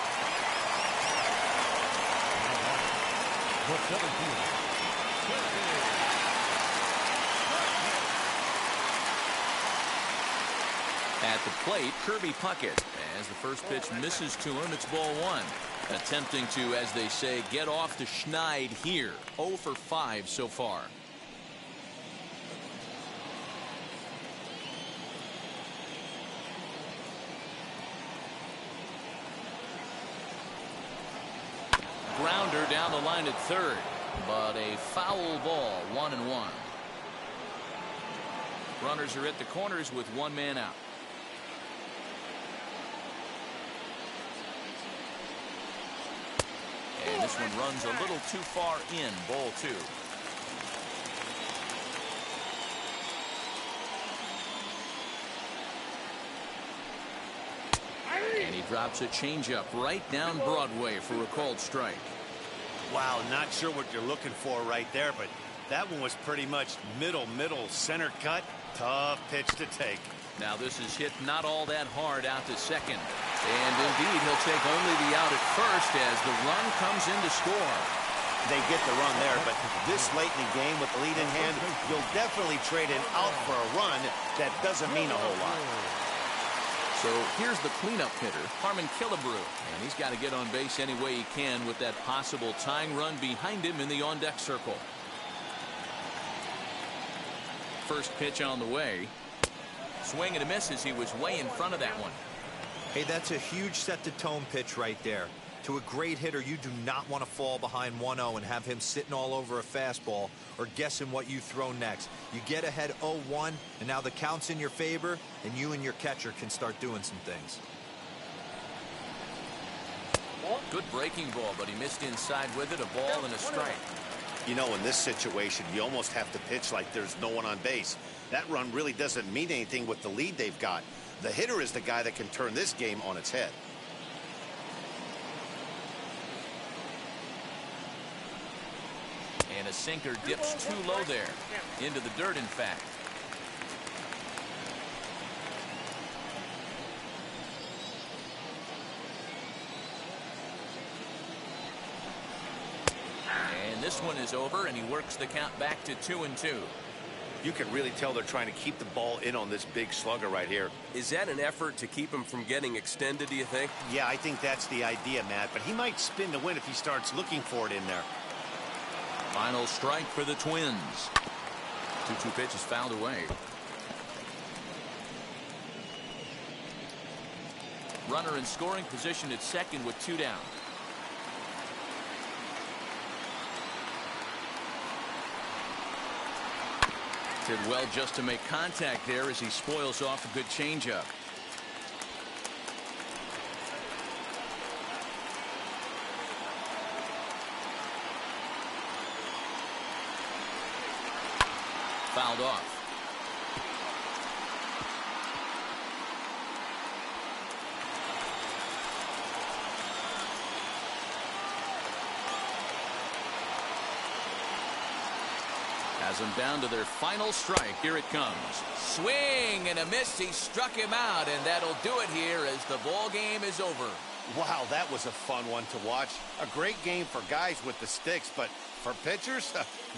At the plate, Kirby Puckett. As the first pitch misses to him, it's ball one. Attempting to, as they say, get off the schneid here. 0 for 5 so far. Grounder down the line at third, but a foul ball, 1-1. Runners are at the corners with one man out. And this one runs a little too far in, ball two. And he drops a changeup right down Broadway for a called strike. Wow, not sure what you're looking for right there, but that one was pretty much middle, center cut. Tough pitch to take. Now this is hit not all that hard out to second. And indeed, he'll take only the out at first as the run comes in to score. They get the run there, but this late in the game with the lead in hand, you'll definitely trade an out for a run. That doesn't mean a whole lot. So here's the cleanup hitter, Harmon Killebrew. And he's got to get on base any way he can with that possible tying run behind him in the on-deck circle. First pitch on the way. Swing and a miss as he was way in front of that one. Hey, that's a huge set-the-tone pitch right there. To a great hitter, you do not want to fall behind 1-0 and have him sitting all over a fastball or guessing what you throw next. You get ahead 0-1, and now the count's in your favor, and you and your catcher can start doing some things. Good breaking ball, but he missed inside with it, a ball and a strike. You know, in this situation, you almost have to pitch like there's no one on base. That run really doesn't mean anything with the lead they've got. The hitter is the guy that can turn this game on its head. And a sinker dips too low there. Into the dirt, in fact. And this one is over, and he works the count back to 2-2. You can really tell they're trying to keep the ball in on this big slugger right here. Is that an effort to keep him from getting extended, do you think? Yeah, I think that's the idea, Matt, but he might spin to win if he starts looking for it in there. Final strike for the Twins. 2-2 pitch is fouled away. Runner in scoring position at second with 2 down. Did well just to make contact there as he spoils off a good changeup. Fouled off. Has them down to their final strike. Here it comes. Swing and a miss. He struck him out, and that'll do it here as the ball game is over. Wow, that was a fun one to watch. A great game for guys with the sticks, but for pitchers,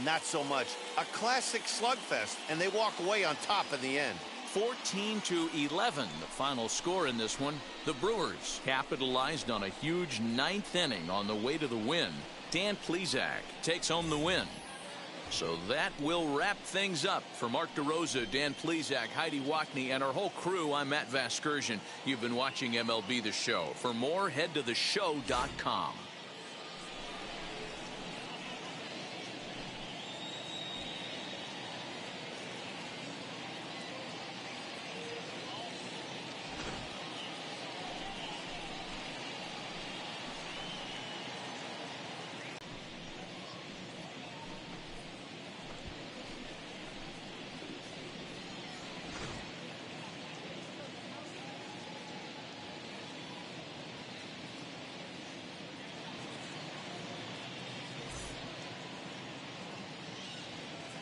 not so much. A classic slugfest, and they walk away on top in the end. 14-11, the final score in this one. The Brewers capitalized on a huge 9th inning on the way to the win. Dan Plesac takes home the win. So that will wrap things up. For Mark DeRosa, Dan Plesac, Heidi Wackney, and our whole crew, I'm Matt Vasgersian. You've been watching MLB The Show. For more, head to theshow.com.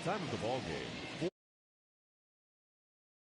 Time of the ball game,